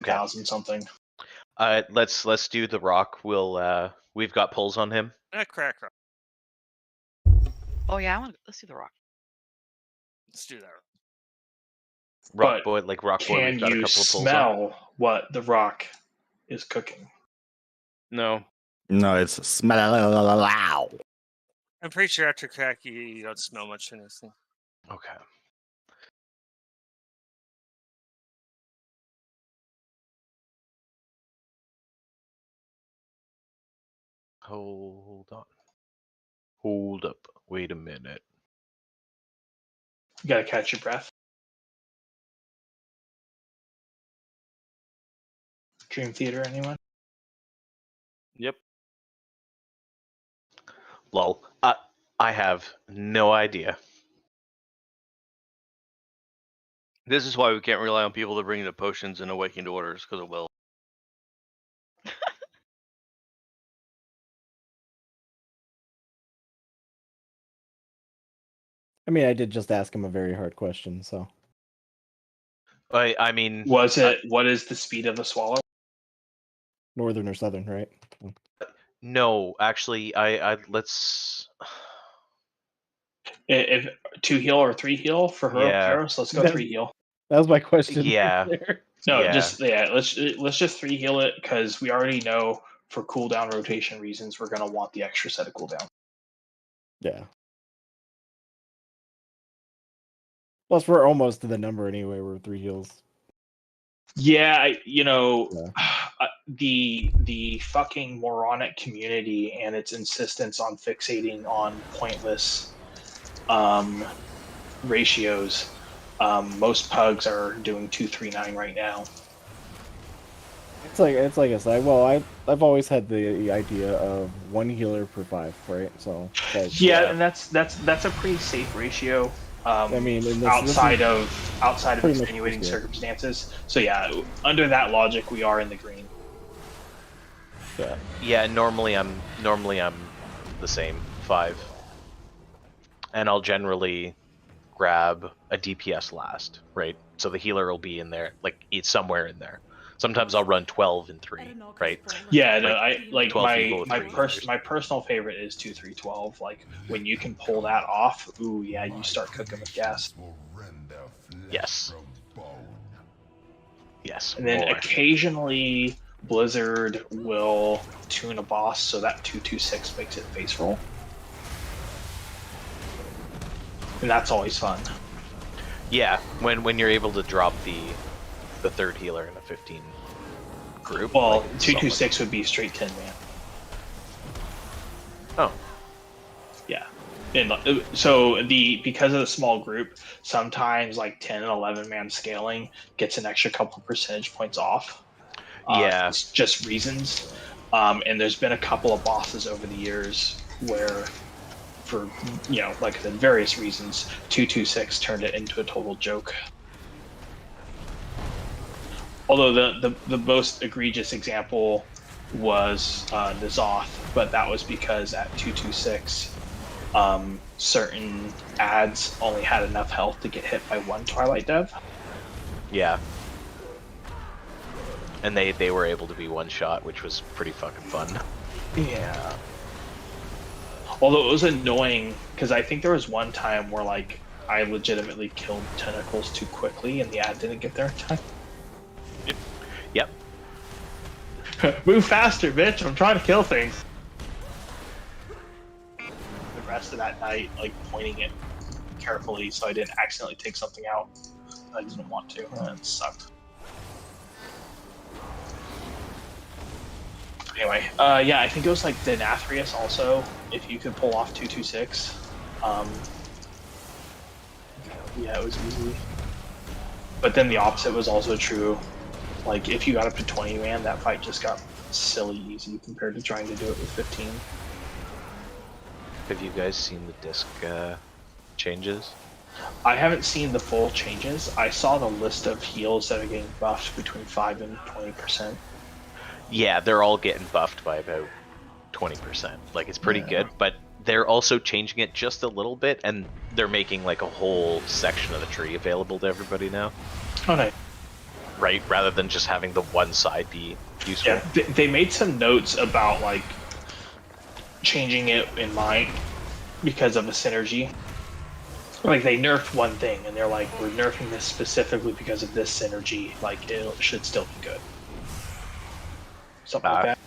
10,000 something. Let's do the rock. We've got pulls on him. Crack. Oh yeah, let's do the rock. Let's do that. Rock boy, we've got a Can couple you of pulls on. smell what the rock is cooking? No. No, it's smell. I'm pretty sure after crack, you don't smell much in this thing. Okay. Hold on. Hold up. Wait a minute. You gotta catch your breath. Dream Theater, anyone? Yep. Lol. I have no idea. This is why we can't rely on people to bring the potions and awakened orders, because it will. I mean, I did just ask him a very hard question, so. I mean, what is the speed of the swallow? Northern or southern, right? no, actually, let's. If 2 heal or 3 heal for her, Paris, let's go 3 heal. That was my question. Yeah. No, let's just 3 heal it, because we already know for cooldown rotation reasons we're gonna want the extra set of cooldown. Yeah. Plus, we're almost to the number anyway. We're 3 heals. Yeah, the fucking moronic community and its insistence on fixating on pointless ratios. Most pugs are doing 239 right now. It's like I said. Well, I've always had the idea of 1 healer per 5, right? So. And that's a pretty safe ratio. I mean, outside of extenuating circumstances. So yeah, under that logic, we are in the green. Yeah. Yeah. Normally I'm the same 5, and I'll generally grab a DPS last, right? So the healer will be in there, it's somewhere in there. Sometimes I'll run 12 and 3, right? Yeah, no, my personal favorite is 2-3-12. Like when you can pull that off, ooh yeah, you start cooking with gas. Yes. Yes. And then occasionally Blizzard will tune a boss so that 2-2-6 makes it face roll. And that's always fun. Yeah, when you're able to drop the 3rd healer in a 15 group. Well, 2-2-6 would be straight 10 man. Oh. Yeah. And so because of the small group, sometimes 10 and 11 man scaling gets an extra couple percentage points off. Yeah. It's just reasons. And there's been a couple of bosses over the years where, for like I said, various reasons, 2-2-6 turned it into a total joke. Although the most egregious example was N'Zoth, but that was because at 2-2-6, certain ads only had enough health to get hit by 1 Twilight Dev. Yeah. And they were able to be one shot, which was pretty fucking fun. Yeah. Although it was annoying, because I think there was one time where I legitimately killed tentacles too quickly and the ad didn't get there in time. Yep. Move faster, bitch! I'm trying to kill things. The rest of that night, pointing it carefully so I didn't accidentally take something out. I didn't want to. It sucked. Anyway, yeah, I think it was Denathrius also. If you could pull off 2-2-6, yeah, it was easy. But then the opposite was also true. If you got up to 20 man, that fight just got silly easy compared to trying to do it with 15. Have you guys seen the disc changes? I haven't seen the full changes. I saw the list of heals that are getting buffed between 5 and 20%. Yeah, they're all getting buffed by about 20%. It's pretty good, but they're also changing it just a little bit, and they're making a whole section of the tree available to everybody now. Oh, nice. right? Rather than just having the one side be useful. Yeah, they made some notes about like changing it in mind because of a synergy. Like they nerfed one thing, and they're like, "We're nerfing this specifically because of this synergy. Like it should still be good." Something like that.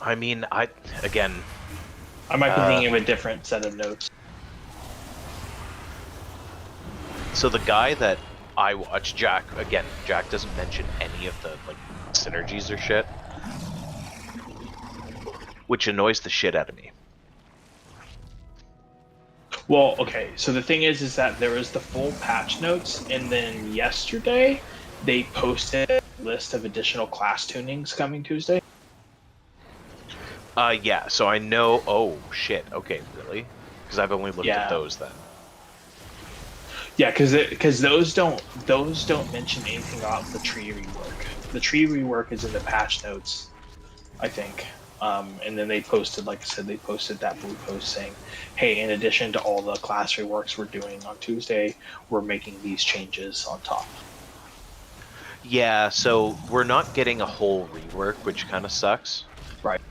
I mean, again, I might be thinking of a different set of notes. so the guy that I watch, Jack doesn't mention any of the like synergies or shit, which annoys the shit out of me. Well, okay. So the thing is that there was the full patch notes, and then yesterday they posted a list of additional class tunings coming Tuesday. Yeah. So I know. Oh shit. Okay, really? Because I've only looked at those then. Yeah, because those don't mention anything about the tree rework. The tree rework is in the patch notes, I think. And then they posted, like I said, they posted that blue post saying, "Hey, in addition to all the class reworks we're doing on Tuesday, we're making these changes on top." Yeah. So we're not getting a whole rework, which kind of sucks. Right.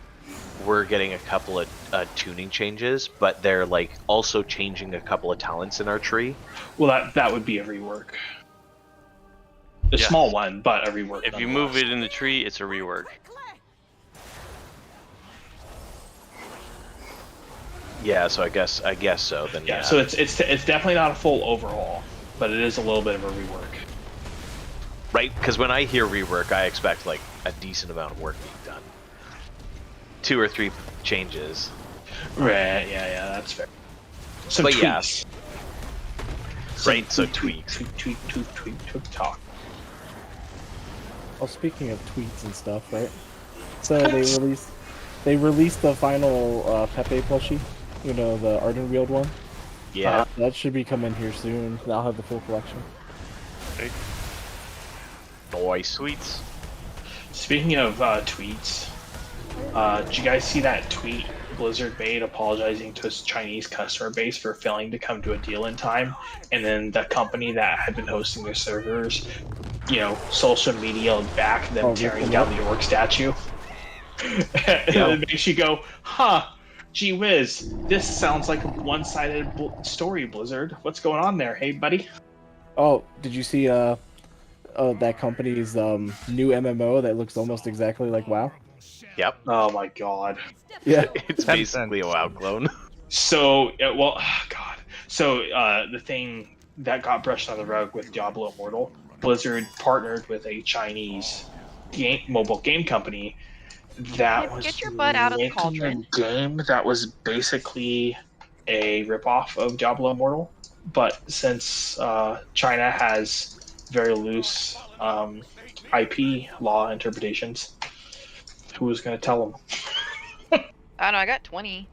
We're getting a couple of tuning changes, but they're like also changing a couple of talents in our tree. Well, that would be a rework. A small one, but a rework. If you move it in the tree, it's a rework. Yeah, so I guess so. Then Yeah, so it's definitely not a full overhaul, but it is a little bit of a rework. Right, because when I hear rework, I expect like a decent amount of work being done. 2 or 3 changes. Right. Yeah, that's fair. Some But tweaks. Right, so tweaks. Tweak, talk. Well, speaking of tweets and stuff, right? So they released the final Pepe plushie. You know, the Arden Wield one. Yeah. That should be coming here soon. I'll have the full collection. Okay. Nice. Tweets. Speaking of tweets, did you guys see that tweet Blizzard made apologizing to its Chinese customer base for failing to come to a deal in time? And then the company that had been hosting their servers, social media back them tearing down the orc statue. And it makes you go, huh, gee whiz, this sounds like a one-sided story, Blizzard. What's going on there? Hey, buddy? Oh, did you see that company's new MMO that looks almost exactly like WoW? Yep. Oh my god. Yeah. It's basically a WoW clone. So, God. So, the thing that got brushed on the rug with Diablo Immortal, Blizzard partnered with a Chinese mobile game company that was Get your butt out of the making cauldron. a game that was basically a ripoff of Diablo Immortal. But since China has very loose IP law interpretations, who was going to tell them? I don't know, I got 20.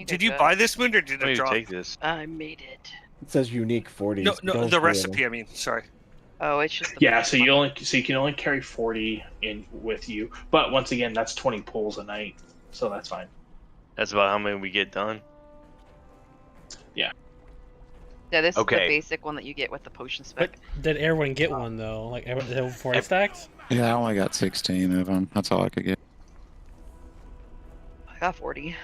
Did you buy this wound or did Let it me drop? take this. I made it. It says unique 40. No, the recipe. I mean, sorry. Oh, it's just. Yeah, so you can only carry 40 in with you, but once again, that's 20 pulls a night, so that's fine. That's about how many we get done. Yeah, this is Okay. the basic one that you get with the potion spec. But did everyone get one though? Like everyone 40 stacks? Yeah, I only got 16 of them. That's all I could get. I got 40.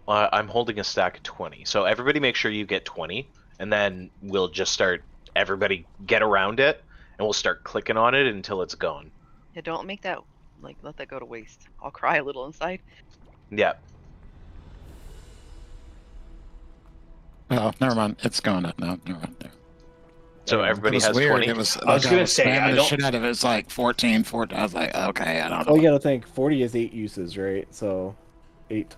I'm holding a stack of 20. So everybody make sure you get 20, and then we'll just start. Everybody get around it, and we'll start clicking on it until it's gone. Yeah, don't make that, let that go to waste. I'll cry a little inside. Yeah. Oh, never mind. It's going up now. Never mind. There. So everybody it was has weird. 20. It was, I was gonna say, spamming I the don't- shit out of it. It's like 14. I was like, okay, I don't know. Oh, you gotta think 40 is 8 uses, right? So 8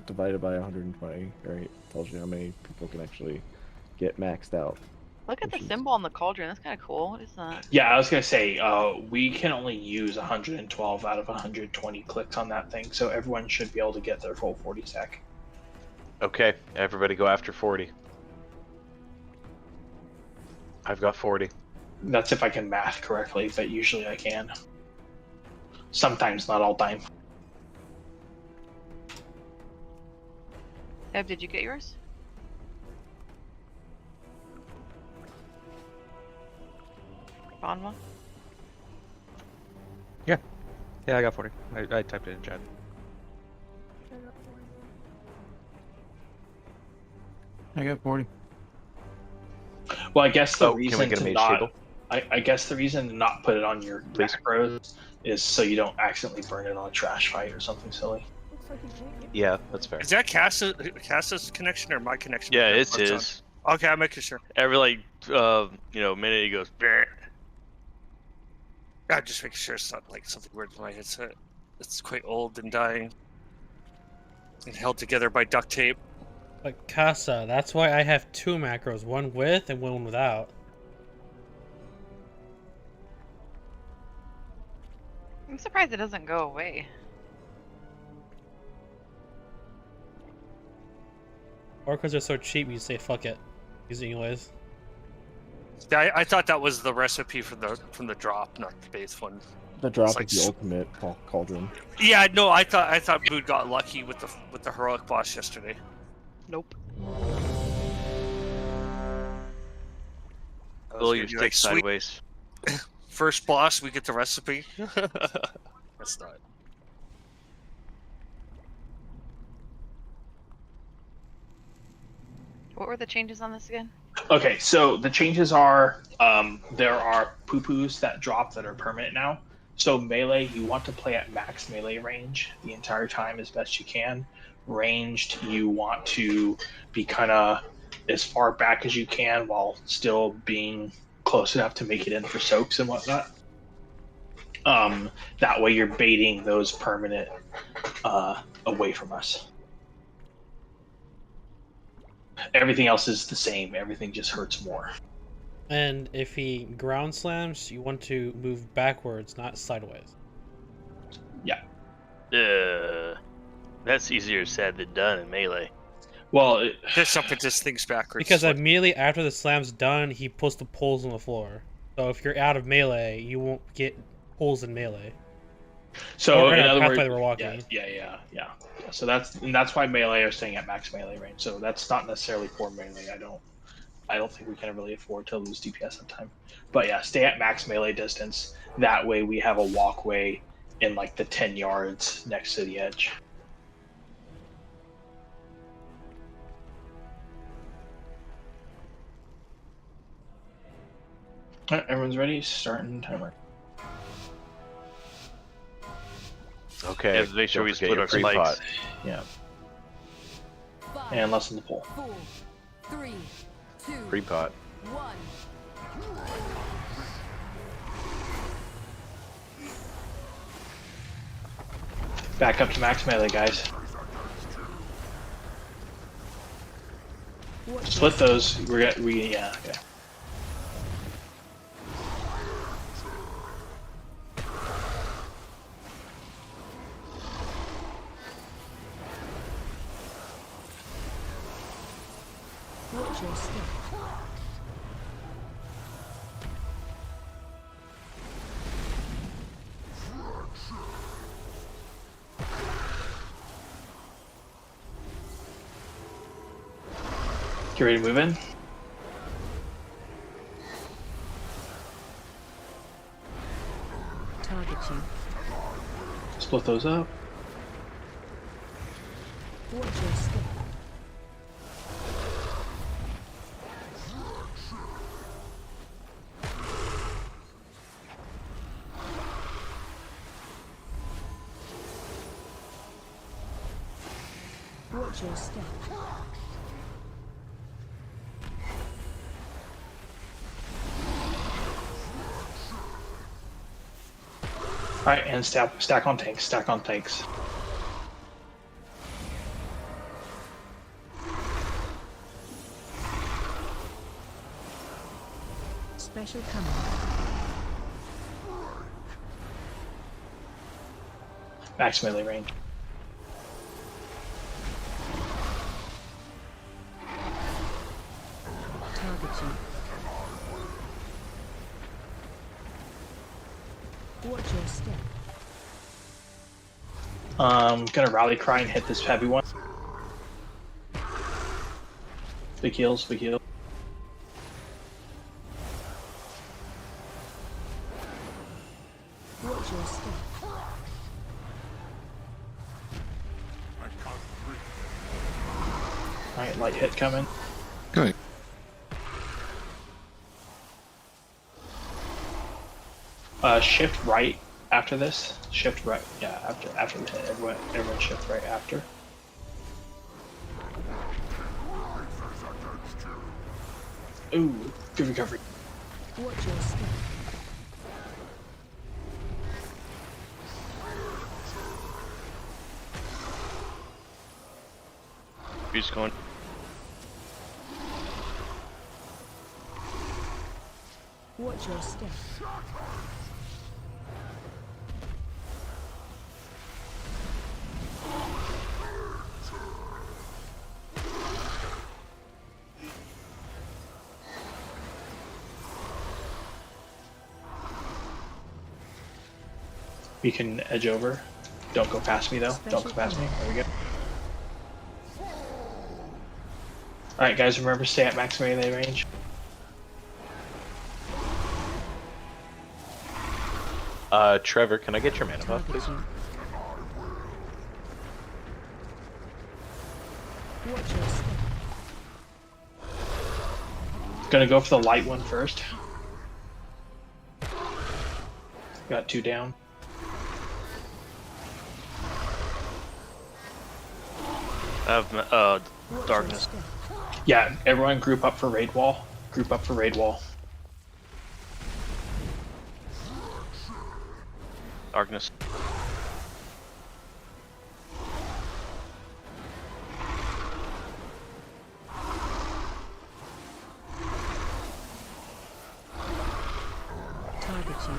divided by 120, right? Tells you how many people can actually get maxed out. Look at the Potions. symbol on the cauldron. That's kind of cool. What is that? Yeah, I was gonna say we can only use 112 out of 120 clicks on that thing, so everyone should be able to get their full 40 stack. Okay, everybody go after 40. I've got 40. That's if I can math correctly, but usually I can. Sometimes, not all time. Ev, did you get yours? Bonma? Yeah, I got 40. I typed it in chat. I got 40. Well, I guess the Oh, can we reason get a to mage not, table? I guess the reason to not put it on your Please. macros is so you don't accidentally burn it on a trash fight or something silly. Yeah, that's fair. Is that Cass's connection or my connection? Yeah, That it's works on? his. Okay, I'm making sure. Every minute he goes. "Bleh." I'm just making sure it's not like something weird with my headset. It's quite old and dying. And held together by duct tape. But Casa, that's why I have 2 macros, one with and one without. I'm surprised it doesn't go away. Or because they're so cheap, you say fuck it. Use it anyways. Yeah, I thought that was the recipe from the drop, not the base one. The drop like is the ultimate cauldron. Yeah, no, I thought Boone got lucky with the heroic boss yesterday. Nope. Pull your Be stick like, sweet, sideways. first boss, we get the recipe. That's not. What were the changes on this again? Okay, so the changes are there are poo-poos that drop that are permanent now. So melee, you want to play at max melee range the entire time as best you can. Ranged, you want to be kind of as far back as you can while still being close enough to make it in for soaks and whatnot. That way you're baiting those permanent away from us. Everything else is the same. Everything just hurts more. And if he ground slams, you want to move backwards, not sideways. That's easier said than done in melee. Well, There's something just things backwards. Because like, immediately after the slam's done, he puts the pulls on the floor. So if you're out of melee, you won't get pulls in melee. so Or in in our other pathway words, that we're walking. yeah. So that's why melee are staying at max melee range. So that's not necessarily for melee. I don't think we can really afford to lose DPS at time. But yeah, stay at max melee distance. That way we have a walkway in like the 10 yards next to the edge. All right, everyone's ready? Starting timer. Okay. Yeah, make sure don't we forget split your our pre-pot. spikes. Yeah. 5, And lessen the pull. 4, 3, 2, Pre-pot. 1. Back up to max melee, guys. Split those. Yeah. Okay. Watch your step. Get ready to move in. Target you. Split those up. Watch your step. Watch your step. Alright, and stack on tanks. Stack on tanks. Special coming. Max melee range. Target you. Watch your step. Gonna rally cry and hit this heavy one. Big heals, big heal. Watch your step. Alright, light hit coming. Good. Shift right after this. Shift right. Yeah, after the hit. Everyone shift right after. Ooh, good recovery. Watch your step. Beast going. Watch your step. We can edge over. Don't go past me though. Don't go past me. There we go. Alright guys, remember stay at max melee range. Trevor, can I get your mana buff, please? Watch your step. Gonna go for the light one first. Got 2 down. I have Watch darkness. your step. Yeah, everyone group up for raid wall. Group up for raid wall. Darkness. Target you.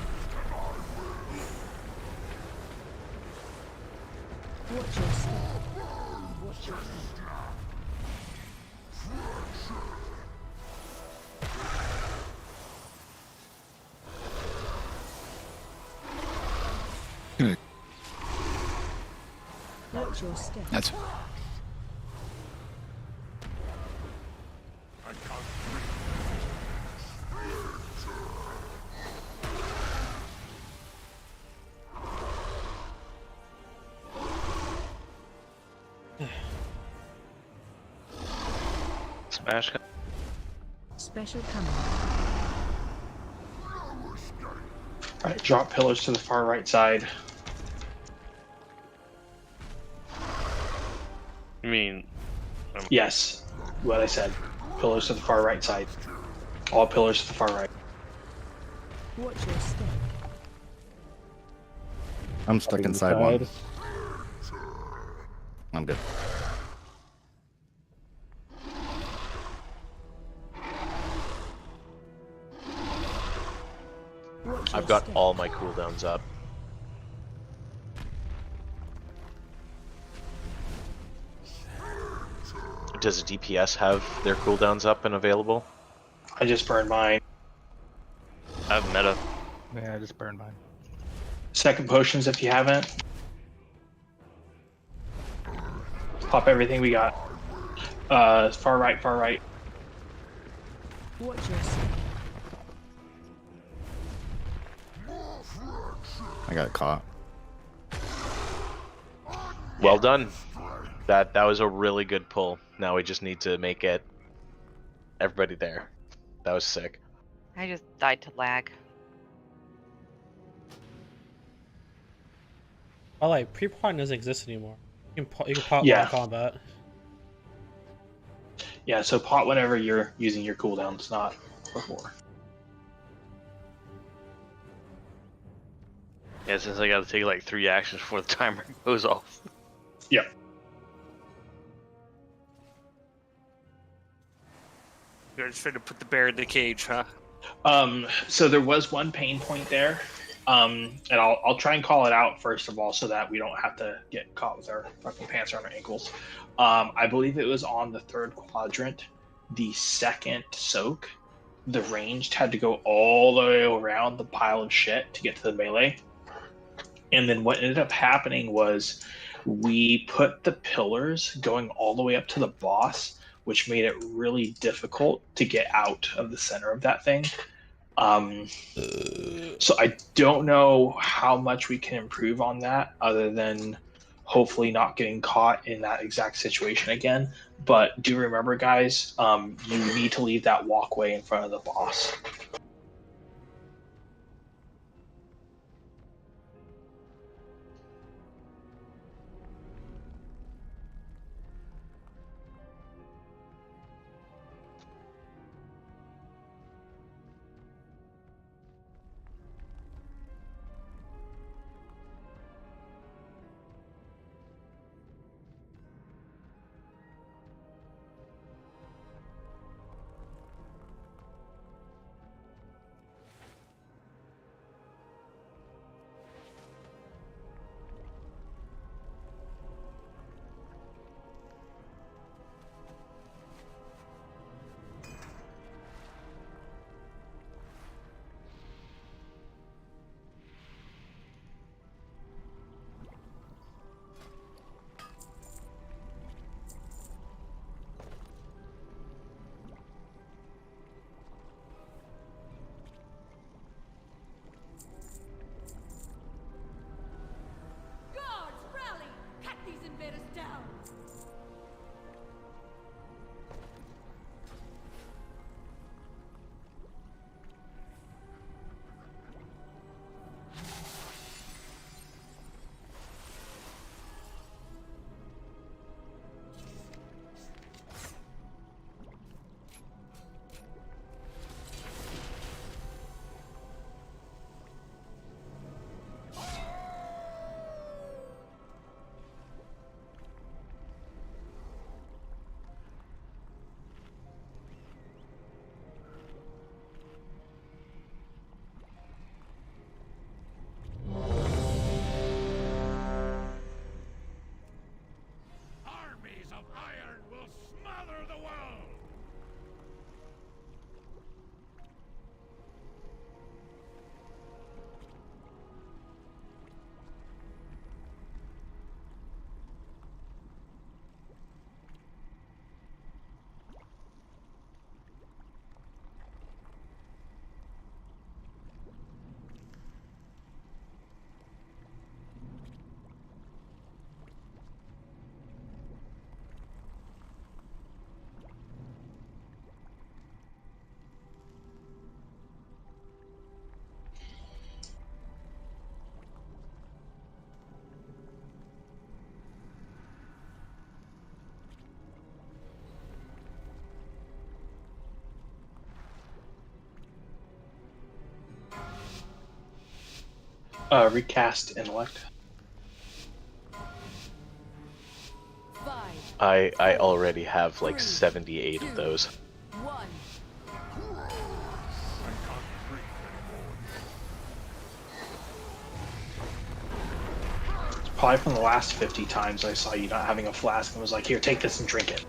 Watch your step. Watch your step. Good. Watch your step. That's Smash. Special coming. Alright, drop pillars to the far right side. You mean Yes, what I said. Pillars to the far right side. All pillars to the far right. Watch your step. I'm stuck Up inside one. inside. I'm good. Watch I've your got step. all my cooldowns up. Does DPS have their cooldowns up and available? I just burned mine. I have meta. Yeah, I just burned mine. Second potions if you haven't. Pop everything we got. Far right, far right. Watch your step. I got caught. Well done. That was a really good pull. Now we just need to make it everybody there. That was sick. I just died to lag. Oh, like pre-pot doesn't exist anymore. You can pot Yeah. while in combat. Yeah, so pot whenever you're using your cooldowns, not before. Yeah, since I gotta take like 3 actions before the timer goes off. Yep. You're just trying to put the bear in the cage, huh? So there was one pain point there. And I'll try and call it out first of all so that we don't have to get caught with our fucking pants around our ankles. I believe it was on the 3rd quadrant, the 2nd soak. The ranged had to go all the way around the pile of shit to get to the melee. And then what ended up happening was we put the pillars going all the way up to the boss, which made it really difficult to get out of the center of that thing. So I don't know how much we can improve on that other than hopefully not getting caught in that exact situation again. But do remember, guys, you need to leave that walkway in front of the boss. Recast intellect. I already have like 78 of those. It's probably from the last 50 times I saw you not having a flask and was like, here, take this and drink it.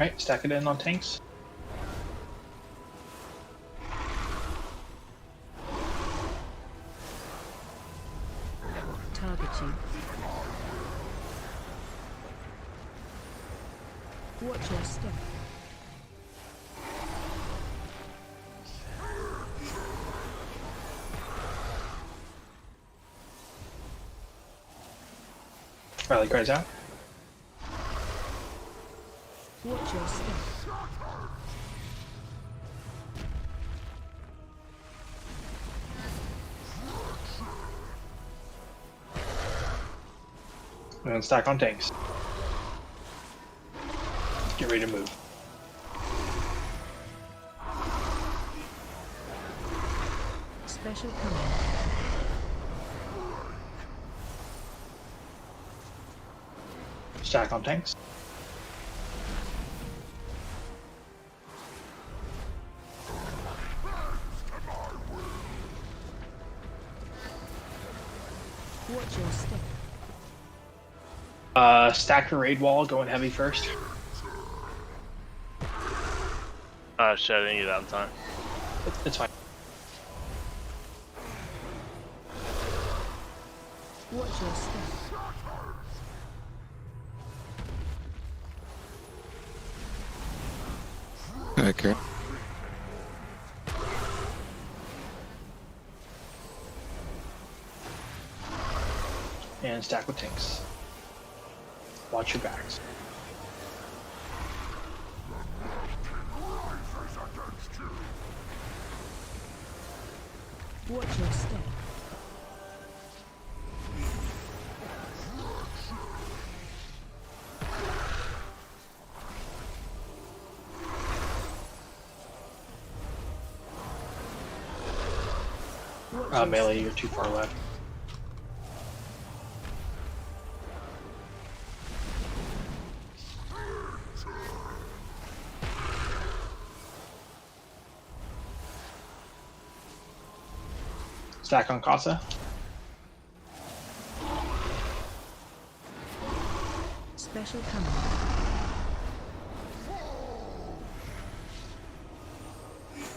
Right, stack it in on tanks. Targeting. Watch your step. Rally cries out. Watch your step. And stack on tanks. Get ready to move. Special command. Stack on tanks. Watch your step. Stack your raid wall, going heavy first. Shit, I didn't get out in time. It's fine. Watch your step. Okay. And stack with tanks. Watch your backs. Watch your step. Melee, you're too far left. Stack on Casa. Special coming.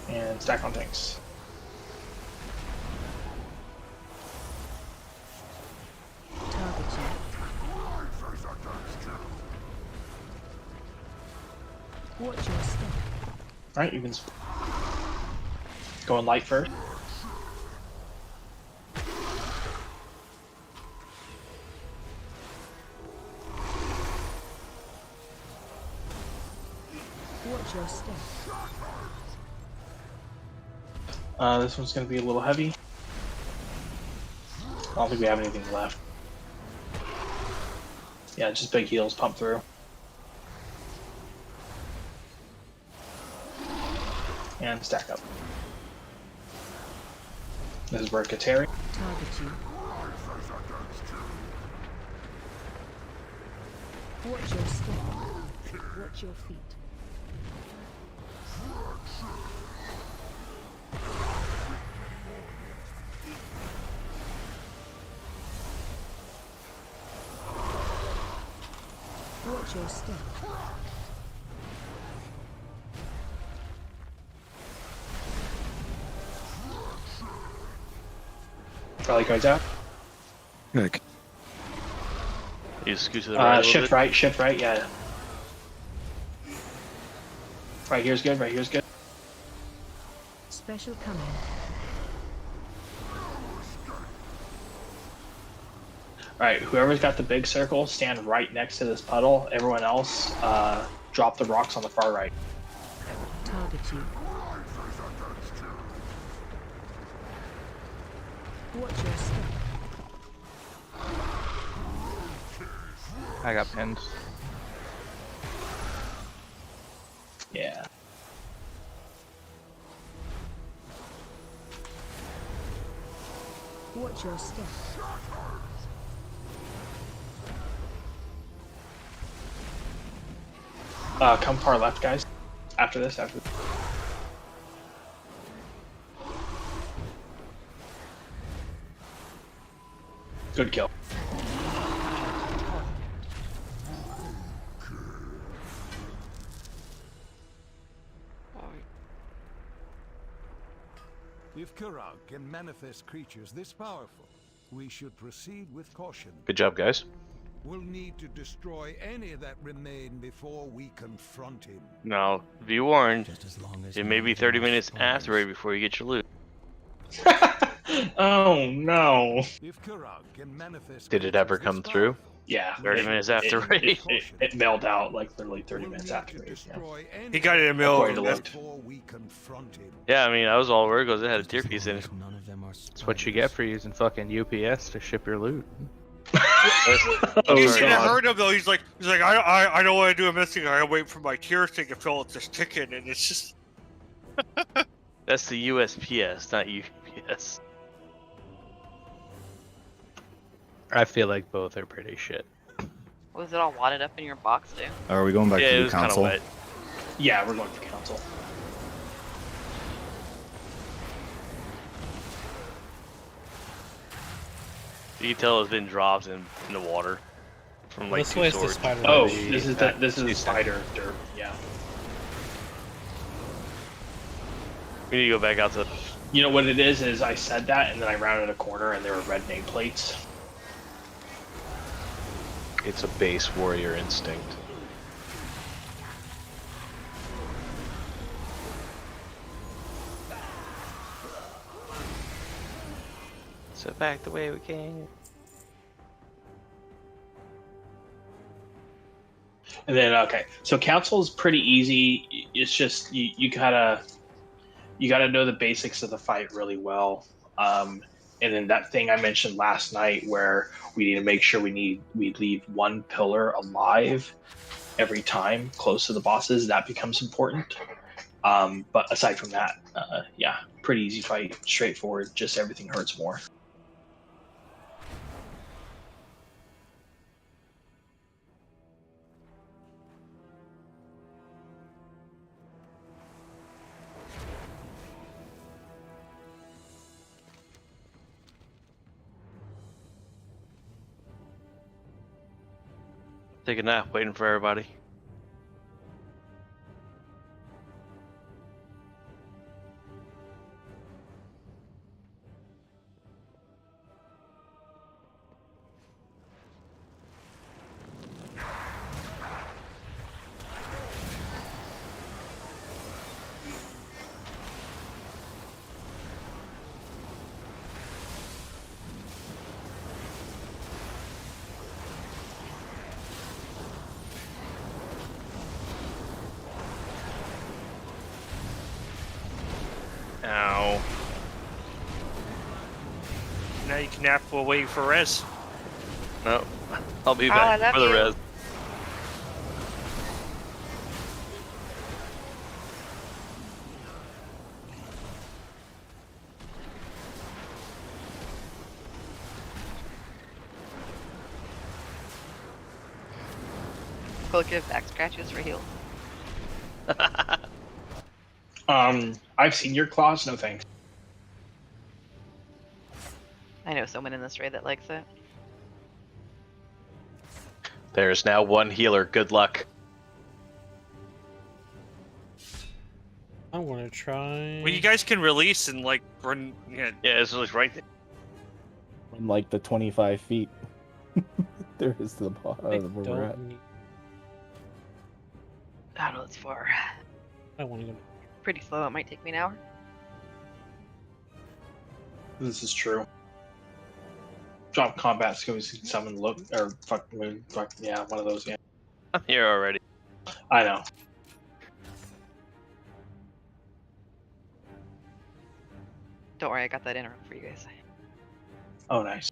And stack on tanks. Target you. Watch your step. Alright, you can go in light first. Watch your step. This one's going to be a little heavy. I don't think we have anything left. Yeah, just big heals pump through. And stack up. This is where Kateri. Target you. Watch your step. Watch your feet. Watch your step. Rally guys out. Okay. You scoot to the right a little Shift bit. right, shift right, yeah. Right here's good, right here's good. Special coming. Alright, whoever's got the big circle, stand right next to this puddle. Everyone else, drop the rocks on the far right. Target you. Watch your step. I got pinned. Yeah. Watch your step. Come far left, guys. After this. Good kill. If Kurag can manifest creatures this powerful, we should proceed with caution. Good job, guys. We'll need to destroy any that remain before we confront him. Now, be warned, it may be 30 minutes after it before you get your loot. Oh no. If Kurag can manifest Did it ever come through? Yeah. 30 minutes after raid. It mailed out like literally 30 minutes after raid. Yeah. He got it in the middle According of to the looked. Before we confront him. Yeah, I mean, I was all Virgos. It had a tier piece in it. That's what you get for using fucking UPS to ship your loot. Oh, You should have God. heard him though. He's like, I don't want to do a missing. I wait for my tier thing to fill with this ticket, and it's just. That's the USPS, not UPS. I feel like both are pretty shit. Was it all wadded up in your box too? Are we going back Yeah, to it the was kind of council? wet. Yeah, we're going for council. You can tell it's been dropped in the water from like This 2 way is the swords. spider. Oh, the this is the spider derp. Yeah. We need to go back out to. You know what it is I said that and then I rounded a corner and there were red nameplates. It's a base warrior instinct. So back the way we came. And then okay, so council is pretty easy. It's just you gotta know the basics of the fight really well. And then that thing I mentioned last night, where we need to make sure we leave one pillar alive every time close to the bosses. That becomes important. But aside from that, yeah, pretty easy fight, straightforward. Just everything hurts more. Take a nap, waiting for everybody. Ow. Now you can nap while waiting for res. No, I'll be Oh, I back love for the you. res. We'll give back scratches for heals. I've seen your claws. No thanks. I know someone in this raid that likes it. There's now one healer. Good luck. I'm gonna try. Well, you guys can release and like run. Yeah, Yeah, it's just right there. From like the 25 feet. There is the I where we're at. don't need. I don't know, it's far. I want to go. Pretty slow. It might take me an hour. This is true. Drop combat skills, summon look or fuck, yeah, one of those. Yeah, I'm here already. I know. Don't worry, I got that interrupt for you guys. Oh, nice.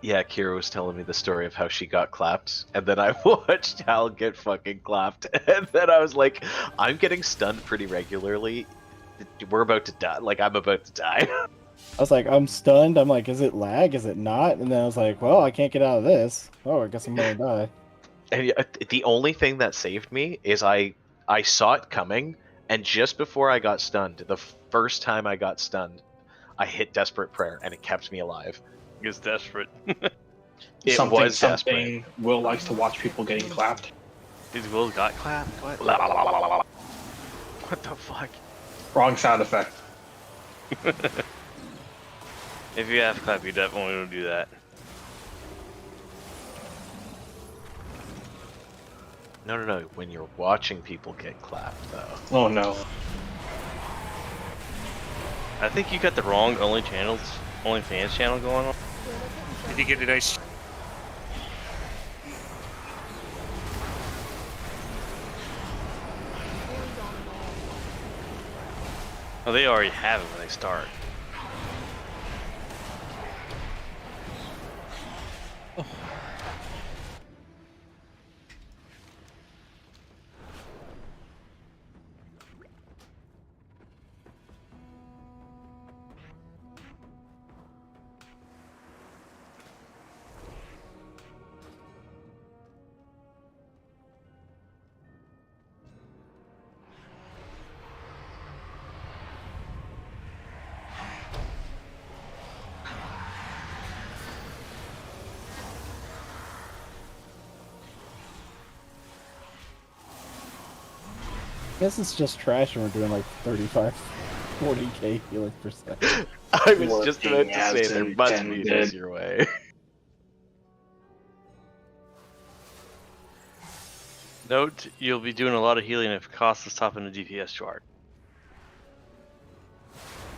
Yeah, Kira was telling me the story of how she got clapped, and then I watched Hal get fucking clapped, and then I was like, I'm getting stunned pretty regularly. We're about to die. Like, I'm about to die. I was like, I'm stunned. I'm like, is it lag? Is it not? And then I was like, well, I can't get out of this. Oh, I guess I'm gonna die. And the only thing that saved me is I saw it coming, and just before I got stunned, the first time I got stunned, I hit Desperate Prayer, and it kept me alive. It's desperate. It was desperate. Something Will likes to watch people getting clapped. These Will got clapped. What? What the fuck? Wrong sound effect. If you have clap, you definitely don't do that. No. When you're watching people get clapped, though. Oh no. I think you got the wrong OnlyFans channel going on. Did you get a nice? Oh, they already have it when they start. guess it's just trash and we're doing like 35, 40k healing percent. I was just about Working to say as there must be intended. an easier way. Note, you'll be doing a lot of healing if it costs the top in the DPS chart.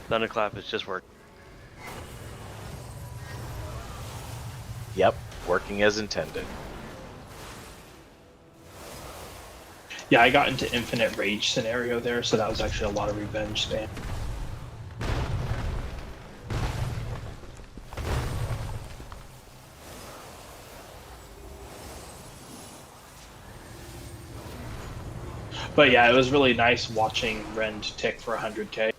Thunderclap is just work. Yep, working as intended. Yeah, I got into infinite rage scenario there, so that was actually a lot of revenge spam. But yeah, it was really nice watching Rend tick for 100k. I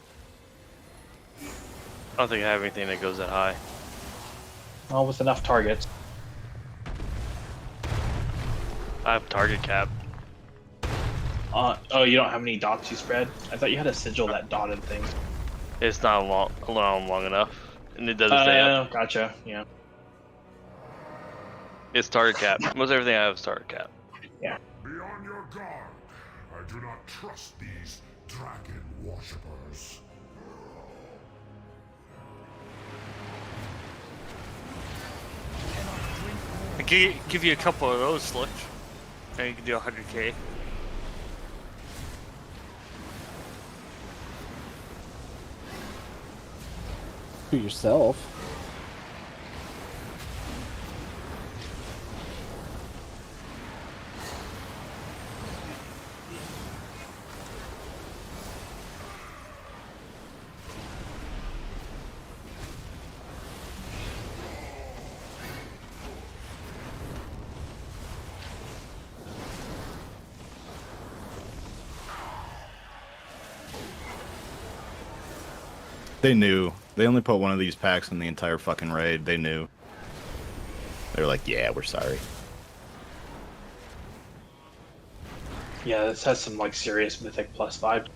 don't think I have anything that goes that high. Well, with enough targets. I have target cap. Oh, you don't have any dots you spread? I thought you had a sigil that dotted things. It's not long enough, and it doesn't stay up. Gotcha. Yeah. It's target cap. Most everything I have is target cap. Yeah. Be on your guard. I do not trust these dragon worshippers. I can give you a couple of those, look. And you can do 100k. To yourself. They knew. They only put one of these packs in the entire fucking raid. They knew. They were like, yeah, we're sorry. Yeah, this has some like serious Mythic Plus vibe.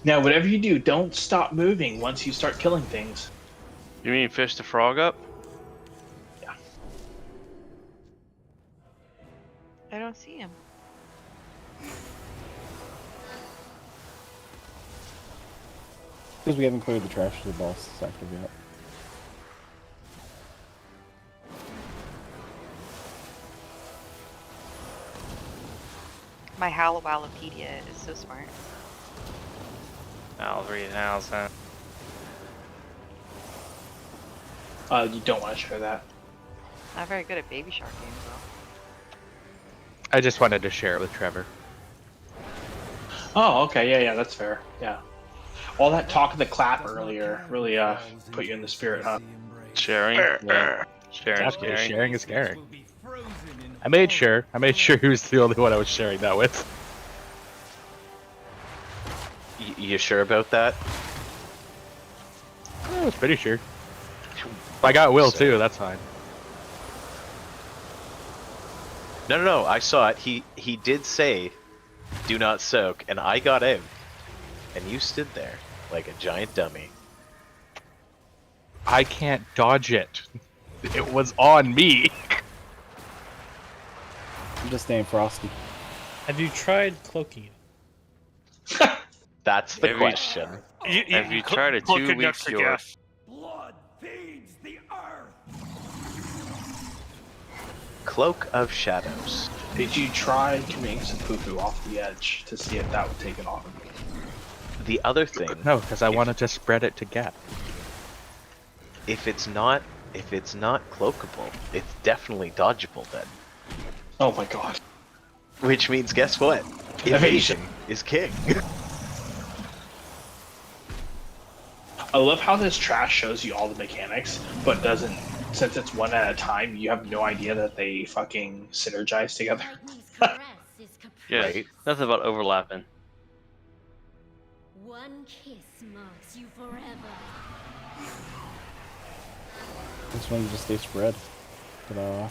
Now, whatever you do, don't stop moving once you start killing things. You mean fish the frog up? Yeah. I don't see him. Because we haven't cleared the trash to the boss sector yet. My Hallowalopedia is so smart. I'll 3,000. You don't want to share that. Not very good at Baby Shark games though. I just wanted to share it with Trevor. Oh, okay. Yeah, that's fair. Yeah. All that talk of the clap earlier really put you in the spirit, huh? Sharing? Yeah. Sharing is Exactly, caring. sharing is caring. I made sure he was the only one I was sharing that with. You sure about that? I was pretty sure. I got Will too, that's fine. No, I saw it. He did say, do not soak, and I got out. And you stood there like a giant dummy. I can't dodge it. It was on me. I'm just staying frosty. Have you tried cloaking? That's the Have you- question. Have you tried a 2-week cure? Blood feeds the earth. Cloak of Shadows. Did you try committing some poo-poo off the edge to see if that would take it off of you? The other thing, No, because I wanted to spread it to Gap. if it's not cloakable, it's definitely dodgeable then. Oh my god. Which means, guess what? Evasion is king. I love how this trash shows you all the mechanics, but doesn't, since it's one at a time, you have no idea that they fucking synergize together. Yeah, Right. nothing about overlapping. One kiss marks you forever. This one just stay spread. Ta-da.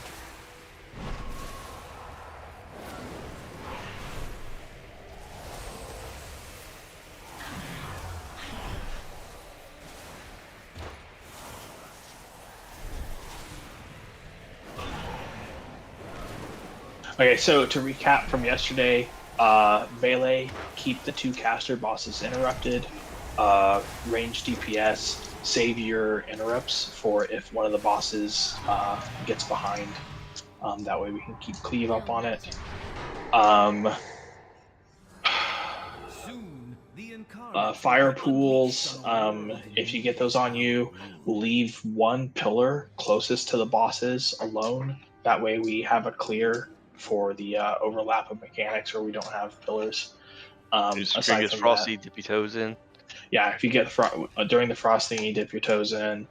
Okay, so to recap from yesterday, melee, keep the 2 caster bosses interrupted. Range DPS, save your interrupts for if one of the bosses gets behind. That way we can keep cleave up on it. Fire pools, if you get those on you, leave one pillar closest to the bosses alone. That way we have a clear for the overlap of mechanics where we don't have pillars. Aside Gets from frosty, that, dip your toes in. yeah, if you get during the frosting, you dip your toes in.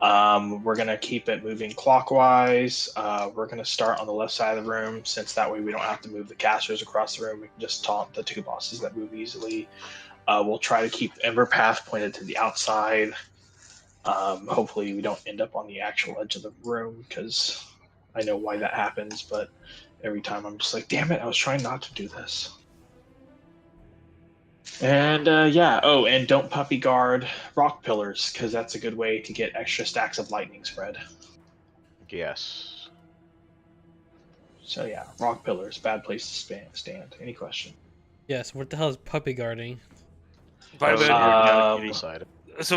We're going to keep it moving clockwise. We're going to start on the left side of the room, since that way we don't have to move the casters across the room. We can just taunt the 2 bosses that move easily. We'll try to keep Ember Path pointed to the outside. Hopefully we don't end up on the actual edge of the room, because I know why that happens, but every time I'm just like, damn it, I was trying not to do this. And yeah, oh, and don't puppy guard rock pillars, because that's a good way to get extra stacks of lightning spread. Yes. So yeah, rock pillars, bad place to stand. Any question? Yes, what the hell is puppy guarding? Someone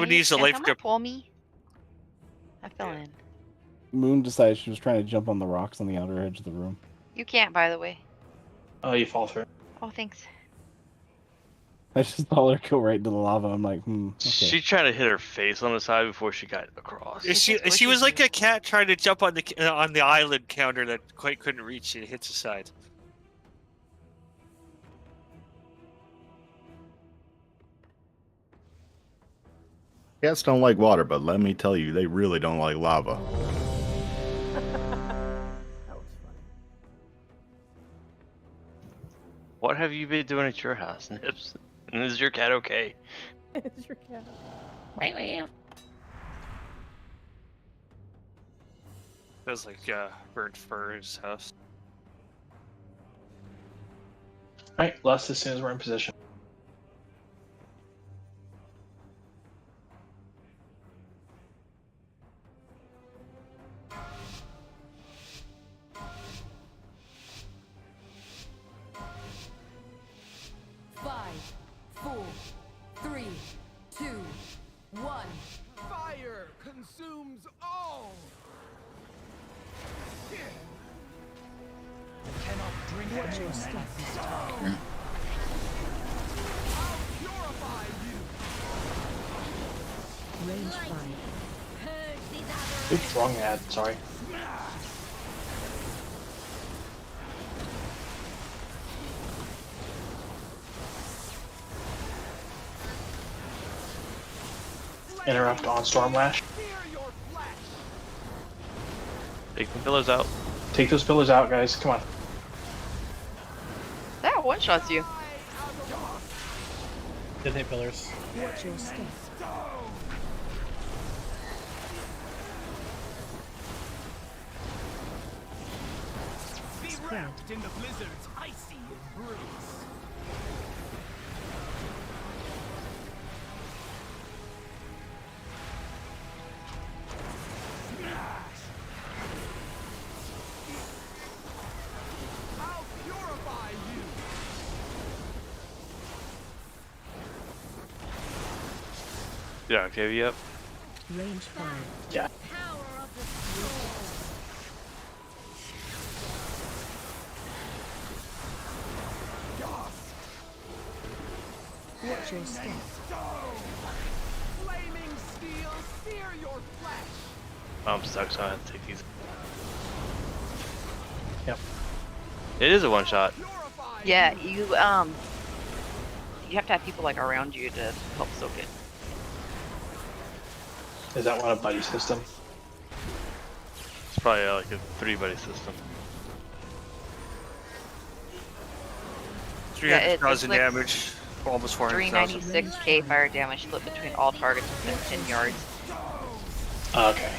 needs a Can life someone grip. pull me? I fell in. Moon decided she was trying to jump on the rocks on the outer edge of the room. You can't, by the way. Oh, you fall through. Oh, thanks. I just saw her go right into the lava. I'm like, okay. She tried to hit her face on the side before she got across. She was like a cat trying to jump on the island counter that quite couldn't reach. It hits the side. Cats don't like water, but let me tell you, they really don't like lava. What have you been doing at your house, Nips? And is your cat okay? It's your cat. Feels like burnt fur in his house. Alright, lust as soon as we're in position. Consumes all. Cannot drink Watch your step. I'll purify you. Range 5. Oops, wrong ad, sorry. Interrupt on Stormlash. Take the pillars out. Take those pillars out, guys. Come on. That one-shots you. Didn't hit pillars. Watch your step. Be wrapped in the blizzard's icy embrace. I'll purify you. Yeah, Octavia up. Range 5. Yeah. Watch your step. Flaming steel, sear your flesh. I'm stuck, so I have to take these. Yep. It is a one shot. Yeah, you have to have people like around you to help soak it. Is that one a buddy system? It's probably like a 3-buddy system. Yeah, it 300,000 inflicts damage. Almost 400,000. 396k fire damage split between all targets within 10 yards. Okay.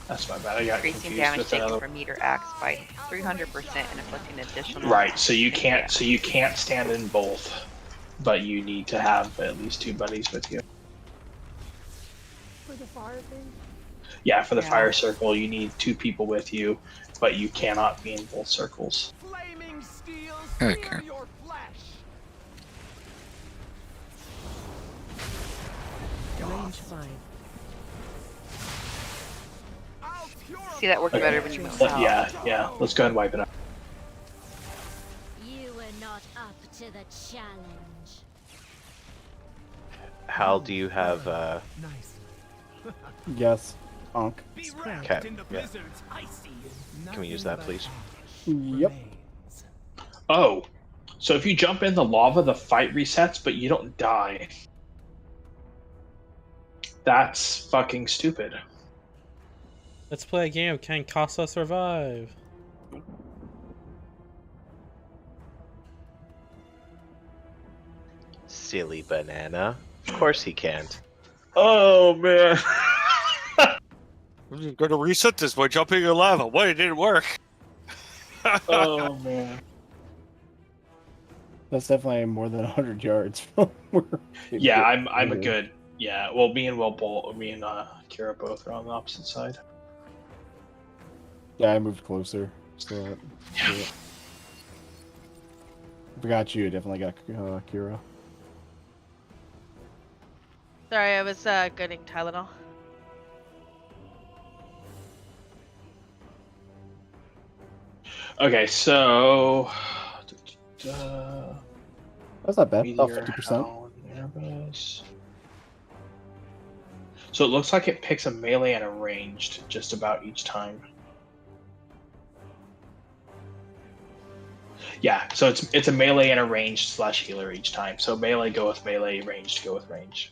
That's my bad. I got Increasing confused damage with that taken other. from meter axe by 300% and inflicting additional. Right. So you can't. So you can't stand in both, but you need to have at least 2 buddies with you. For the fire thing? Yeah, for the Yeah. fire circle, you need 2 people with you, but you cannot be in both circles. Flaming steel, Okay. sear your flesh. Range 5. See, that worked Okay. better when you moved out. Yeah. Let's go ahead and wipe it out. You were not up to the challenge. Hal, do you have Yes. Onk. okay, yeah. Can we use that, please? Yep. Oh, so if you jump in the lava, the fight resets, but you don't die. That's fucking stupid. Let's play a game of Can Casa survive? Silly banana. Of course he can't. Oh man. I'm just going to reset this by jumping in lava. What? It didn't work. Oh man. That's definitely more than 100 yards from where. Yeah, I'm a good. Yeah, well, me and Kira both are on the opposite side. Yeah, I moved closer. So yeah. If I got you, I definitely got Kira. Sorry, I was getting Tylenol. Okay, so. That's not bad. About Meteor, 50%. Howl, and Erebus. So it looks like it picks a melee and a ranged just about each time. Yeah, so it's a melee and a ranged / healer each time. So melee go with melee, ranged go with range.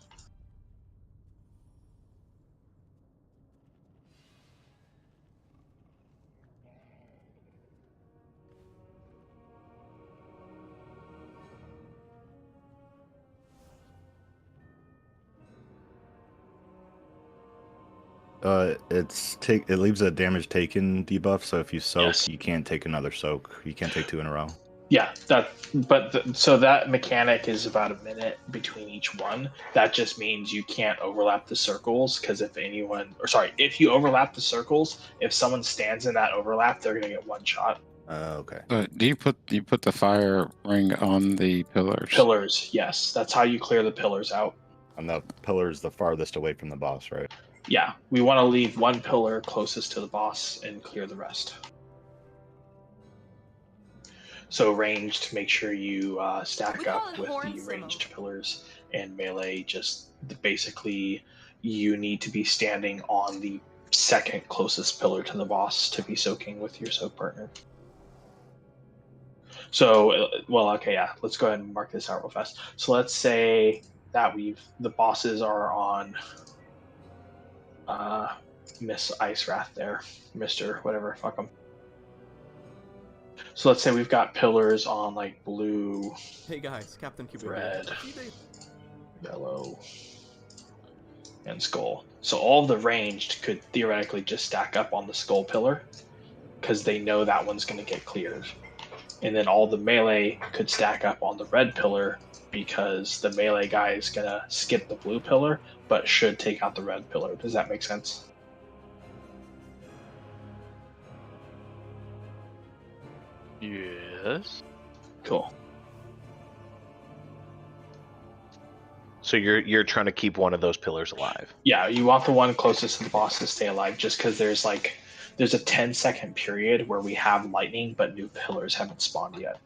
It leaves a damage taken debuff, so if you soak, Yes. you can't take another soak. You can't take 2 in a row. Yeah, so that mechanic is about a minute between each one. That just means you can't overlap the circles because if you overlap the circles, if someone stands in that overlap, they're gonna get one shot. Okay. Do you put the fire ring on the pillars? Pillars, yes, that's how you clear the pillars out. And the pillar's the farthest away from the boss, right? Yeah, we want to leave one pillar closest to the boss and clear the rest. So ranged, make sure you stack up with the ranged pillars, and melee, just basically you need to be standing on the second closest pillar to the boss to be soaking with your soak partner. So, okay, yeah, let's go ahead and mark this out real fast. So let's say that the bosses are on Miss Ice Wrath there, Mr. whatever, fuck them. So let's say we've got pillars on like blue, Hey guys, Captain Cuba red, here. yellow, and skull. So all of the ranged could theoretically just stack up on the skull pillar because they know that one's going to get cleared. And then all the melee could stack up on the red pillar because the melee guy is going to skip the blue pillar but should take out the red pillar. Does that make sense? Yes. Cool. So you're trying to keep one of those pillars alive. Yeah, you want the one closest to the boss to stay alive just because there's a 10-second period where we have lightning but new pillars haven't spawned yet.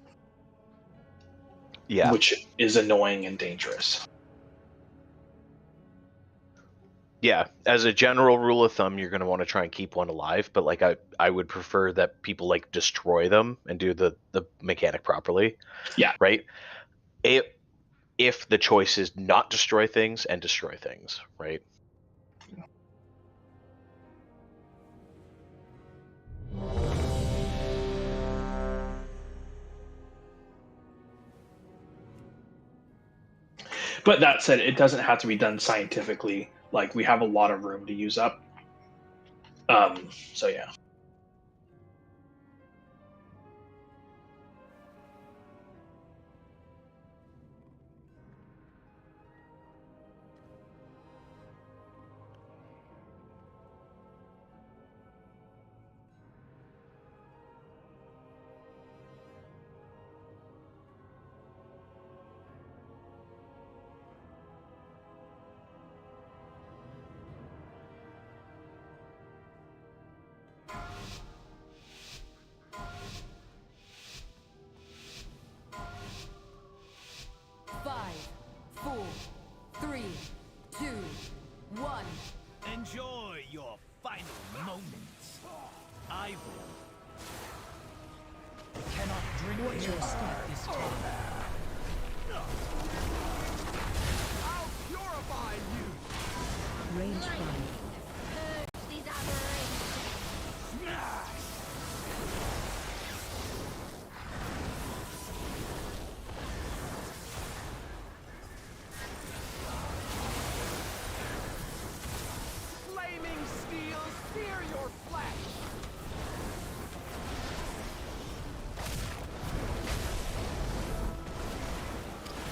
Yeah. Which is annoying and dangerous. Yeah, as a general rule of thumb, you're going to want to try and keep one alive, but like I would prefer that people like destroy them and do the mechanic properly. Yeah. Right? If the choice is not destroy things and destroy things, right? But that said, it doesn't have to be done scientifically. Like, we have a lot of room to use up. So yeah. your final moments. I will. Cannot drink Watch your step this time. I'll purify you. Range 5. These aberrations. Flaming steel, sear your flesh.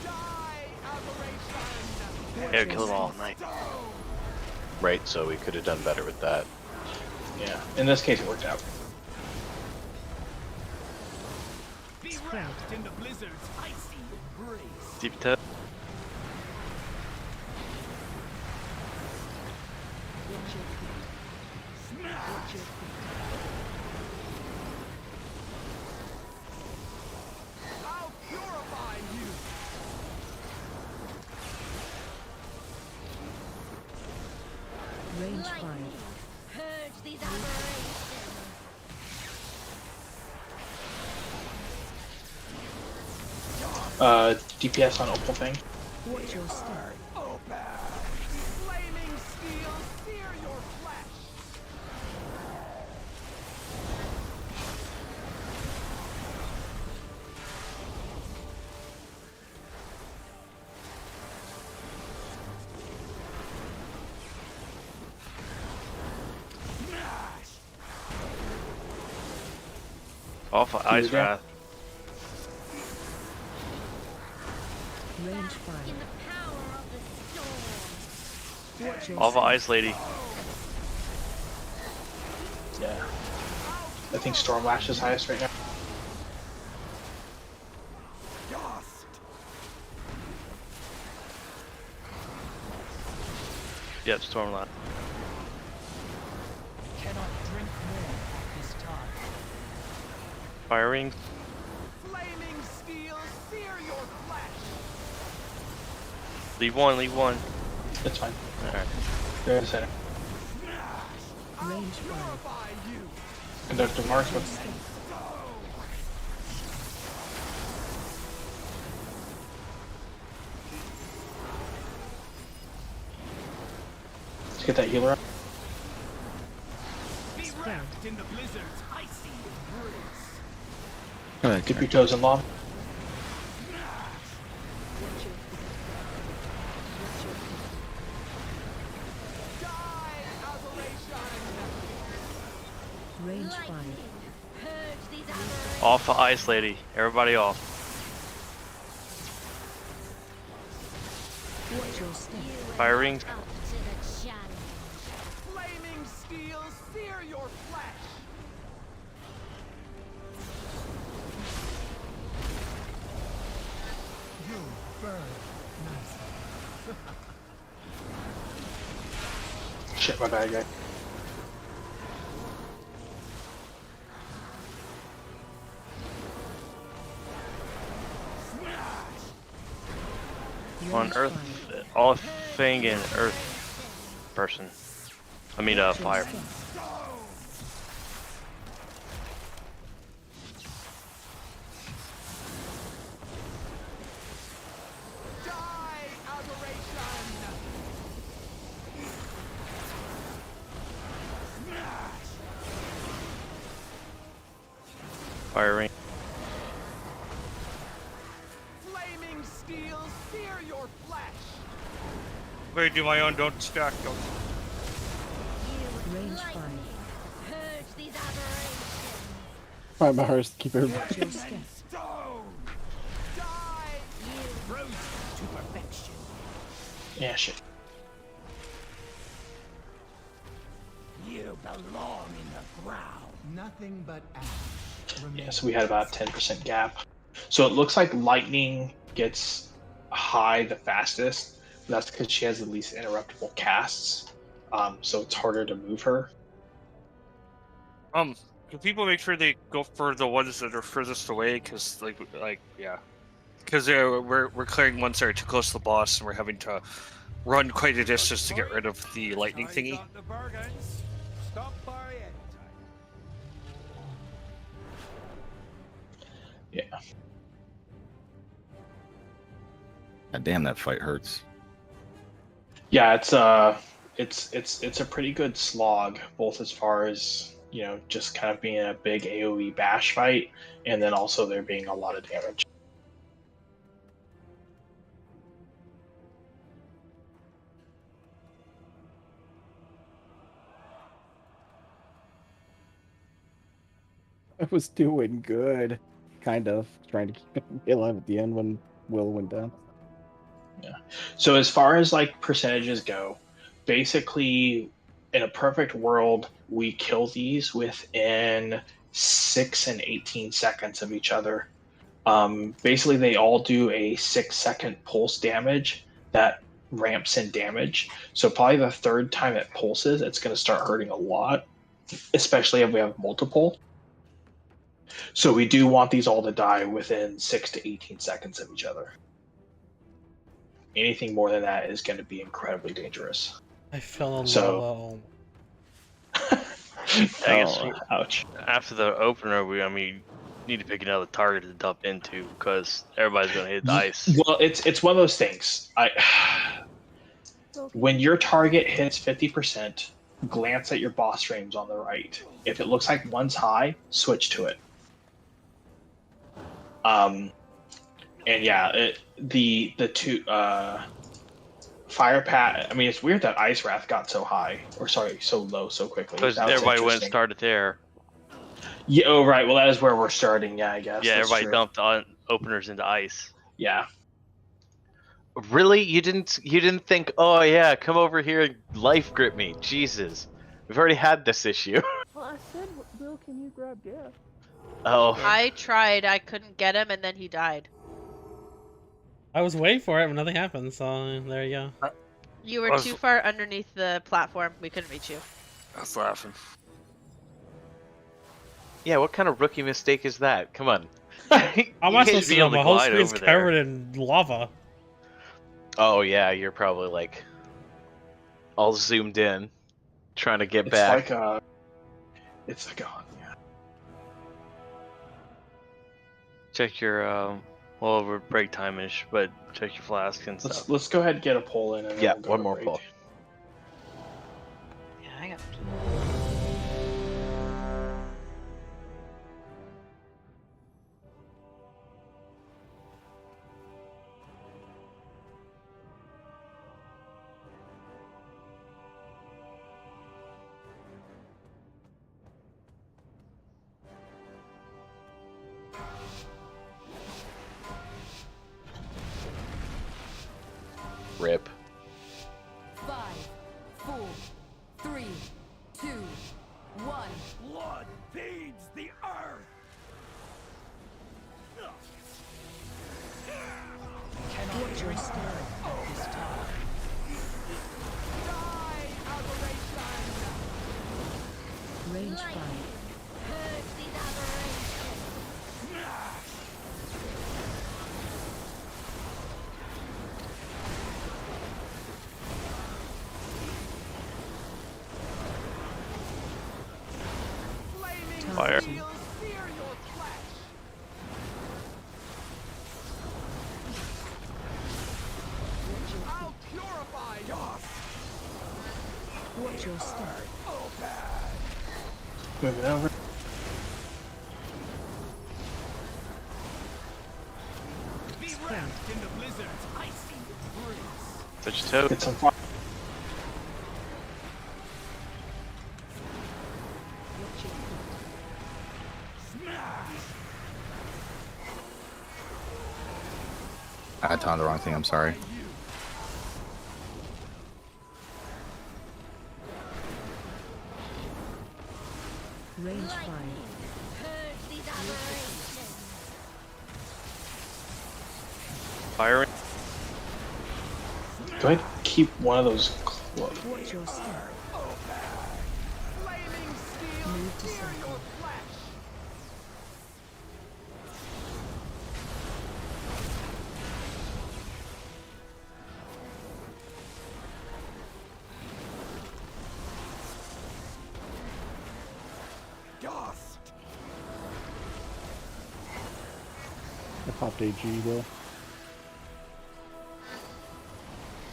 Die, aberration. Yeah, kill them all at night. Right, so we could have done better with that. Yeah, in this case, it worked out. Be wrapped in the blizzard's icy embrace. Deep tip. Watch your feet. Watch your feet. I'll purify you. Range 5. Purge these aberrations. DPS on Opal thing. Watch your step. Flaming steel, sear your flesh. Off of Ice there? Wrath. Range 5. In the power of the storm. Watch your Off of step. Ice Lady. Yeah. I think Stormlash is highest right now. Dust. Yep, Stormlight. Cannot drink more at this time. Fire Rings. Flaming steel, sear your flesh. Leave one, leave one. That's fine. Alright. Go in the center. Range 5. Purify you. Conductor Mars, what's Let's get that healer up. Be wrapped in the blizzard's icy embrace. Go ahead, Dip Karen. your toes in lawn. Watch your feet. Watch your feet. Die, aberration. Range 5. Purge these aberrations. Off of Ice Lady. Everybody off. Watch your step. Fire Rings. Up to the challenge. Flaming steel, sear your flesh. You burn nice. Shit, my bad, guy. On Range Earth. 5. All thing in Earth person. I mean, Watch your fire. step. Die, aberration. Fire Ring. Flaming steel, sear your flesh. Wait, do my own, don't stack, don't. Range 5. Purge these aberrations. Alright, Mars, keep Watch everybody. your step. Stone. Die. Frozen to perfection. Yeah, shit. You belong in the ground. Nothing but ash. Yeah, so we had about a 10% gap. So it looks like Lightning gets high the fastest. That's because she has the least interruptible casts. So it's harder to move her. Can people make sure they go for the ones that are furthest away? Because, yeah. Because we're clearing ones that are too close to the boss, and we're having to run quite a distance to get rid of the lightning thingy. Stop by anytime. Yeah. God damn, that fight hurts. Yeah, it's a pretty good slog, both as far as, you know, just kind of being a big AoE bash fight, and then also there being a lot of damage. I was doing good, kind of trying to keep it alive at the end when Will went down. Yeah. So as far as like percentages go, basically in a perfect world, we kill these within 6 and 18 seconds of each other. Basically, they all do a 6-second pulse damage that ramps in damage. So probably the third time it pulses, it's going to start hurting a lot, especially if we have multiple. So we do want these all to die within 6 to 18 seconds of each other. Anything more than that is going to be incredibly dangerous. I fell in So- lava. I guess ouch. after the opener, we need to pick another target to dump into because everybody's gonna hit the ice. Well, it's one of those things. When your target hits 50%, glance at your boss frames on the right. If it looks like one's high, switch to it. And yeah, the two fire pat. I mean, it's weird that Ice Wrath got so high, or sorry, so low so quickly. Because That was everybody went and interesting. started there. Yeah. Oh, right. Well, that is where we're starting. Yeah, I guess. Yeah, That's everybody true. dumped on openers into ice. Yeah. Really? You didn't think, oh yeah, come over here and life grip me. Jesus. We've already had this issue. Well, I said, Will, can you grab Jeff? Oh. I tried, I couldn't get him, and then he died. I was waiting for it, but nothing happened, so there you go. You were too far underneath the platform. We couldn't reach you. I was laughing. Yeah, what kind of rookie mistake is that? Come on. How am I You supposed should to know? My whole screen's covered in lava. Oh yeah, you're probably like all zoomed in, trying to get It's back. like it's like a yeah. Check your well over break time ish, but check your flask and stuff. Let's go ahead and get a poll in. And then Yeah, we'll go one to more break. poll. Yeah, I got. Rip. 5, 4, 3, 2, 1. Blood feeds the earth. Watch your step at this time. Die, aberration! Range 5. Purge these aberrations. Fire. Steel sear your flesh. I'll purify your Watch your step. Moving over. be wrapped in the blizzard's icy breeze. Touch your toe. Get some fire. Watch your feet. I timed the wrong thing. I'm sorry. Range 5. Purge these aberrations. Firing. Go ahead and keep one of those close. Watch your step. Flaming steel Move to sear circle. your flesh. I popped AG, Will.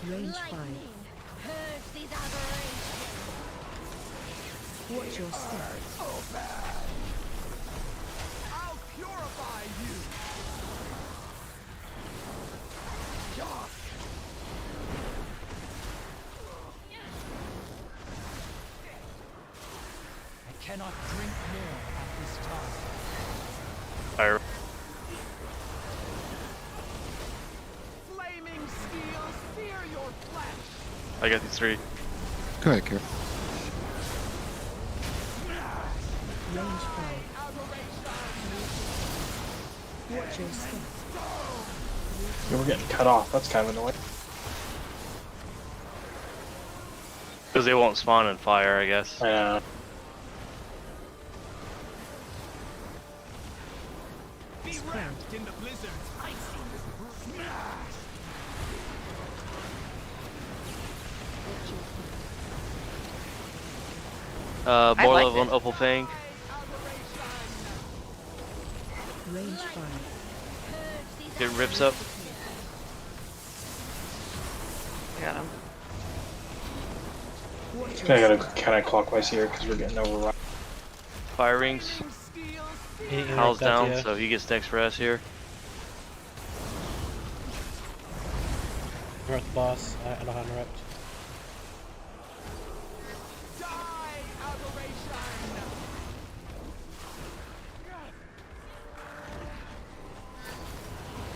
Range 5. Purge these aberrations. Watch your step. I'll purify you. I cannot drink more at this time. Fire. Flaming steel, sear your flesh. I got these 3. Go ahead, Kira. Range 5. Watch your step. Yeah, we're getting cut off. That's kind of annoying. Because they won't spawn in fire, I guess. Be wrapped in the blizzard's icy. More like level on it. Opal Fang. Range 5. Get rips up. I got him. Watch I your gotta counterclockwise here because we're getting overrun. Fire rings. Howl's down, so he gets next for us here. We're at the boss. I don't have interrupt.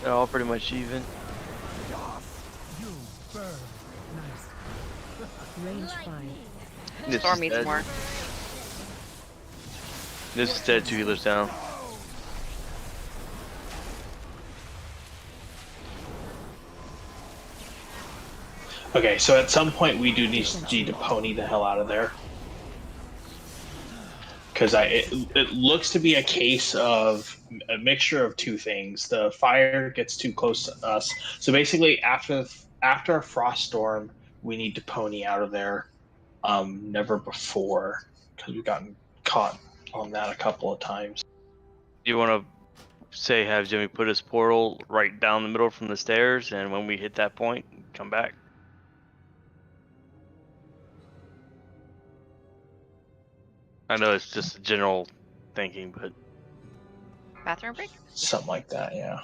They're all pretty much even. You burn. Nice. Range 5. This Storm is needs dead. more. This is dead. 2 healers down. Okay, so at some point we do need to pony the hell out of there. Because it looks to be a case of a mixture of 2 things. The fire gets too close to us. So basically, after a frost storm, we need to pony out of there. Never before, because we've gotten caught on that a couple of times. You want to say have Jimmy put his portal right down the middle from the stairs, and when we hit that point, come back. I know it's just a general thinking, but Bathroom break? Something like that, yeah.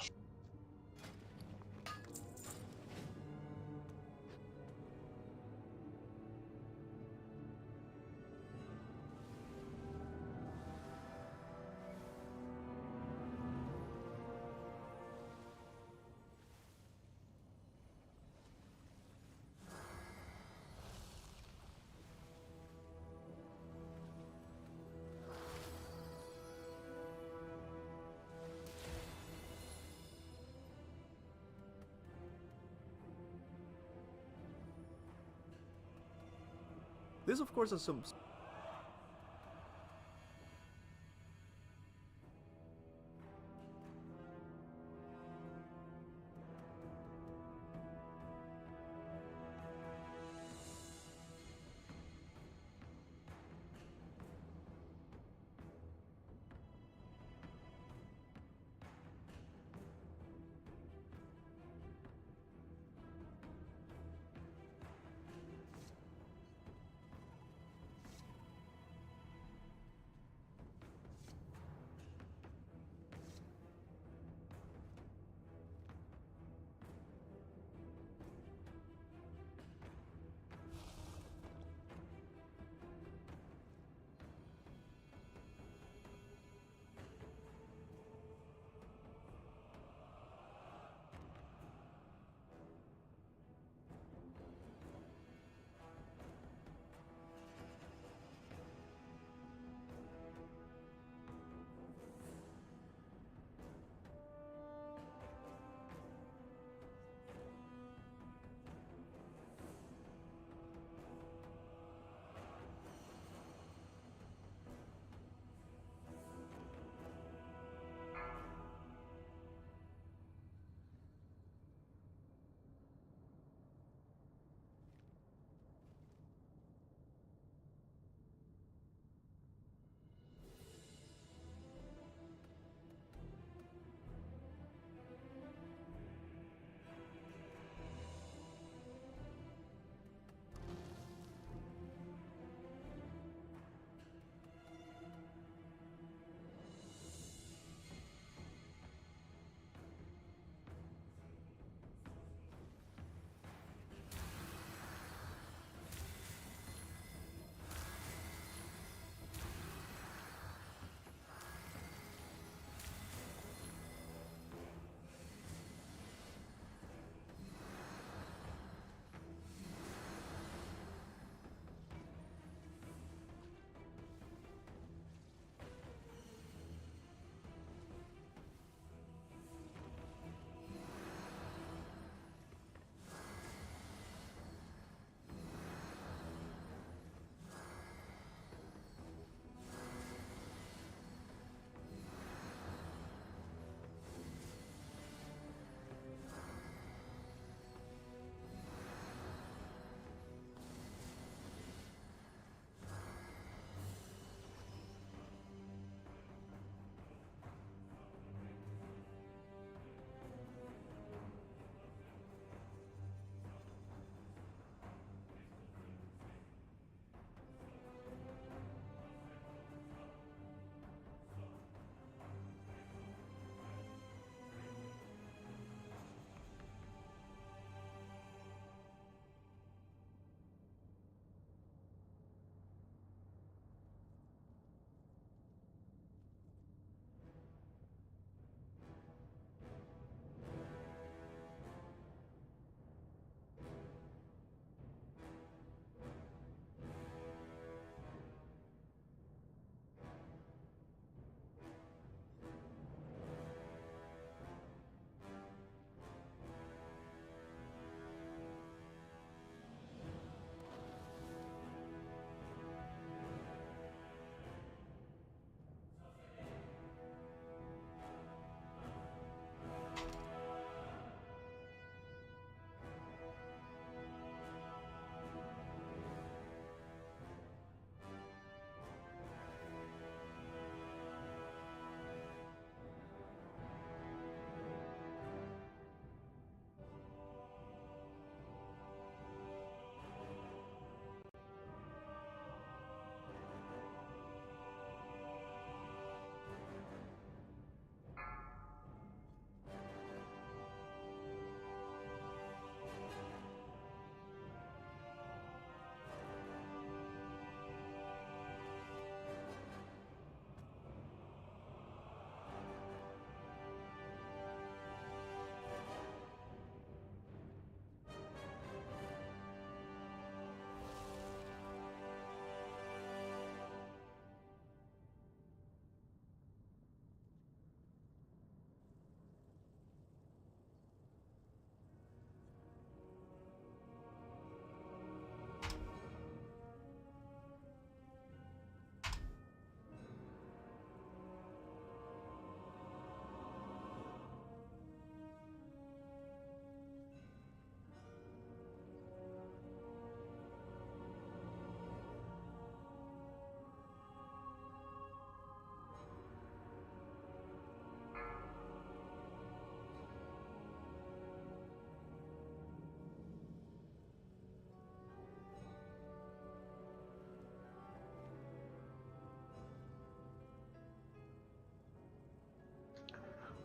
This, of course, assumes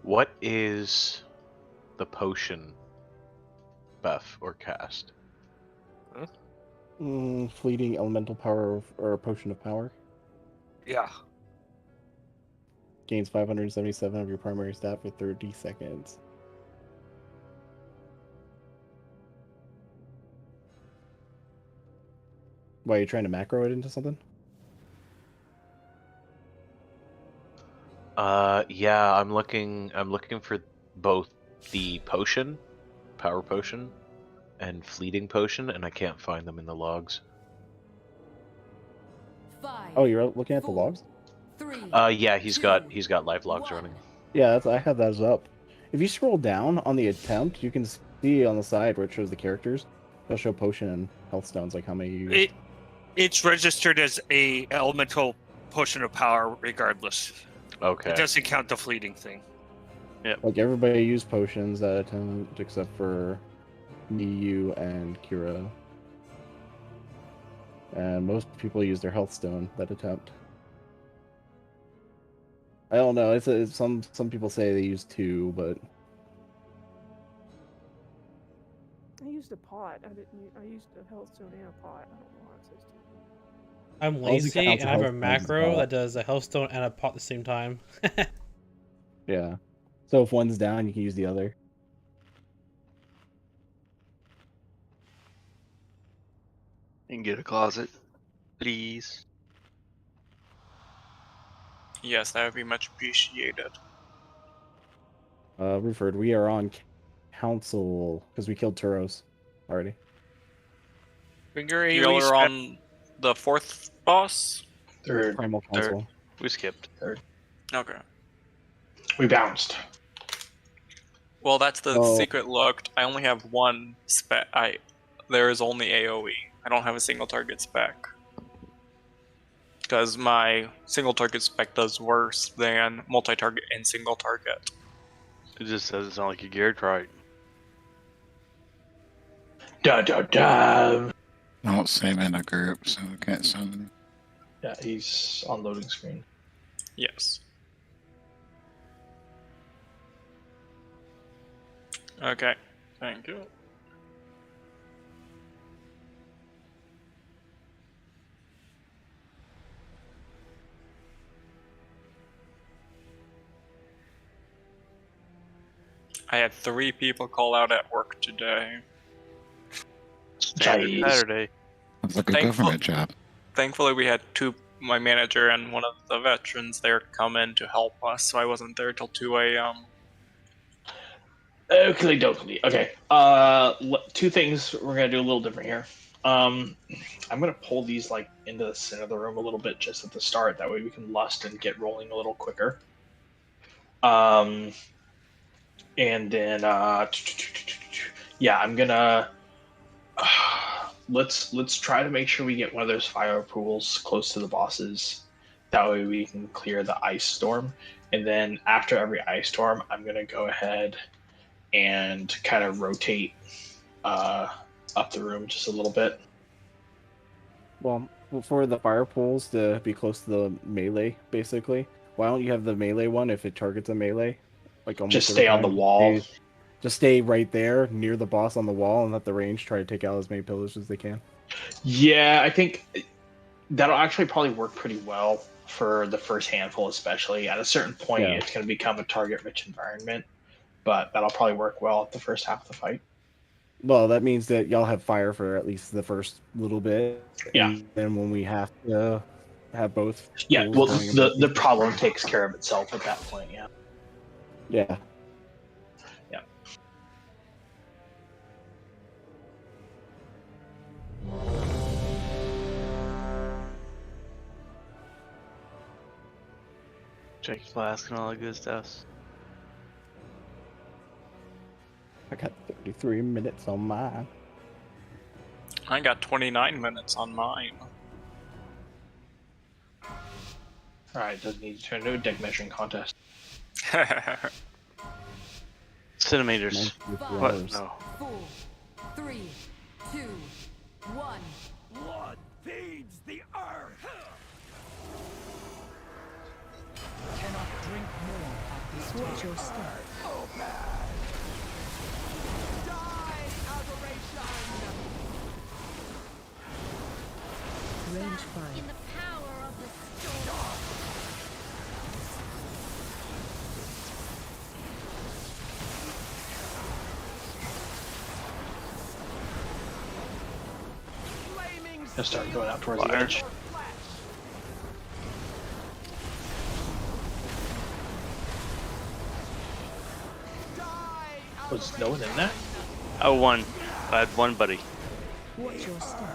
What is the potion buff or cast? Fleeting elemental power or a potion of power. Yeah. Gains 577 of your primary stat for 30 seconds. Why, are you trying to macro it into something? Yeah, I'm looking for both the potion, power potion, and fleeting potion, and I can't find them in the logs. Oh, you're looking at the logs? Yeah, he's got live logs running. Yeah, I have those up. If you scroll down on the attempt, you can see on the side where it shows the characters. It'll show potion and health stones, like how many you use. It's registered as a elemental potion of power regardless. Okay. It doesn't count the fleeting thing. Yep. Like everybody used potions that attempt except for me, you, and Kira. And most people use their health stone that attempt. I don't know. It's some people say they use 2, but I used a pot. I used a health stone and a pot. I don't know why it says 2. I'm lazy and I have a macro that does a health stone and a pot at the same time. yeah. So if one's down, you can use the other. You can get a closet, please. Yes, that would be much appreciated. Ruford, we are on council because we killed Turos already. Finger you are on the 4th boss? Third. Primal Council. We skipped. Third. Okay. We bounced. Well, that's the secret looked. I only have one spec. There is only AoE. I don't have a single target spec. Because my single target spec does worse than multi-target and single target. It just says it's not like you geared right. Da da da. I don't see him in a group, so I can't send him. Yeah, he's on loading screen. Yes. Okay, thank you. I had 3 people call out at work today. Saturday. That's like a government job. Thankfully, we had my manager and one of the veterans there come in to help us, so I wasn't there till 2 a.m. Oakley dokley. Okay. 2 things we're gonna do a little different here. I'm gonna pull these like into the center of the room a little bit just at the start. That way we can lust and get rolling a little quicker. And then yeah, I'm gonna let's try to make sure we get one of those fire pools close to the bosses. That way we can clear the ice storm. And then after every ice storm, I'm gonna go ahead and kind of rotate up the room just a little bit. Well, for the fire pools to be close to the melee, basically, why don't you have the melee one if it targets a melee? Like almost just stay on the wall. Just stay right there near the boss on the wall and let the range try to take out as many pillars as they can. Yeah, I think that'll actually probably work pretty well for the first handful, especially. At a certain point, it's going to become a target-rich environment, but that'll probably work well at the first half of the fight. Well, that means that y'all have fire for at least the first little bit. Yeah. And then when we have to have both. Yeah, well, the problem takes care of itself at that point, yeah. Yeah. Yeah. Check flask and all that good stuff. I got 33 minutes on mine. I got 29 minutes on mine. Alright, doesn't need to turn into a deck measuring contest. Centimeters. What? No. 4, 3, 2, 1. Blood feeds the earth. Cannot drink more of this Watch your step. Range 5. In the power of the storm. Gonna start going out towards the edge. Was no one in there? Oh, one. I had one buddy. Watch your step.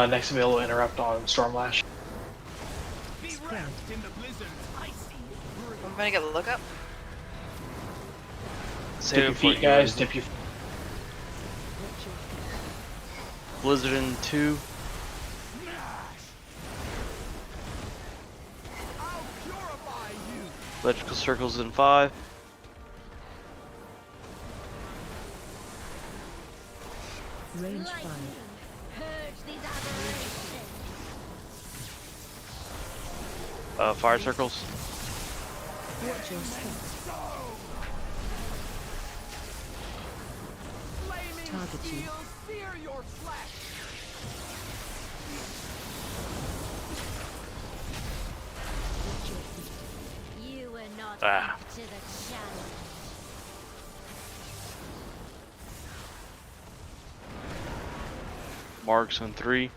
Next available interrupt on Stormlash. I'm gonna get a look up. Dip your feet, guys. Dip your. Blizzard in 2. Electrical circles in 5. Range 5. Fire circles. Watch your step. Target you. You were not up to the challenge. Marks in 3.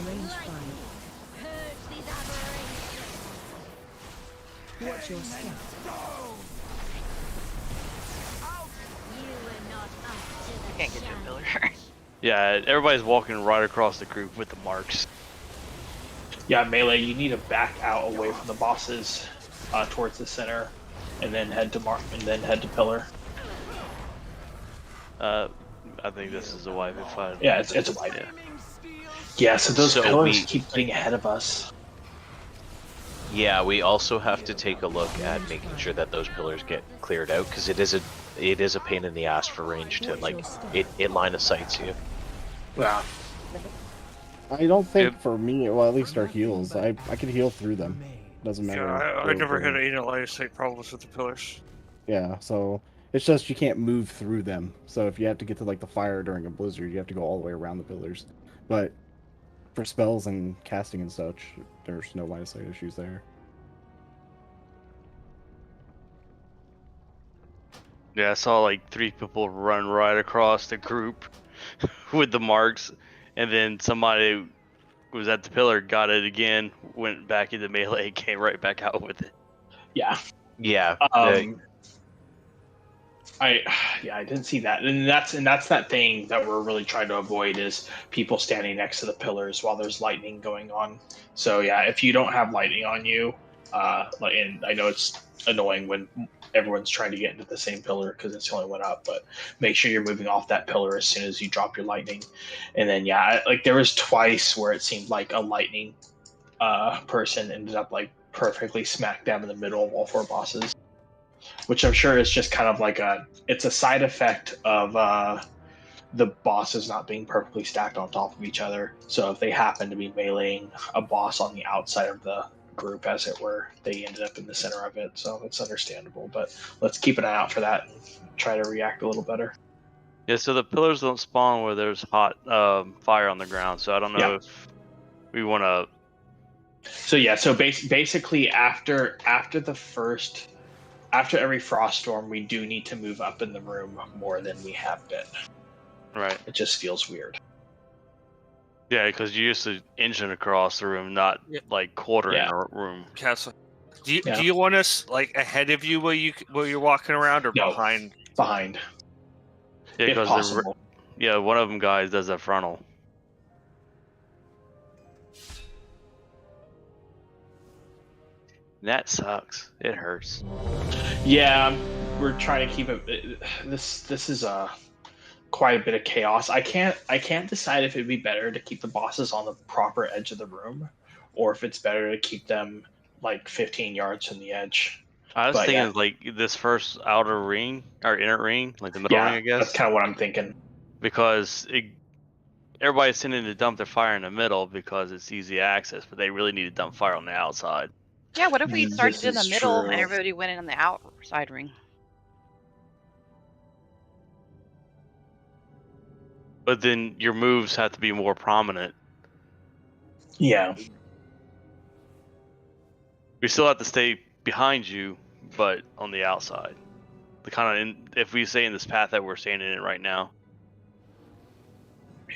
Range 5. Watch your step. I can't get to a pillar. Yeah, everybody's walking right across the group with the marks. Yeah, melee. You need to back out away from the bosses, towards the center, and then head to pillar. I think this is a wipe if I. Yeah, it's a wipe. Yeah, so those pillars keep getting ahead of us. Yeah, we also have to take a look at making sure that those pillars get cleared out, because it is a pain in the ass for range to like it line of sights you. Yeah. I don't think for me, well, at least our heals, I can heal through them. Doesn't matter. Yeah, I never had any line of sight problems with the pillars. Yeah, so it's just you can't move through them. So if you have to get to like the fire during a blizzard, you have to go all the way around the pillars. But for spells and casting and such, there's no line of sight issues there. Yeah, I saw like 3 people run right across the group with the marks, and then somebody was at the pillar, got it again, went back into melee, came right back out with it. Yeah. Yeah. I didn't see that, and that's that thing that we're really trying to avoid is people standing next to the pillars while there's lightning going on. So yeah, if you don't have lightning on you, and I know it's annoying when everyone's trying to get into the same pillar because it's the only one up, but make sure you're moving off that pillar as soon as you drop your lightning. And then like there was twice where it seemed like a lightning person ended up like perfectly smack dab in the middle of all 4 bosses, which I'm sure is just kind of like it's a side effect of the bosses not being perfectly stacked on top of each other. So if they happen to be meleeing a boss on the outside of the group, as it were, they ended up in the center of it. So it's understandable, but let's keep an eye out for that and try to react a little better. Yeah, so the pillars don't spawn where there's hot fire on the ground, so I don't know if we want to. So yeah, so basically after every frost storm, we do need to move up in the room more than we have been. Right. It just feels weird. Yeah, because you used to engine across the room, not like quartering a room. Castle. Do you want us like ahead of you while you're walking around, or behind? Behind. Yeah, if possible. One of them guys does that frontal. That sucks. It hurts. Yeah, we're trying to keep it. This is quite a bit of chaos. I can't decide if it'd be better to keep the bosses on the proper edge of the room, or if it's better to keep them like 15 yards from the edge. I was thinking like this first outer ring or inner ring, like the middle ring, I guess. That's kind of what I'm thinking. Because everybody's tending to dump their fire in the middle because it's easy access, but they really need to dump fire on the outside. Yeah, what if we started in the is middle and true. everybody went in the outside ring? But then your moves have to be more prominent. Yeah. We still have to stay behind you, but on the outside. The kind of if we stay in this path that we're standing in right now.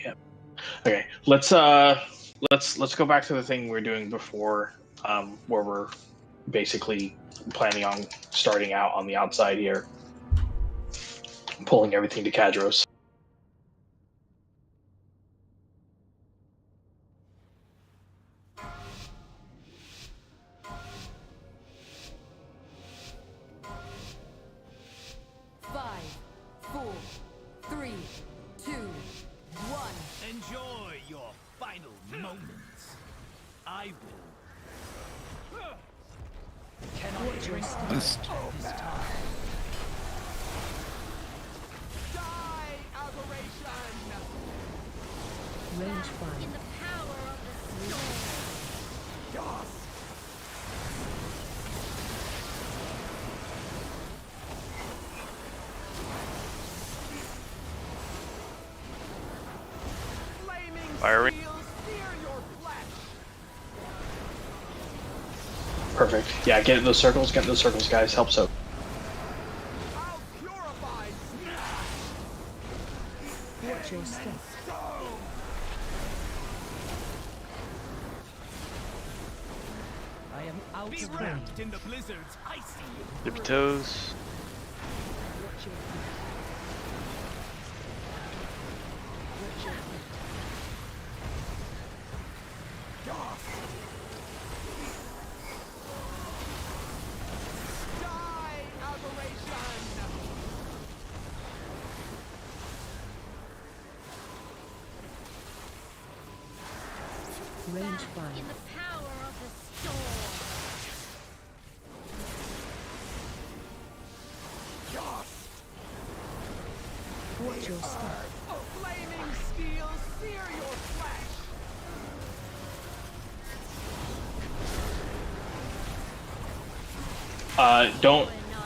Yeah. Okay. Let's go back to the thing we were doing before, where we're basically planning on starting out on the outside here, pulling everything to Kadros. Enjoy your final moments. I will. Cannot drink this time. Die, aberration! Range 5. In the power of the storm. Firing. Perfect. Yeah, get in those circles, guys. Help so. Watch your step. I am out wrapped in the blizzard's icy. Dip your toes. Watch your feet. Watch your feet. Range 5. In the power of the storm. Watch your step. Flaming steel, sear your flesh.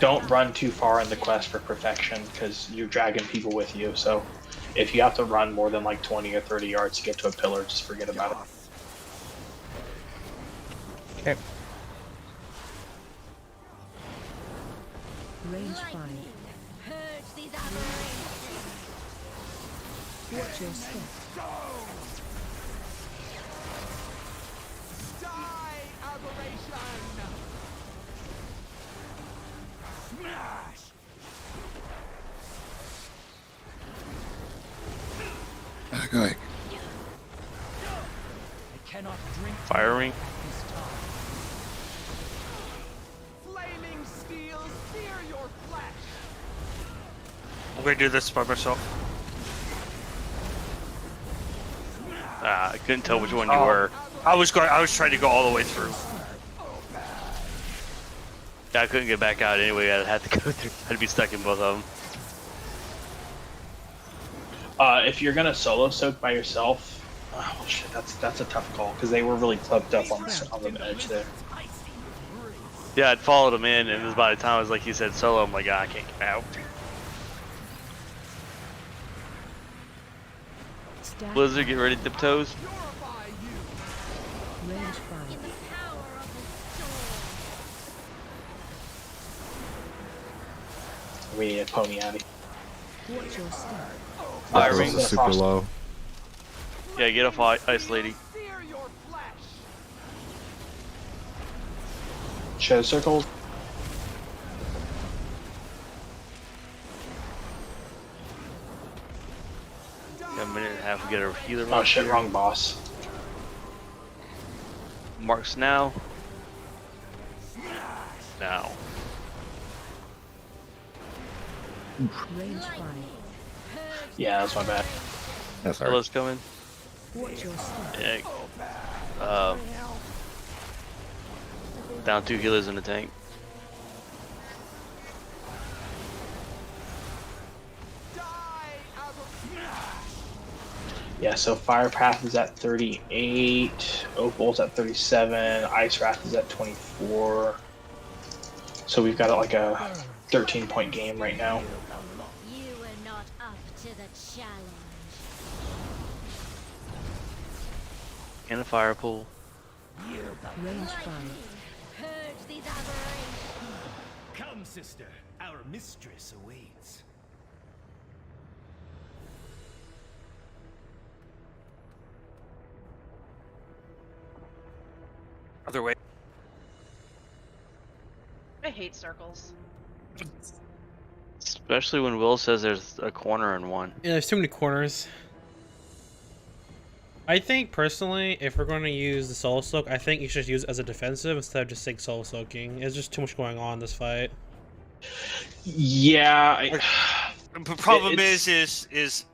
Don't run too far in the quest for perfection, because you're dragging people with you. So if you have to run more than like 20 or 30 yards to get to a pillar, just forget about it. Okay. Range 5. Purge these aberrations. Watch your step. Die, aberration. Smash. Okay. I cannot drink Firing. this time. Flaming steel, sear your flesh. I'm gonna do this by myself. I couldn't tell which one you were. I was trying to go all the way through. I couldn't get back out anyway. I'd have to go through. I'd be stuck in both of them. If you're gonna solo soak by yourself, oh shit, that's a tough call, because they were really clubbed up on the edge there. Yeah, I'd followed him in, and it was by the time I was like, he said solo, I'm like, I can't get out. Stack. Blizzard, get ready to dip toes. Range 5. In the power of the storm. We need a pony Abby. Watch your step. Firing. Super low. Yeah, get off ice, lady. Sear your flesh. Show circles. Got a minute and a half to get a healer. Oh shit, wrong boss. Marks now. Now. Range 5. Yeah, that's my bad. That's alright. Hello's coming. Watch your step. Yeah. Down 2 healers in the tank. Yeah, so Fire Path is at 38, Opal's at 37, Ice Wrath is at 24. So we've got like a 13-point game right now. You were not up to the challenge. And a fire pool. Range 5. Purge these aberrations. Come, sister. Our mistress awaits. Other way. I hate circles. Especially when Will says there's a corner in one. Yeah, there's too many corners. I think personally, if we're going to use the Soul Soak, I think you should use it as a defensive instead of just saying Soul Soaking. There's just too much going on in this fight. Yeah. The problem is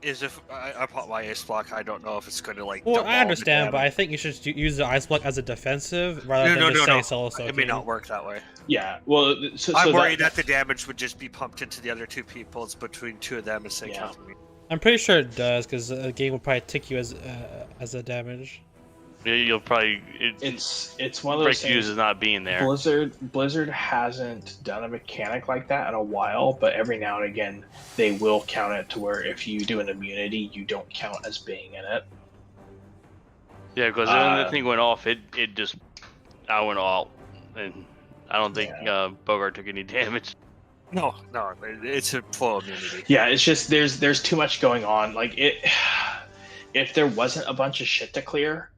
if I pop my ice block, I don't know if it's going to like. Well, dump I all the understand, but I damage. think you should use the Ice Block as a defensive rather than just saying Soul Soaking. It may not work that way. Yeah, well, I'm worried that the damage would just be pumped into the other two people. It's between two of them and say count me. I'm pretty sure it does, because the game will probably tick you as a damage. Yeah, you'll probably. It's one of those break use things. is not being there. Blizzard hasn't done a mechanic like that in a while, but every now and again they will count it to where if you do an immunity, you don't count as being in it. Yeah, because when the thing went off, it just I went all, and I don't think Bogart took any damage. No, it's a full immunity. Yeah, it's just there's too much going on. Like if there wasn't a bunch of shit to clear,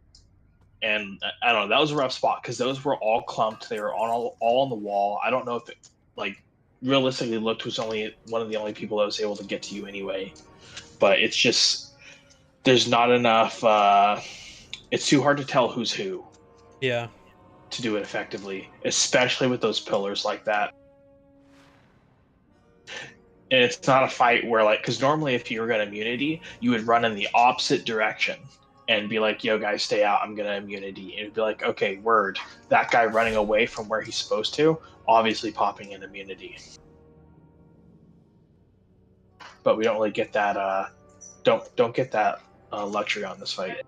and I don't know, that was a rough spot because those were all clumped. They were all on the wall. I don't know if it realistically looked was only one of the only people that was able to get to you anyway. But it's just there's not enough. It's too hard to tell who's who. Yeah. To do it effectively, especially with those pillars like that. And it's not a fight where because normally if you were going to immunity, you would run in the opposite direction and be like, yo guys, stay out, I'm going to immunity. And it'd be like, okay, word. That guy running away from where he's supposed to, obviously popping in immunity. But we don't really get that, don't get that luxury on this fight.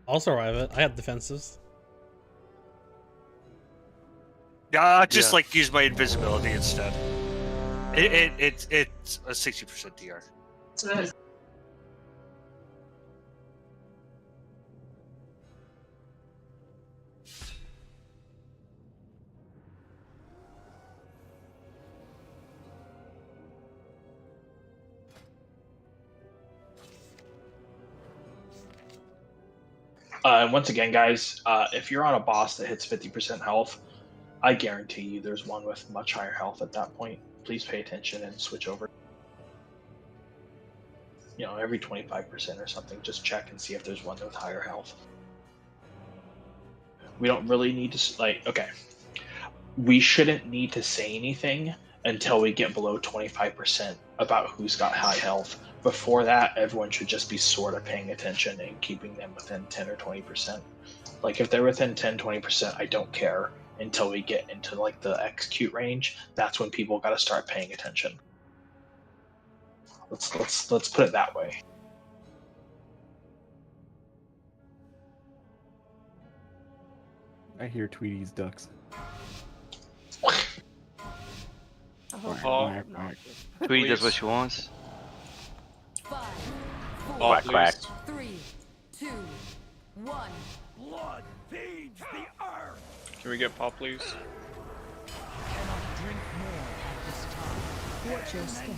I'll survive it. I have defensives. Just use my invisibility instead. It's a 60% DR. And once again, guys, if you're on a boss that hits 50% health, I guarantee you there's one with much higher health at that point. Please pay attention and switch over. Every 25% or something, just check and see if there's one with higher health. We don't really need to, okay. We shouldn't need to say anything until we get below 25% about who's got high health. Before that, everyone should just be sort of paying attention and keeping them within 10 or 20%. If they're within 10, 20%, I don't care until we get into the execute range. That's when people got to start paying attention. Let's put it that way. I hear Tweety's ducks. Tweety does what she wants. 5, 4, Quack, quack. 3, 2, 1. Blood feeds the earth. Can we get pop, please? Cannot drink more at this time. Watch your step.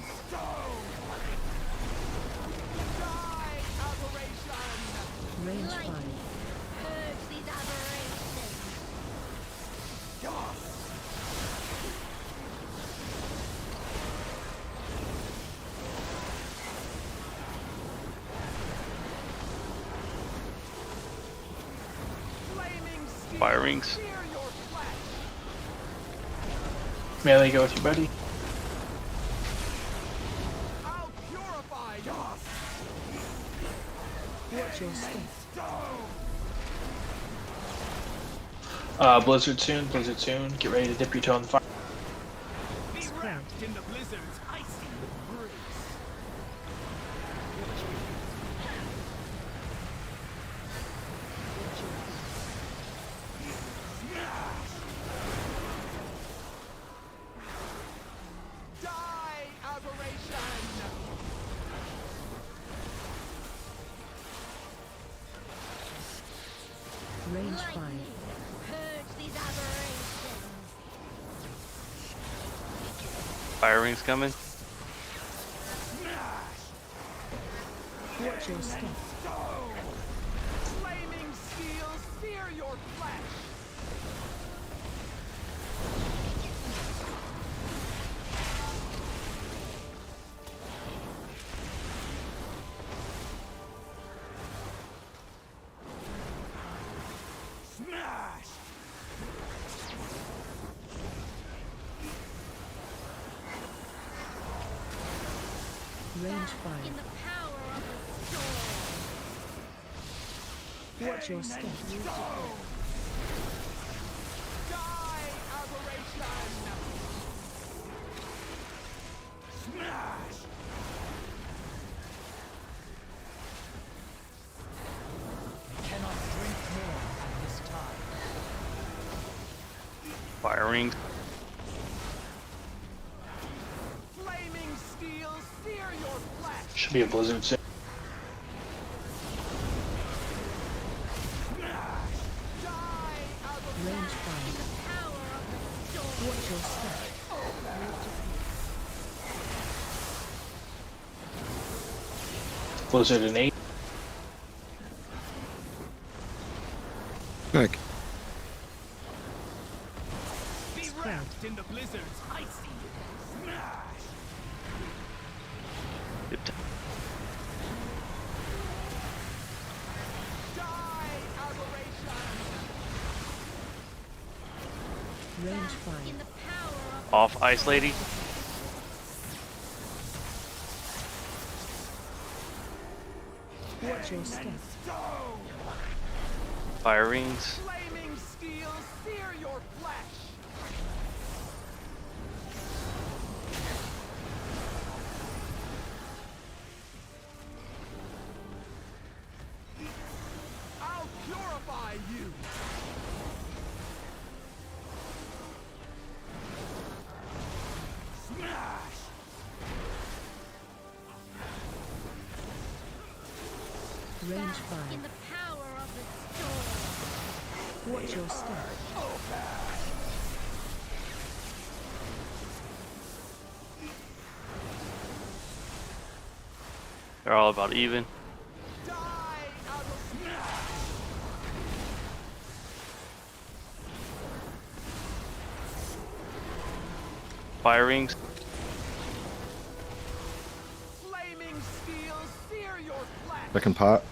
Range 5. Purge these aberrations. Fire rings. Melee, go with you, buddy. Watch your step. Blizzard soon. Blizzard soon. Get ready to dip your toe in the fire. Be wrapped in the blizzard's icy embrace. Die, aberration! Range 5. Purge these aberrations. Fire rings coming. Watch your step. Flaming steel, sear your flesh! Smash! Range 5. In the power of the storm. Watch your step. Die, aberration! Smash! Cannot drink more at this time. Fire rings. Flaming steel, sear your flesh! Should be a blizzard soon. Range 5. Watch your step. Blizzard in 8. Quick. Be wrapped in the blizzard's icy smash. Good time. Die, aberration! Range 5. Off, ice lady. Watch your step. Fire rings. Flaming steel, sear your flesh! I'll purify you! Smash! Range 5. In the power of the storm. Watch your step. They're all about even. Fire rings. Flaming steel, sear your flesh! Second pot.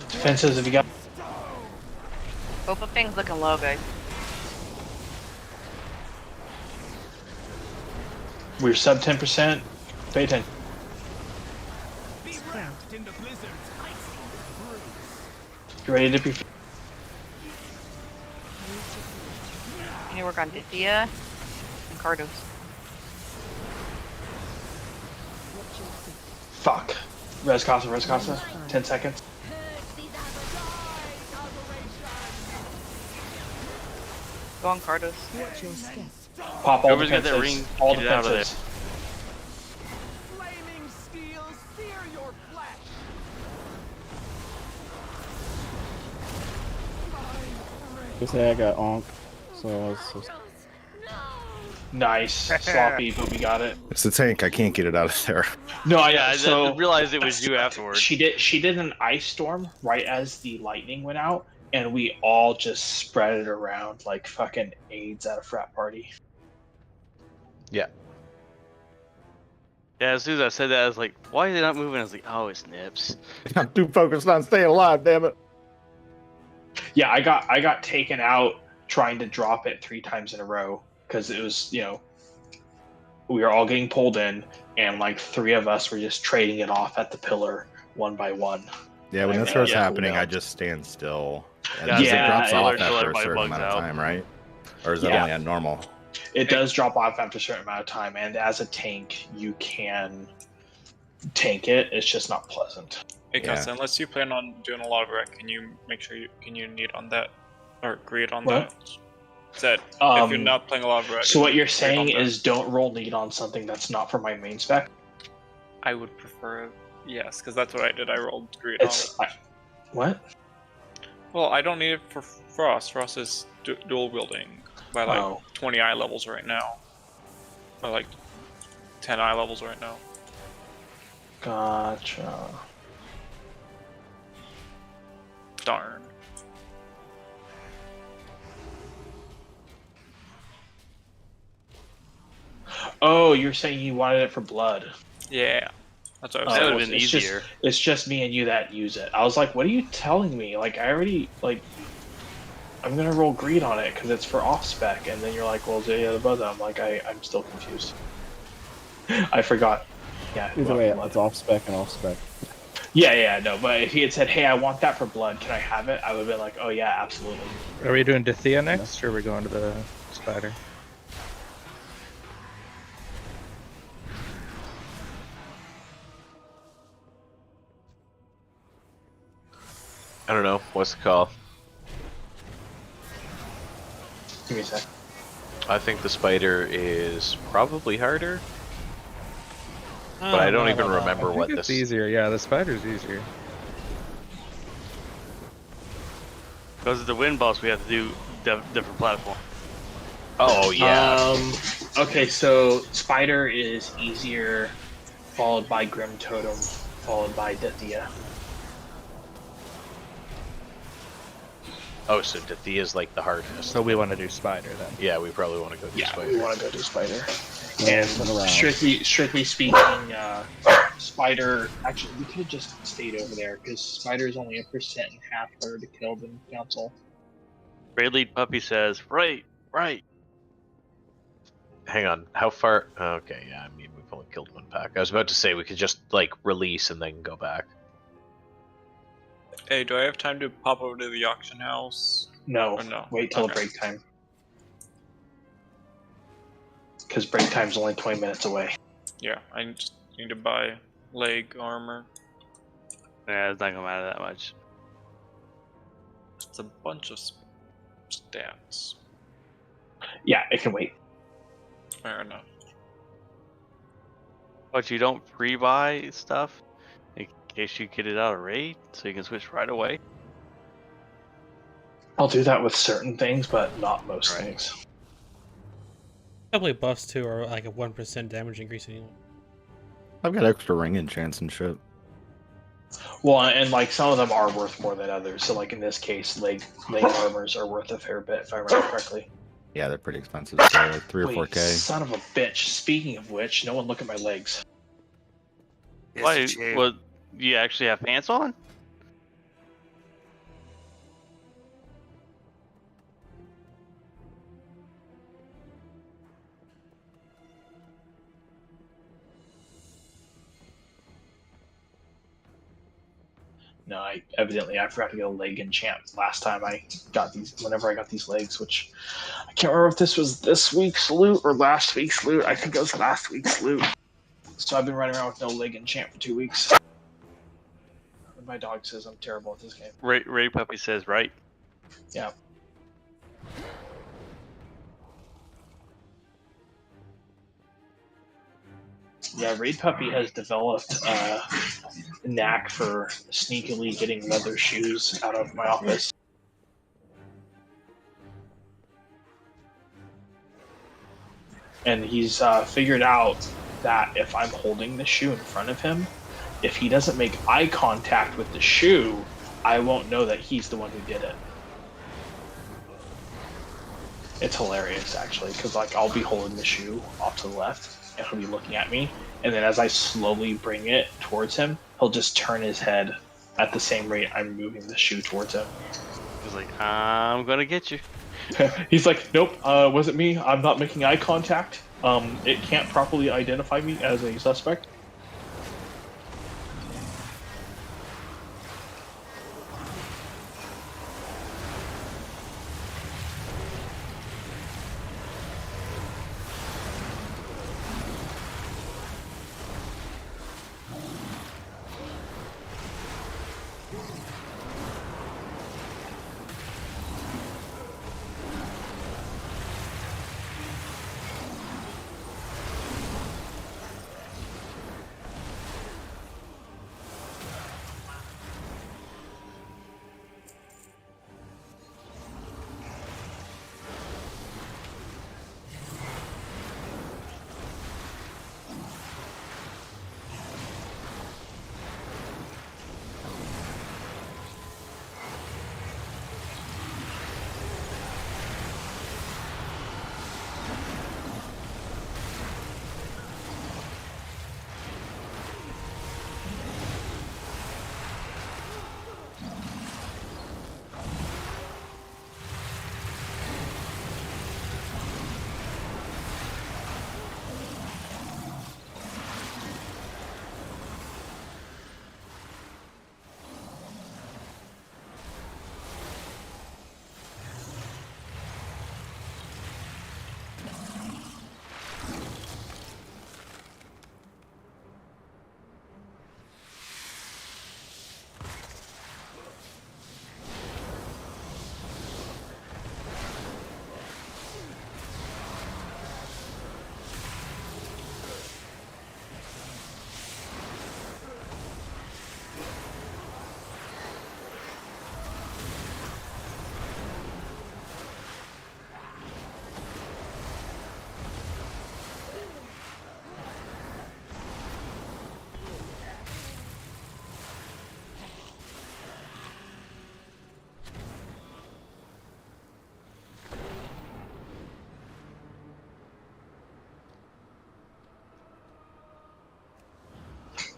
Defenses, if you got. Both of things looking low, guys. We're sub 10%. Pay attention. Be wrapped in the blizzard's icy embrace. You ready to dip your feet? Can you work on Dithia and Cardos? Fuck. Res Casa, Res Casa. 10 seconds. Go on Cardos. Watch your step. Pop all Whoever's got that defenses. ring, All get it out of there. defenses. Flaming steel, sear your flesh! Just say I got onk, so it's just... Nice. Sloppy, but we got it. It's the tank. I can't get it out of there. No, I so realized it was you afterwards. She did an ice storm right as the lightning went out, and we all just spread it around like fucking AIDS at a frat party. Yeah. Yeah, as soon as I said that, I was like, why are they not moving? I was like, oh, it's nips. I'm too focused on staying alive, damn it. Yeah, I got taken out trying to drop it 3 times in a row because it was, we were all getting pulled in. and like 3 of us were just trading it off at the pillar one by one. Yeah, when I this think starts it pulled happening, I out. just stand still. And Yeah, because yeah, it drops it- off until after a everybody certain bugs amount of out. time, right? Or is that Yeah. only at normal? It does drop off after a certain amount of time, and as a tank, you can tank it. It's just not pleasant. Hey, Yeah. Kasa, unless you plan on doing a lot of rec, can you make sure can you need on that or agree on What? that? That if you're Um, not playing a lot of rec. So what you're agree saying on that. is don't roll need on something that's not for my main spec? I would prefer yes, because that's what I did. I rolled greed on it. It's what? Well, I don't need it for Frost. Frost is dual wielding by like Oh. 20 eye levels right now. Or like 10 eye levels right now. Gotcha. Darn. Oh, you're saying you wanted it for blood. Yeah. That's what I was That saying. would've been it's easier. It's just me and you that use it. I was like, what are you telling me? Like, I already, like, I'm gonna roll greed on it because it's for off spec. And then you're like, well, yeah, the blood. I'm like, I'm still confused. I forgot. Yeah. Either way, it's off spec and off spec. Yeah, no. But if he had said, hey, I want that for blood, can I have it? I would have been like, oh, yeah, absolutely. Are we doing Dithia next, or are we going to the spider? I don't know. What's the call? Give me a sec. I think the spider is probably harder. But I don't even remember what it's this. easier. Yeah, the spider's easier. Because of the wind boss, we have to do different platform. Oh yeah. Okay, so Spider is easier, followed by Grim Totem, followed by Dithia. Oh, so Dithia is like the hardest. So we want to do spider then. Yeah, we probably want to go do Yeah, spider. we want to go to Spider. Yeah, And turn around. strictly speaking, Spider. Actually, we could have just stayed over there because Spider is only 1.5% harder to kill than Council. Rayleigh Puppy says, right. Hang on, how far? Okay, yeah, I mean we've only killed one pack. I was about to say we could just like release and then go back. Hey, do I have time to pop over to the auction house? No, Or no? wait till Okay. break time. Because break time's only 20 minutes away. Yeah, I just need to buy leg armor. Yeah, it's not gonna matter that much. It's a bunch of stats. Yeah, it can wait. Fair enough. But you don't pre-buy stuff in case you get it out of raid, so you can switch right away. I'll do that with certain things, but not most things. Probably buffs too are like a 1% damage increase anyway. I've got extra ring enchants and shit. Well, and like some of them are worth more than others. So, like in this case, leg armors are worth a fair bit, if I remember correctly. Yeah, they're pretty expensive. So like 3 Wait, or 4K. son of a bitch. Speaking of which, no one look at my legs. Why? Well, you actually have pants on? No, I forgot to get a leg enchant last time I got these. Whenever I got these legs, which I can't remember if this was this week's loot or last week's loot. I think it was last week's loot. So I've been running around with no leg enchant for 2 weeks. And my dog says I'm terrible at this game. Ray Puppy says, right. Yeah. Yeah, Raid Puppy has developed a knack for sneakily getting leather shoes out of my office. And he's figured out that if I'm holding the shoe in front of him, if he doesn't make eye contact with the shoe, I won't know that he's the one who did it. It's hilarious, actually, because like I'll be holding the shoe off to the left, and he'll be looking at me, and then as I slowly bring it towards him, he'll just turn his head at the same rate I'm moving the shoe towards him. He's like, I'm gonna get you. He's like, nope, wasn't me. I'm not making eye contact. it can't properly identify me as a suspect.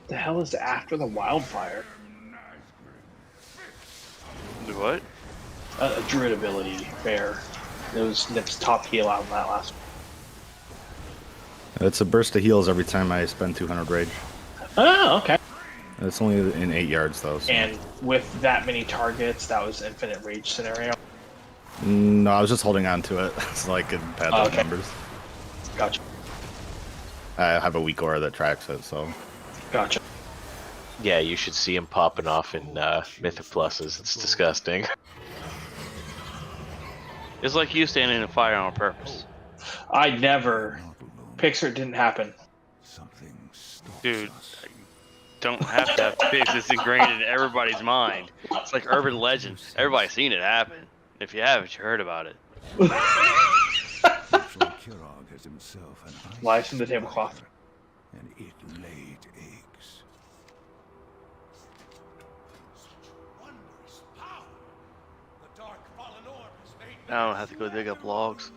The hell is after the wildfire? Do what? A druid ability, fair. It was Nip's top heal out in that last one. It's a burst of heals every time I spend 200 rage. Oh, okay. It's only in 8 yards though. So. And with that many targets, that was infinite rage scenario. No, I was just holding on to it so I could pad those numbers. Gotcha. I have a weak aura that tracks it, so. Gotcha. Yeah, you should see him popping off in Mythic Pluses. It's disgusting. It's like you standing in fire on purpose. I never. Pixar didn't happen. Dude, don't have to have pigs. It's ingrained in everybody's mind. It's like urban legend. Everybody's seen it happen. If you haven't, you heard about it. Lies from the tablecloth. And it laid eggs. I don't have to go dig up logs.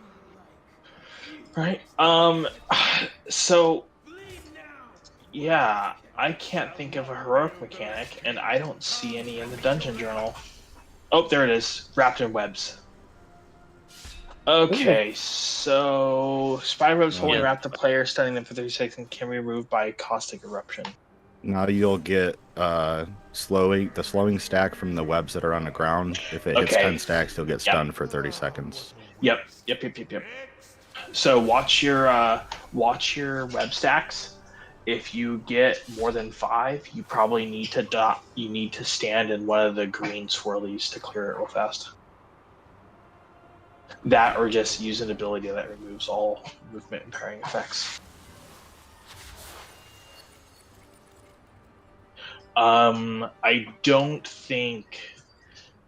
Right. So, yeah, I can't think of a heroic mechanic, and I don't see any in the dungeon journal. Oh, there it is. Wrapped in webs. Okay, so spy webs holding wrap the player, stunning them for 30 seconds, and can be removed by caustic eruption. Now you'll get the slowing stack from the webs that are on the ground. If it hits 10 stacks, you'll get stunned for 30 seconds. Yep. So watch your web stacks. If you get more than 5, you probably need to stand in one of the green swirlies to clear it real fast. That or just use an ability that removes all movement impairing effects. I don't think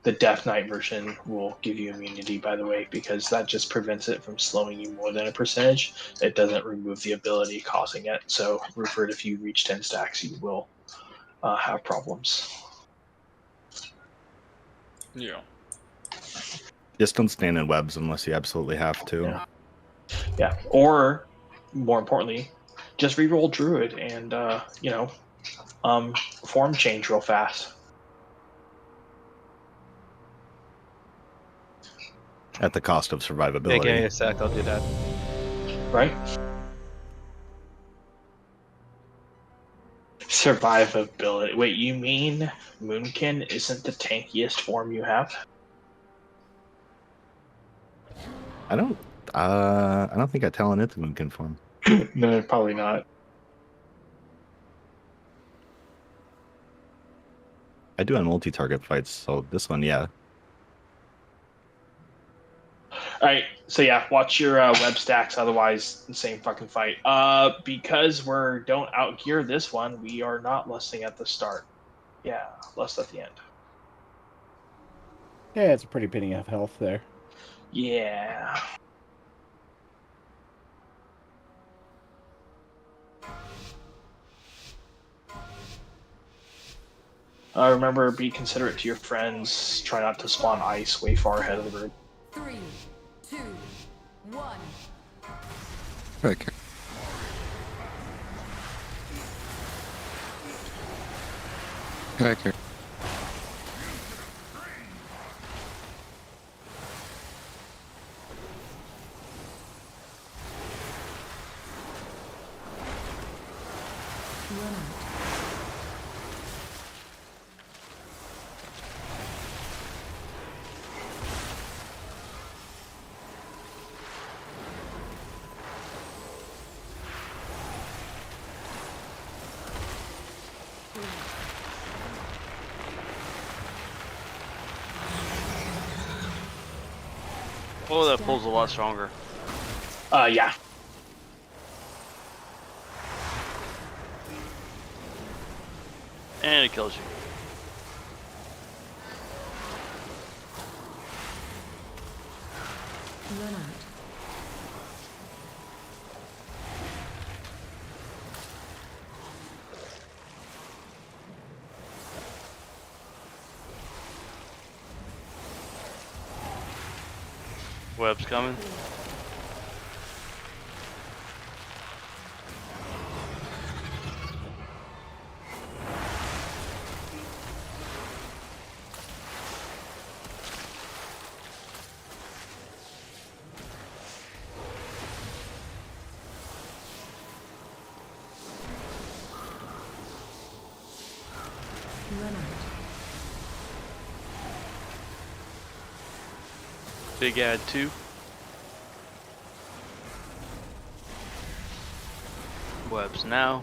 the Death Knight version will give you immunity, by the way, because that just prevents it from slowing you more than a percentage. It doesn't remove the ability causing it. So, Rupert, if you reach 10 stacks, you will have problems. Yeah. Just don't stand in webs unless you absolutely have to. Yeah. Or, more importantly, just reroll Druid and, form change real fast. At the cost of survivability. Yeah, give me a sec, I'll do that. Right? Survivability. Wait, you mean Moonkin isn't the tankiest form you have? I don't think I talent it the Moonkin form. No, probably not. I do on multi-target fights, so this one, yeah. Alright, so yeah, watch your web stacks, otherwise the same fucking fight. Because we're don't outgear this one, we are not lusting at the start. Yeah, lust at the end. Yeah, it's a pretty penny of health there. Yeah. Remember, be considerate to your friends. Try not to spawn ice way far ahead of the group. 3, 2, 1. Okay. Okay. Run out. Oh, that pull's a lot stronger. Yeah. And it kills you. Run out. Web's coming. Run out. Big ad 2. Webs now.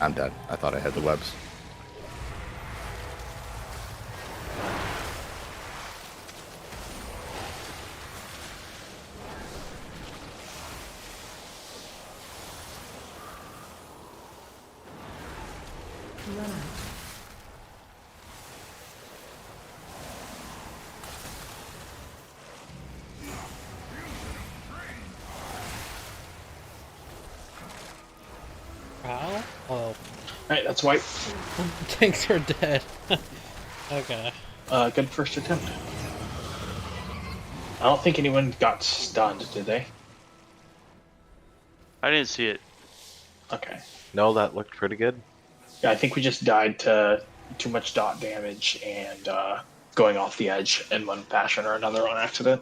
I'm dead. I thought I had the webs. Run out. Ow? Oh. Alright, that's white. Tanks are dead. Okay. Good first attempt. I don't think anyone got stunned, did they? I didn't see it. Okay. No, that looked pretty good. Yeah, I think we just died to too much dot damage and going off the edge in one fashion or another on accident.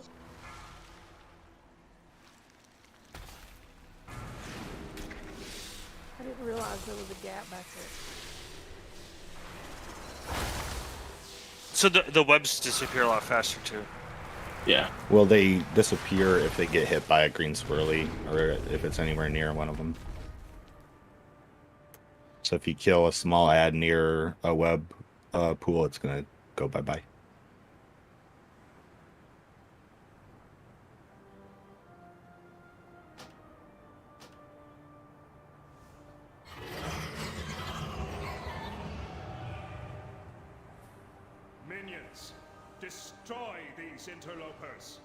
I didn't realize there was a gap back there. So the webs disappear a lot faster too. Yeah. Well, they disappear if they get hit by a green swirly, or if it's anywhere near one of them. So if you kill a small ad near a web pool, it's gonna go bye-bye. Minions, destroy these interlopers.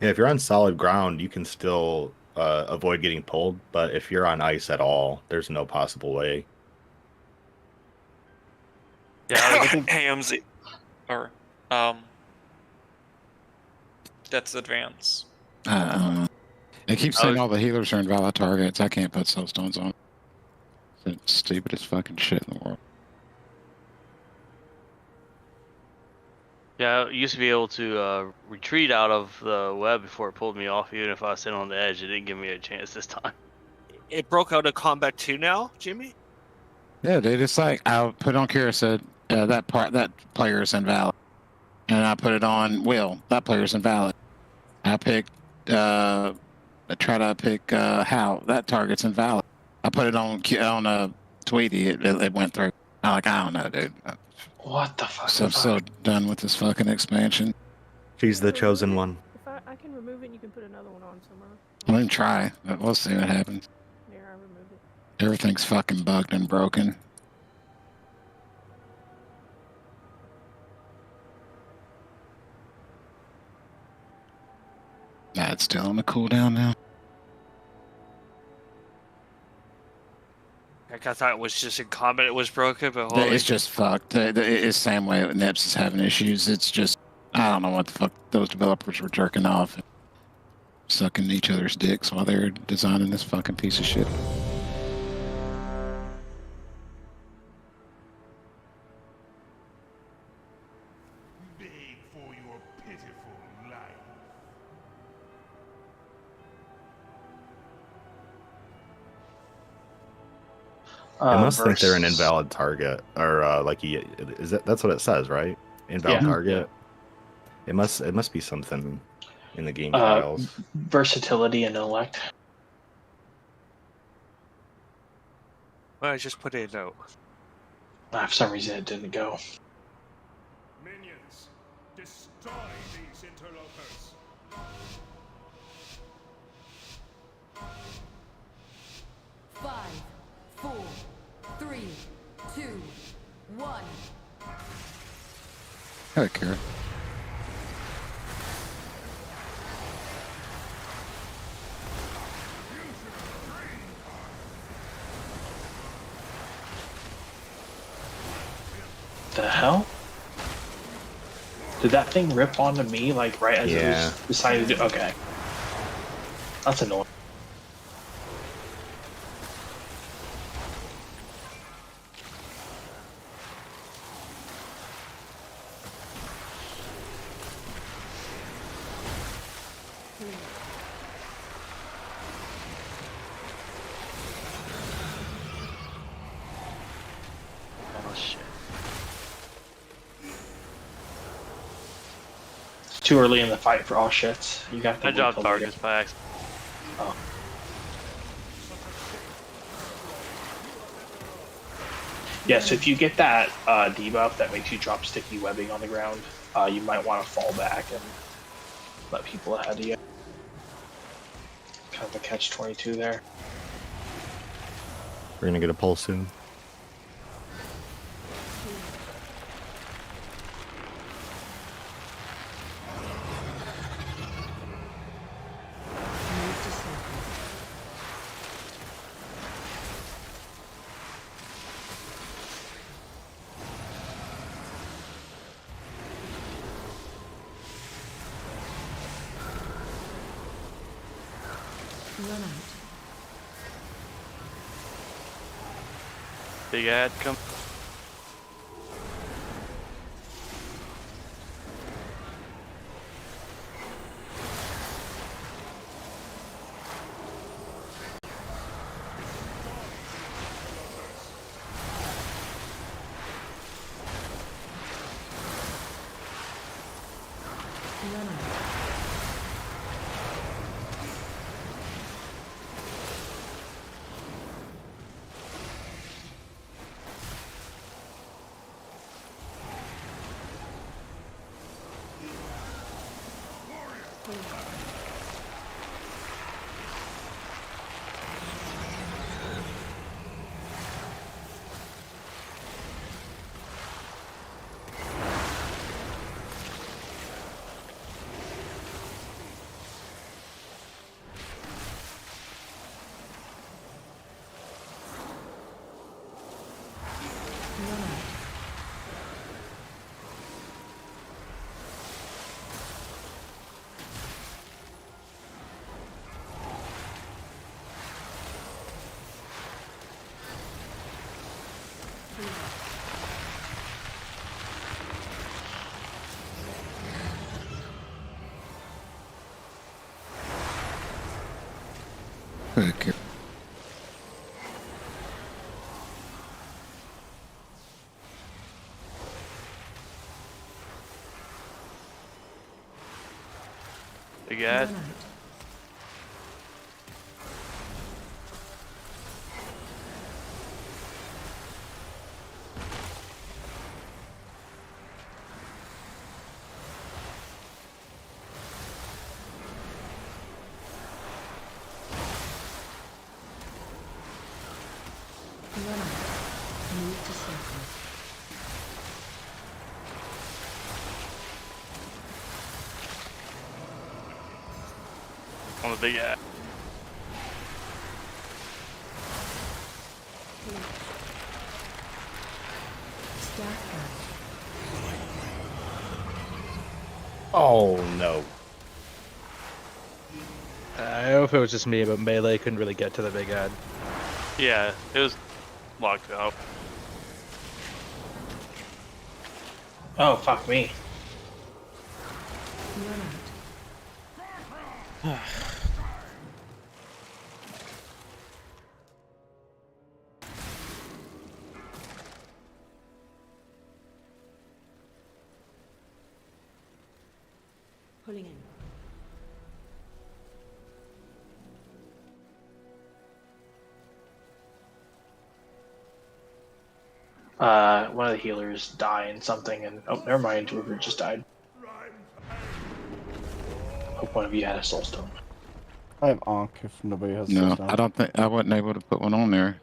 Yeah, if you're on solid ground, you can still avoid getting pulled, but if you're on ice at all, there's no possible way. Yeah, AMZ or that's advance. It keeps saying all the healers are invalid targets. I can't put soulstones on. It's the stupidest fucking shit in the world. Yeah, I used to be able to retreat out of the web before it pulled me off, even if I was sitting on the edge. It didn't give me a chance this time. It broke out of combat 2 now, Jimmy? Yeah, dude. It's like I put on Kira said that player is invalid, and I put it on Will. That player is invalid. I picked. I try to pick Hal. That target's invalid. I put it on Tweety. It went through. I'm like, I don't know, dude. What the fuck? So I'm so done with this fucking expansion. She's the chosen one. If I can remove it, and you can put another one on somewhere. I'm gonna try. But we'll see what happens. There, I removed it. Everything's fucking bugged and broken. Nah, it's still on the cooldown now. Like, I thought it was just in combat it was broken, but holy... It's just fucked. It's the same way that Nips is having issues. It's just, I don't know what the fuck those developers were jerking off and sucking each other's dicks while they were designing this fucking piece of shit. Beg for your pitiful life. It must think they're an invalid target, or that's what it says, right? Invalid target. It must be something in the game files. Versatility and elect. Well, I just put in a note. For some reason it didn't go. Minions, destroy these interlopers. Five, 4, 3, 2, 1. Hey, Kira. The hell? Did that thing rip onto me like right as it was decided to do? Okay. That's annoying. Oh shit. It's too early in the fight for all shits. You got to I dropped targets by accident. Oh. Yeah, so if you get that debuff that makes you drop sticky webbing on the ground, you might want to fall back and let people ahead of you. Kind of a catch-22 there. We're gonna get a pulse soon. Run out. Big ad come. Run out. Okay. Again. Move to circle. On the big ass. Staff guard. Oh no. I don't know if it was just me, but melee couldn't really get to the big ad. Yeah, it was locked out. Oh, fuck me. Pulling in. One of the healers dying something, and oh, never mind, River just died. Hope one of you had a soul stone. I have Ankh if nobody has No, soul stone. I don't think I wasn't able to put one on there.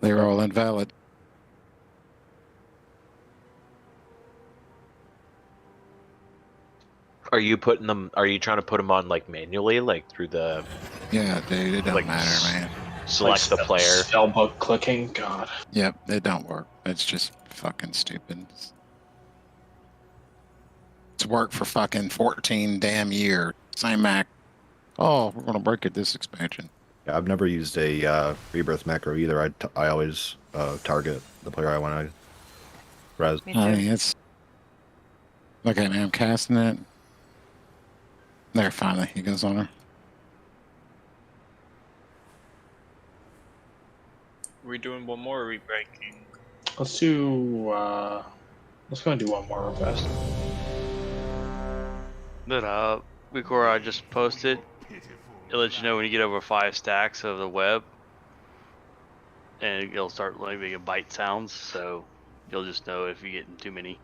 They were all invalid. Are you putting them? Are you trying to put them on like manually, like through the? Yeah, dude, it don't matter, man. Select the player. Spellbook clicking. God. Yep, it don't work. It's just fucking stupid. It's worked for fucking 14 damn years. Same Mac. Oh, we're gonna break it this expansion. Yeah, I've never used a rebirth macro either. I always target the player I want to res. I mean, it's. Look at me, I'm casting it. There, finally, he goes on her. Are we doing one more or are we breaking? Let's do. Let's go and do one more real fast. That before I just posted, it'll let you know when you get over 5 stacks of the web, and it'll start making bite sounds. So you'll just know if you're getting too many.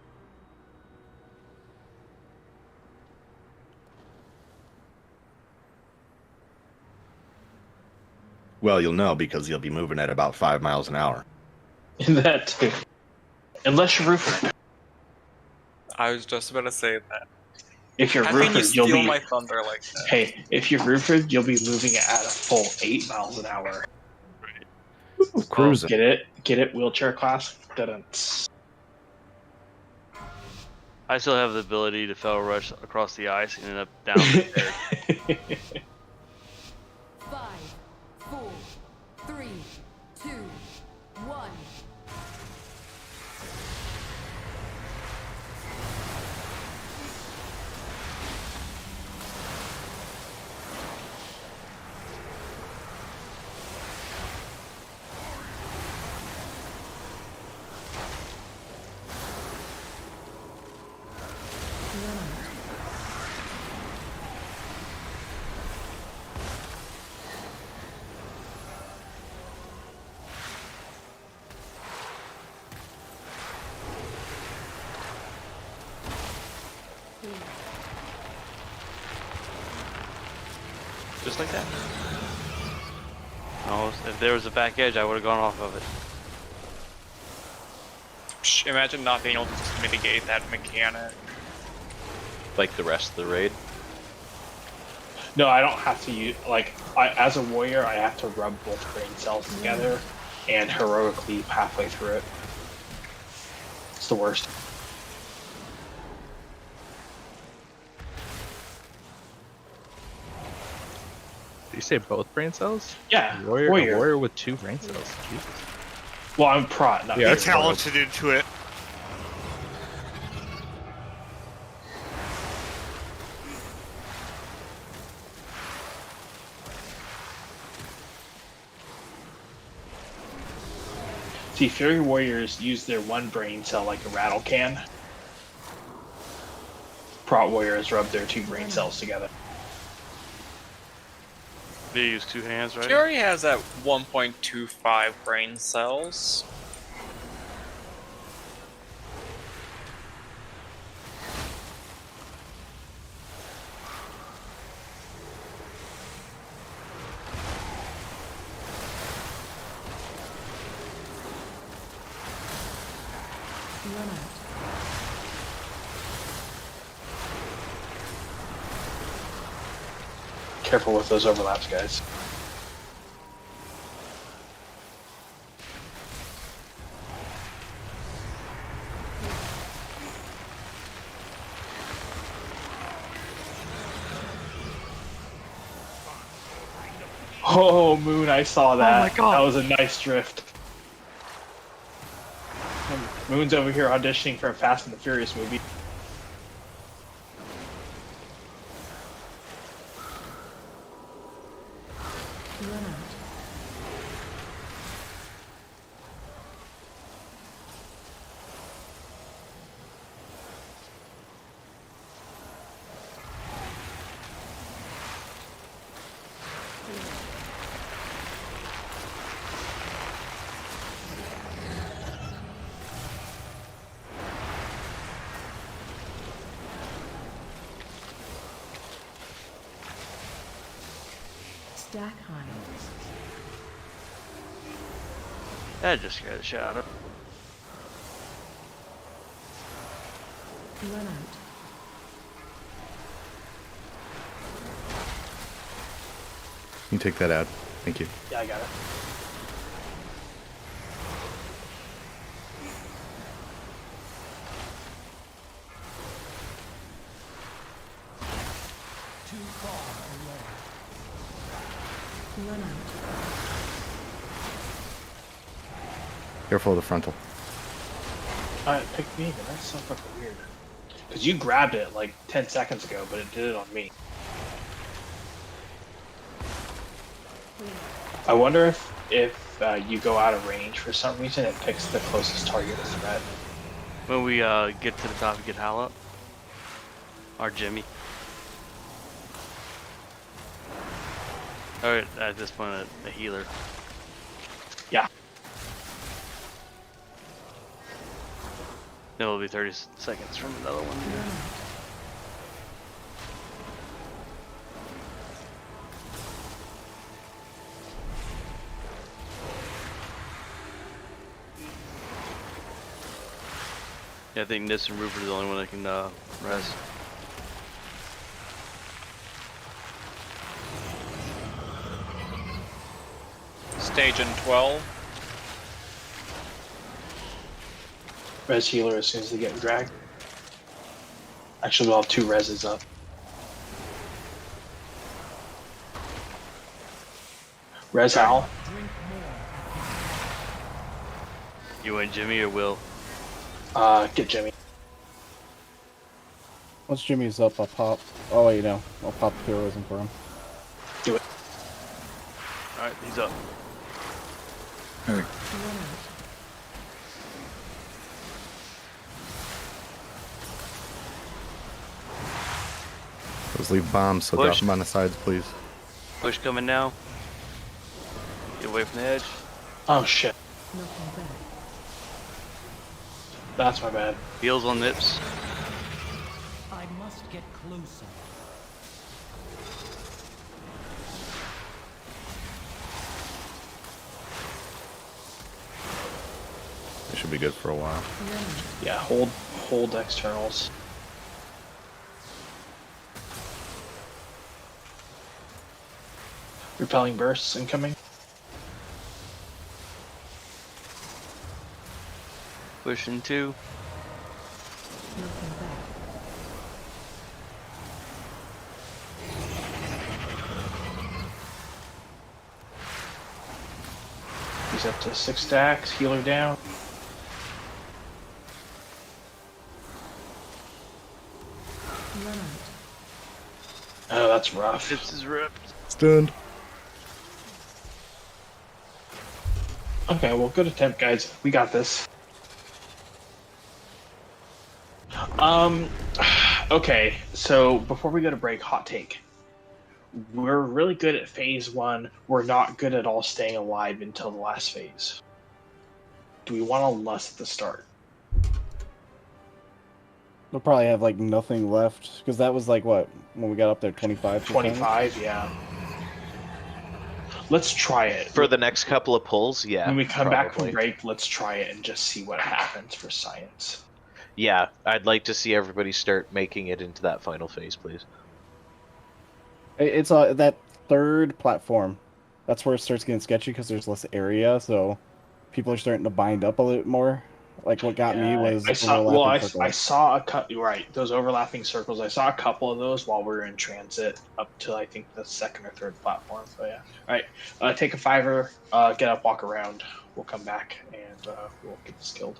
Well, you'll know because you'll be moving at about 5 miles an hour. That too. Unless you're Ruford. I was just about to say that. If you're How can you Ruford, you'll steal be. my thunder like that? Hey, if you're Ruford, you'll be moving at a full 8 miles an hour. Cruising. Get it? Get it? Wheelchair class? Dun-dun. I still have the ability to fell rush across the ice and end up down there. 5, 4, 3, 2, 1. Just like that. Oh, if there was a back edge, I would have gone off of it. Imagine not being able to just mitigate that mechanic. Like the rest of the raid. No, I don't have to use. Like, as a warrior, I have to rub both brain cells together and heroic leap halfway through it. It's the worst. Did you say both brain cells? Yeah, Warrior. warrior. A warrior with 2 brain cells. Jesus. Well, I'm prot, not Yeah, You're that's talented into it. See, Fury Warriors use their one brain cell like a rattle can. Prot Warriors rub their two brain cells together. They use two hands, right? Fury has at 1.25 brain cells. Run out. Careful with those overlaps, guys. Oh, Moon, I saw that. my God. That was a nice drift. Moon's over here auditioning for a Fast and the Furious movie. Run out. Stack high. That just scared the shit out of. Run out. You take that out. Thank you. Yeah, I got it. Too far away. Run out. Careful of the frontal. It picked me, but that's so fucking weird. Because you grabbed it like 10 seconds ago, but it did it on me. I wonder if you go out of range for some reason, it picks the closest target as red. When we get to the top, we get Hal up. Or Jimmy. Or at this point, a healer. Yeah. Then it'll be 30 seconds from another one. Yeah, I think Nis and Rupert are the only one that can res. Stage in 12. Res healer as soon as they get dragged. Actually, we'll have 2 reses up. Res Hal. You want Jimmy or Will? Get Jimmy. Once Jimmy's up, I'll pop. Oh wait, no, I'll pop heroism for him. Do it. Alright, he's up. Alright. Those leave bombs, so drop them on the sides, please. Push coming now. Get away from the edge. Oh shit. Nothing back. That's my bad. Heals on Nips. I must get closer. It should be good for a while. Yeah, hold externals. Repelling bursts incoming. Pushing 2. Nothing back. He's up to 6 stacks, healer down. Run out. Oh, that's rough. Nips is ripped. Stunned. Okay, well, good attempt, guys. We got this. Okay, so before we go to break, hot take. We're really good at phase 1. We're not good at all staying alive until the last phase. Do we want to lust at the start? We'll probably have like nothing left because that was like what when we got up there 25. 25, yeah. Let's try it. For the next couple of pulls, yeah. When we come back from probably. break, let's try it and just see what happens for science. Yeah, I'd like to see everybody start making it into that final phase, please. It's that third platform. That's where it starts getting sketchy because there's less area, so people are starting to bind up a little more. Like what got me was I saw a cut. Right, those overlapping circles. I saw a couple of those while we were in transit up to I think the second or third platform. So yeah, all right. Take a fiver. Get up, walk around. We'll come back and we'll get this killed.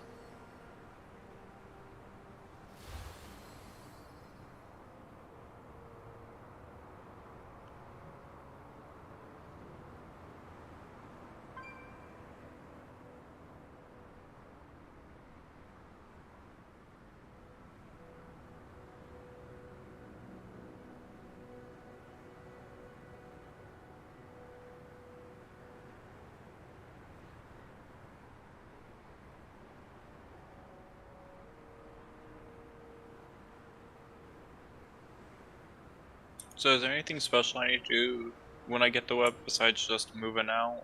So is there anything special I need to do when I get the web besides just moving out?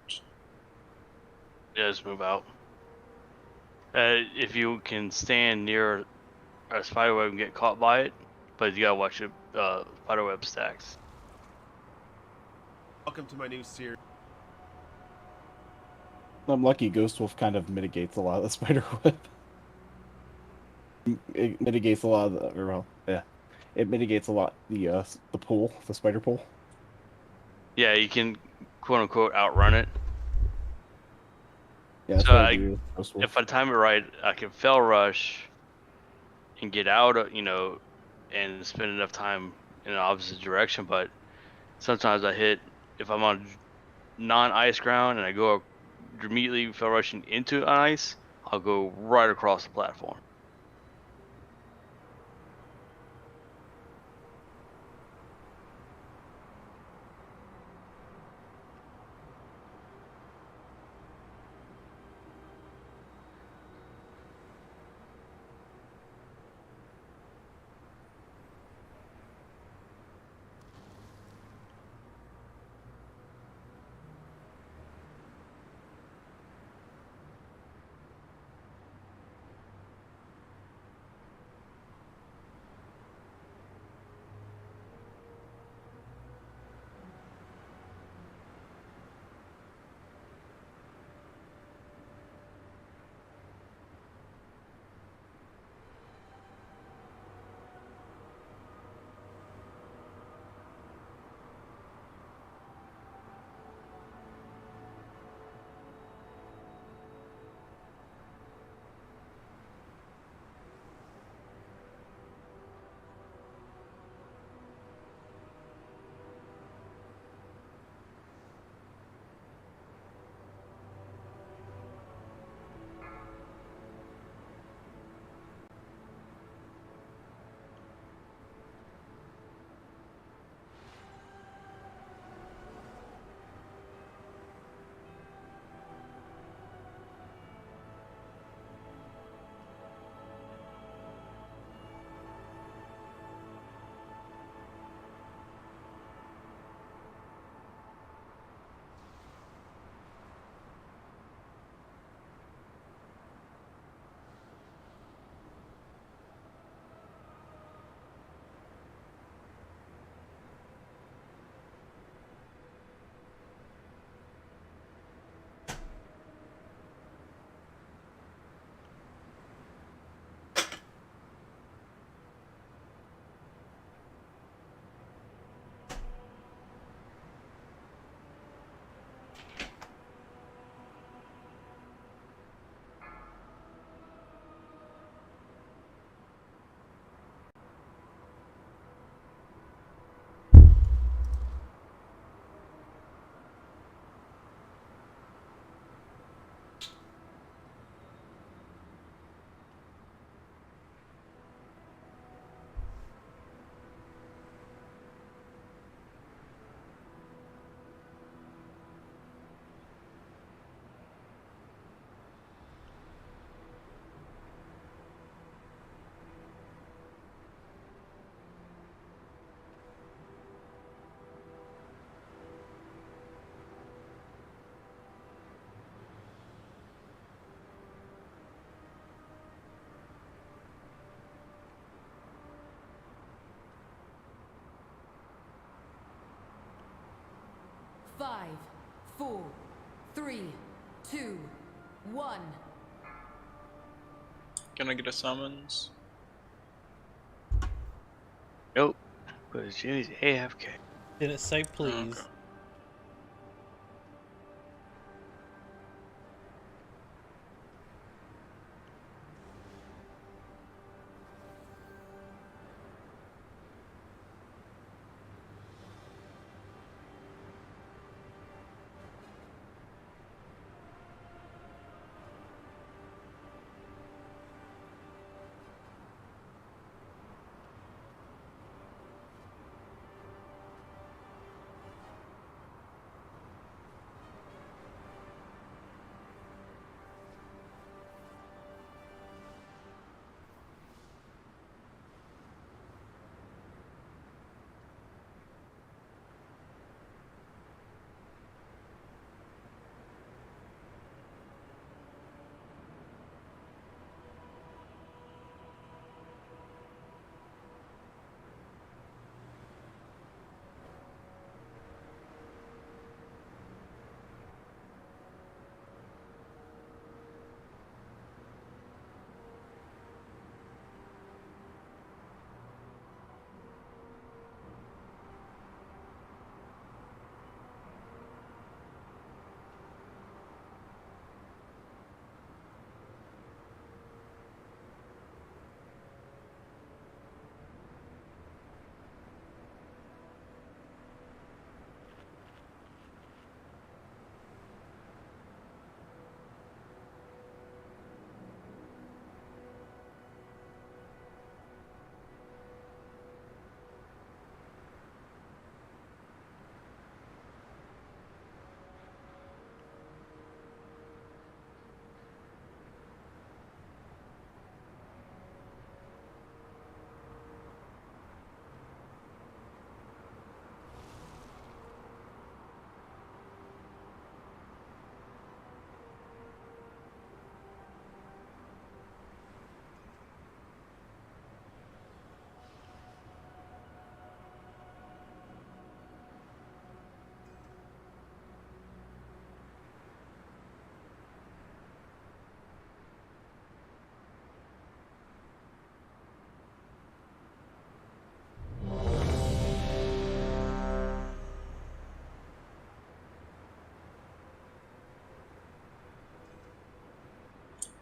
Yeah, just move out. If you can stand near a spiderweb and get caught by it, but you gotta watch it. Spiderweb stacks. Welcome to my new series. I'm lucky Ghost Wolf kind of mitigates a lot of the spider web. It mitigates a lot of the, or well, yeah, it mitigates a lot the pool, the spider pool. Yeah, you can quote unquote outrun it. Yeah, that's so what I do. if I time it right, I can fell rush and get out, and spend enough time in the opposite direction. But sometimes I hit, if I'm on non-ice ground and I go immediately fell rushing into an ice, I'll go right across the platform. 5, 4, 3, 2, 1. Can I get a summons? Nope. But Jimmy's AFK. Did it say please? Okay.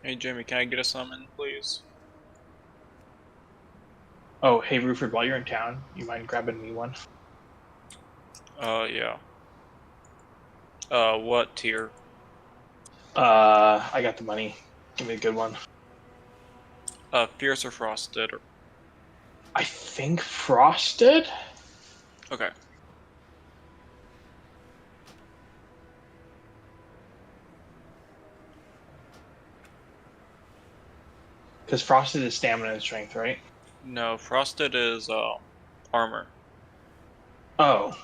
Hey Jamie, can I get a summon, please? Oh, hey Ruford, while you're in town, you mind grabbing me one? Yeah. What tier? I got the money. Give me a good one. Fierce or frosted? I think frosted? Okay. Because frosted is stamina and strength, right? No, frosted is armor. Oh.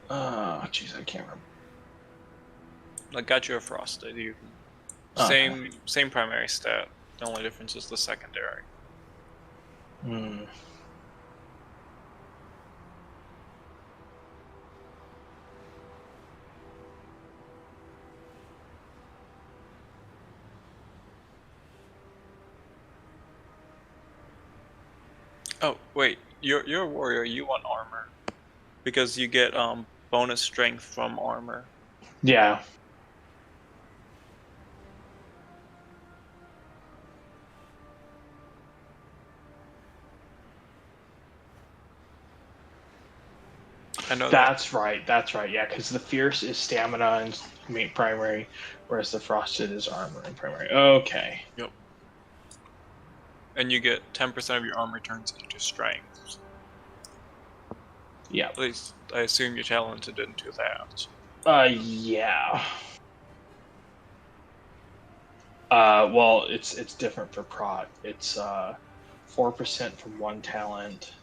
Jeez, I can't remember. I got you a frosted. You Okay. same primary stat. The only difference is the secondary. Hmm. Oh wait, you're a warrior. You want armor because you get bonus strength from armor. Yeah. I know That's right. That's right. Yeah, because the fierce is stamina and primary, whereas the frosted is armor and primary. Okay. Yep. And you get 10% of your armor turns into strength. Yeah. At least I assume you're talented into that. Yeah. Well, it's different for prot. It's 4% from one talent,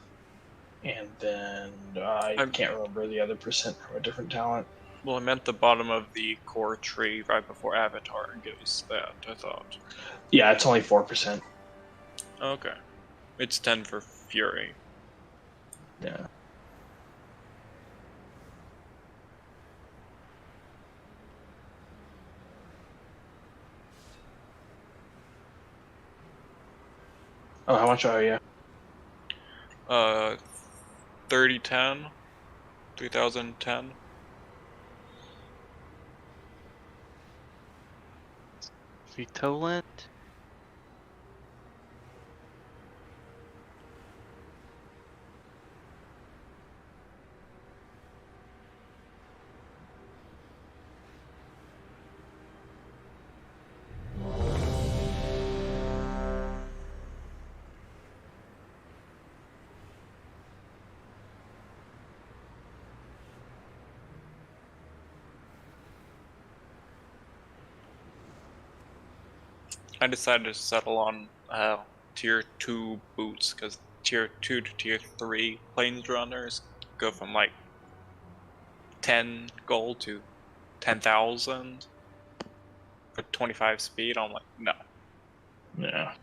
and then I can't remember the other percent from a different talent. Well, I meant the bottom of the core tree right before Avatar gives that, I thought. Yeah, it's only 4%. Okay. It's 10 for Fury. Yeah. Oh, how much are you? 3010, 3010. Vitolant. I decided to settle on tier 2 boots because tier 2 to tier 3 planes runners go from like 10 gold to 10,000 for 25 speed. I'm like, no. Yeah.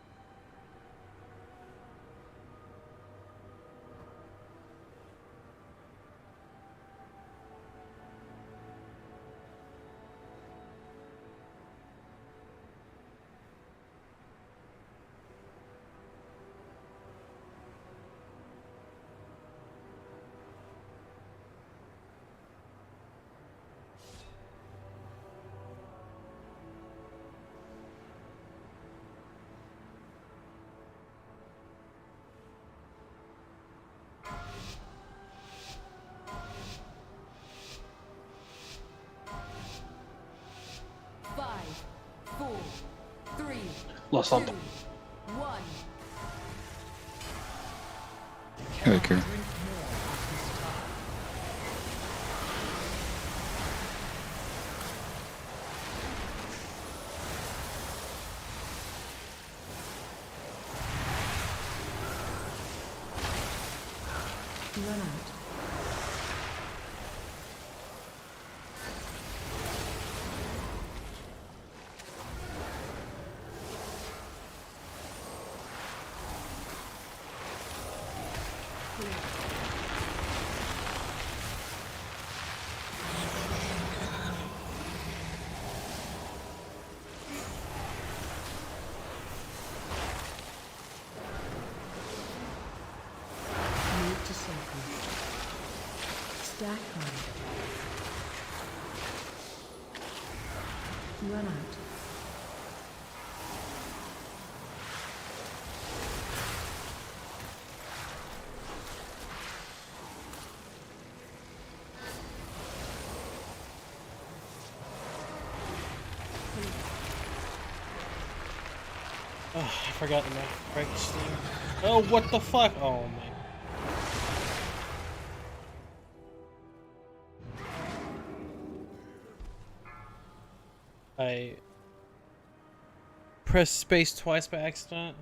Five, four, three, Lo two, siento. one. Evoker. Run out. Move to circle. Stack card. Run out. Oh, I forgot the map. Break Steam. Oh, what the fuck? Oh my. I pressed space twice by accident.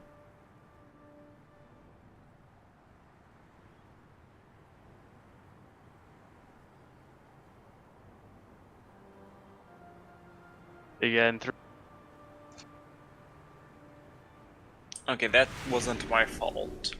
Again, Okay, that wasn't my fault.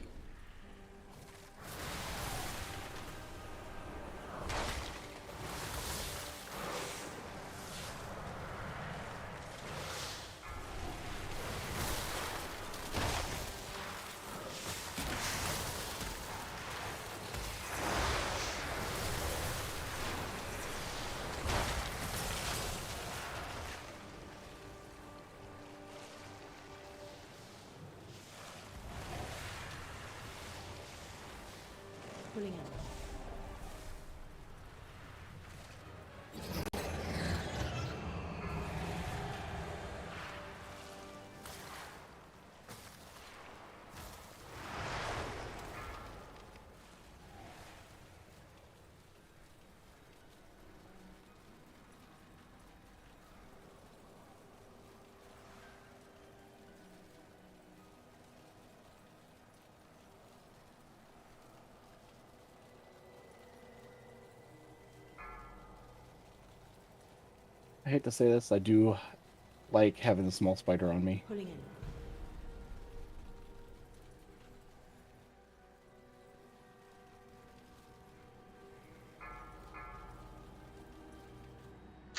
Pulling out. I hate to say this, I do like having the small spider on me. Pulling in.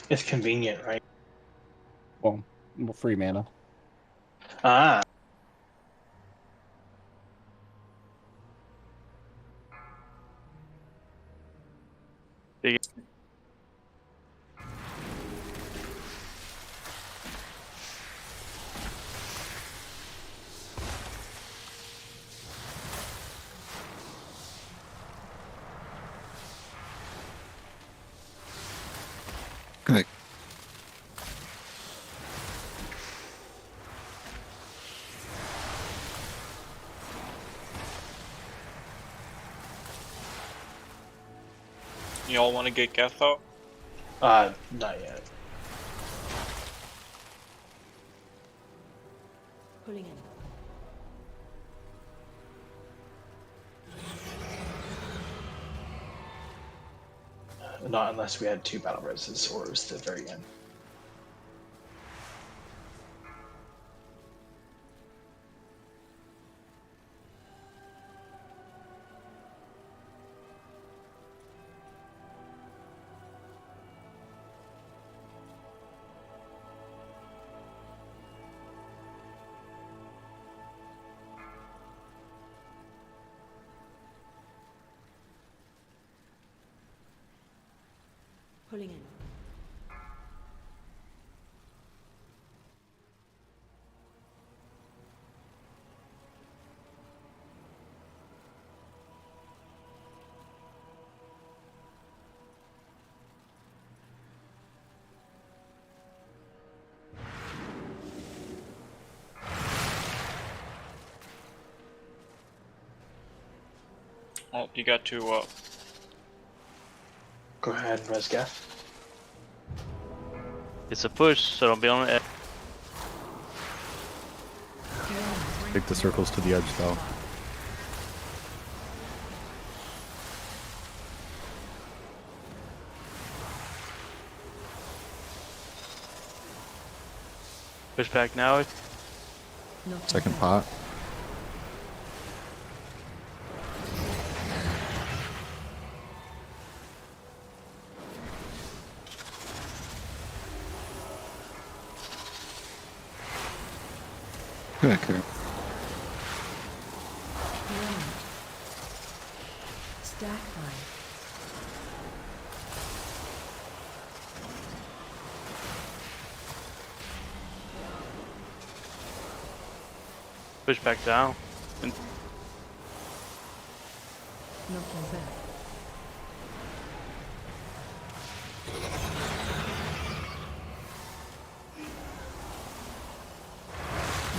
It's convenient, right? Well, free mana. Ah. Click. You all want to get Geth out? Not yet. Pulling in. Not unless we had 2 battle roses or it was the very end. Pulling in. Oh, you got to Go ahead, Resgath. It's a push, so don't be on the edge. Take the circles to the edge, though. Push back now. Second pot. Click. Stack line. Push back down. And Knocking back.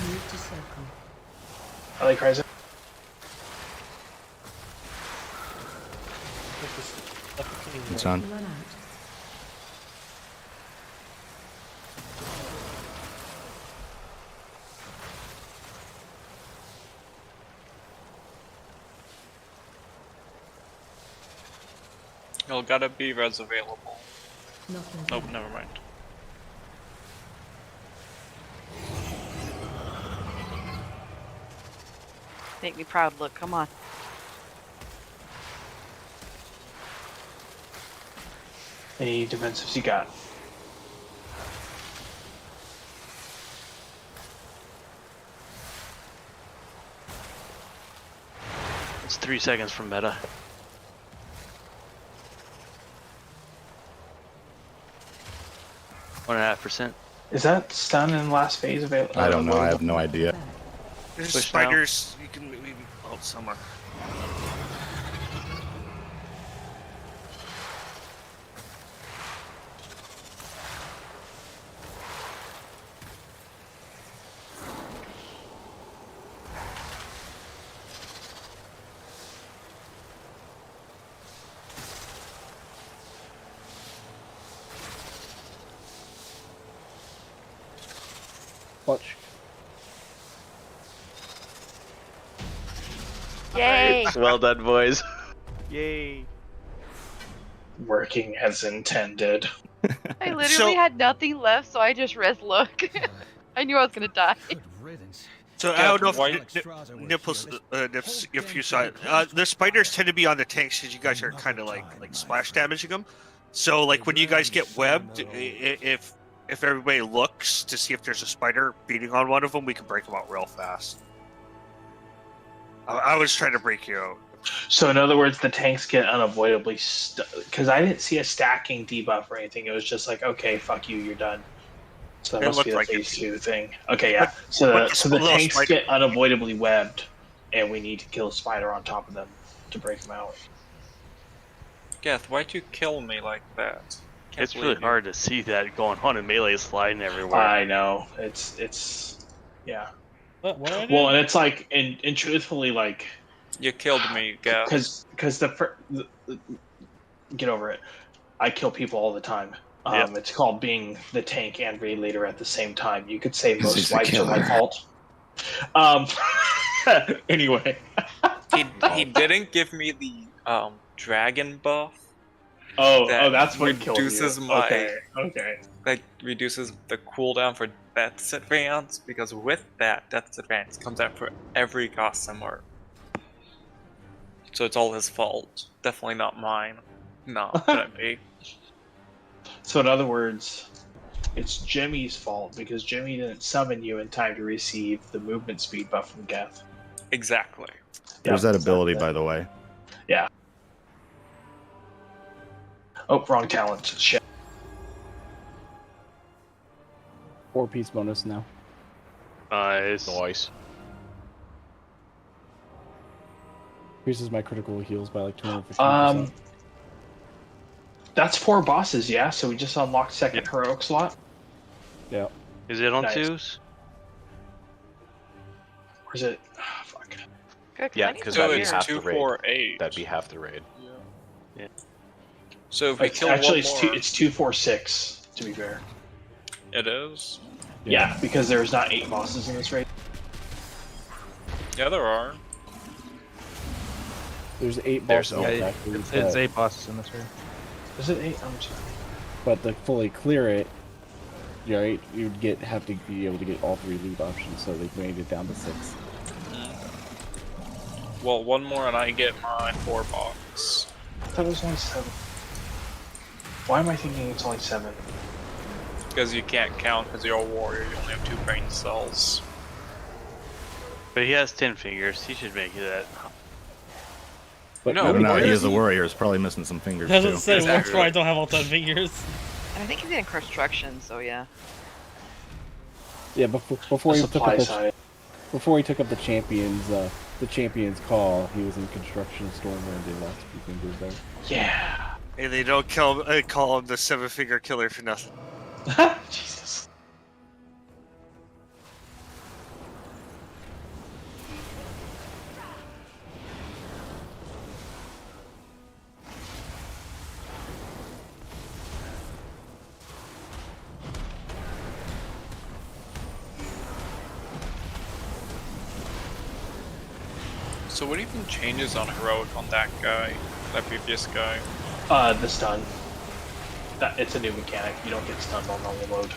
Move to circle. I like Ryzen. It's on. Run out. You'll gotta be res available. Knocking Nope, back. never mind. Make me proud. Look, come on. Any defensives you got? it's 3 seconds from meta. One and a half %. Is that stun in last phase available? I don't know. I have no idea. There's Push spiders. You can maybe out somewhere. Clutch. Yay! Well done, boys. Yay. Working as intended. I literally had nothing left, so I just res look. I knew I was gonna die. So I don't know if nips if you saw it. The spiders tend to be on the tanks because you guys are kind of like splash damaging them. So like when you guys get webbed, if everybody looks to see if there's a spider beating on one of them, we can break them out real fast. I was trying to break you out. So in other words, the tanks get unavoidably because I didn't see a stacking debuff or anything. It was just like, okay, fuck you, you're done. So that It must be looked the like phase it. 2 thing. Okay, yeah. But So the little tanks spider- get unavoidably webbed, and we need to kill a spider on top of them to break them out. Geth, why'd you kill me like that? Can't It's really believe you. hard to see that going on, and melee is sliding everywhere. I know it's yeah. What did I do? Well, and it's like, and truthfully, like, You killed me, Geth. because get over it. I kill people all the time. Yep. It's called being the tank and raid leader at the same time. You could say Because he's most the wipes are my killer. fault. Anyway, He didn't give me the dragon buff. that's what killed you. Reduces my Okay. Like reduces the cooldown for Death's Advance, because with that, Death's Advance comes out for every customer. So it's all his fault. Definitely not mine. No, couldn't be. So in other words, it's Jimmy's fault because Jimmy didn't summon you in time to receive the movement speed buff from Geth. Exactly. There's that ability, by the way. Yeah. Oh, wrong talent. Shit. 4-piece bonus now. Nice. Increases my critical heals by like 250%. That's 4 bosses, yeah. So we just unlocked second heroic slot. Yeah. Is it on Nice. 2s? Or is it? Oh, fuck. Good, Yeah, I need because some that'd be beer. half the raid. 248. That'd be half the raid. Yeah. So if we It's, kill actually, one more, it's 246 to be fair. it is. Yeah, because there's not 8 bosses in this raid. Yeah, there are. There's 8 There's bosses. actually, it's 8 bosses in this raid. Is it 8? I'm sorry. But to fully clear it, right, you'd have to be able to get all 3 loot options, so they've made it down to 6. Well, one more and I get my 4 box. I thought it was only 7. Why am I thinking it's only 7? Because you can't count because you're a warrior, you only have 2 brain cells. But he has 10 fingers. He should make it at. But No, I don't know. where He is is a warrior. He's probably missing some fingers I was too. gonna say, Exactly. that's why I don't have all 10 fingers. And I think he's in construction, so yeah. Yeah, before The he took supply up side. before he took up the champion's call, he was in construction storm and did lost a few fingers there. Yeah. Hey, they don't call him the 7-finger killer for nothing. Jesus. So what even changes on heroic on that guy, that previous guy? The stun. It's a new mechanic. You don't get stunned on normal mode.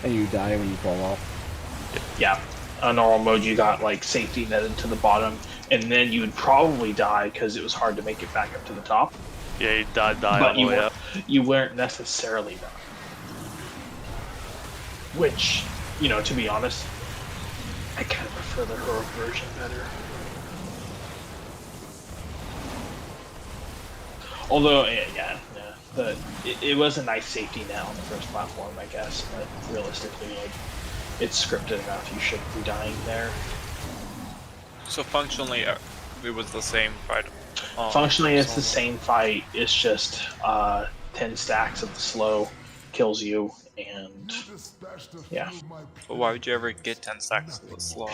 And you die when you fall off. Yeah. On normal mode, you got like safety netted to the bottom, and then you would probably die because it was hard to make it back up to the top. Yeah, he die But all the way up. you weren't necessarily done. Which, to be honest, I kind of prefer the heroic version better. Although, it was a nice safety net on the first platform, I guess. But realistically, like, it's scripted enough. You shouldn't be dying there. So functionally, it was the same fight. Functionally, it's the same fight. It's just 10 stacks of the slow kills you, and yeah. But why would you ever get 10 stacks of the slow?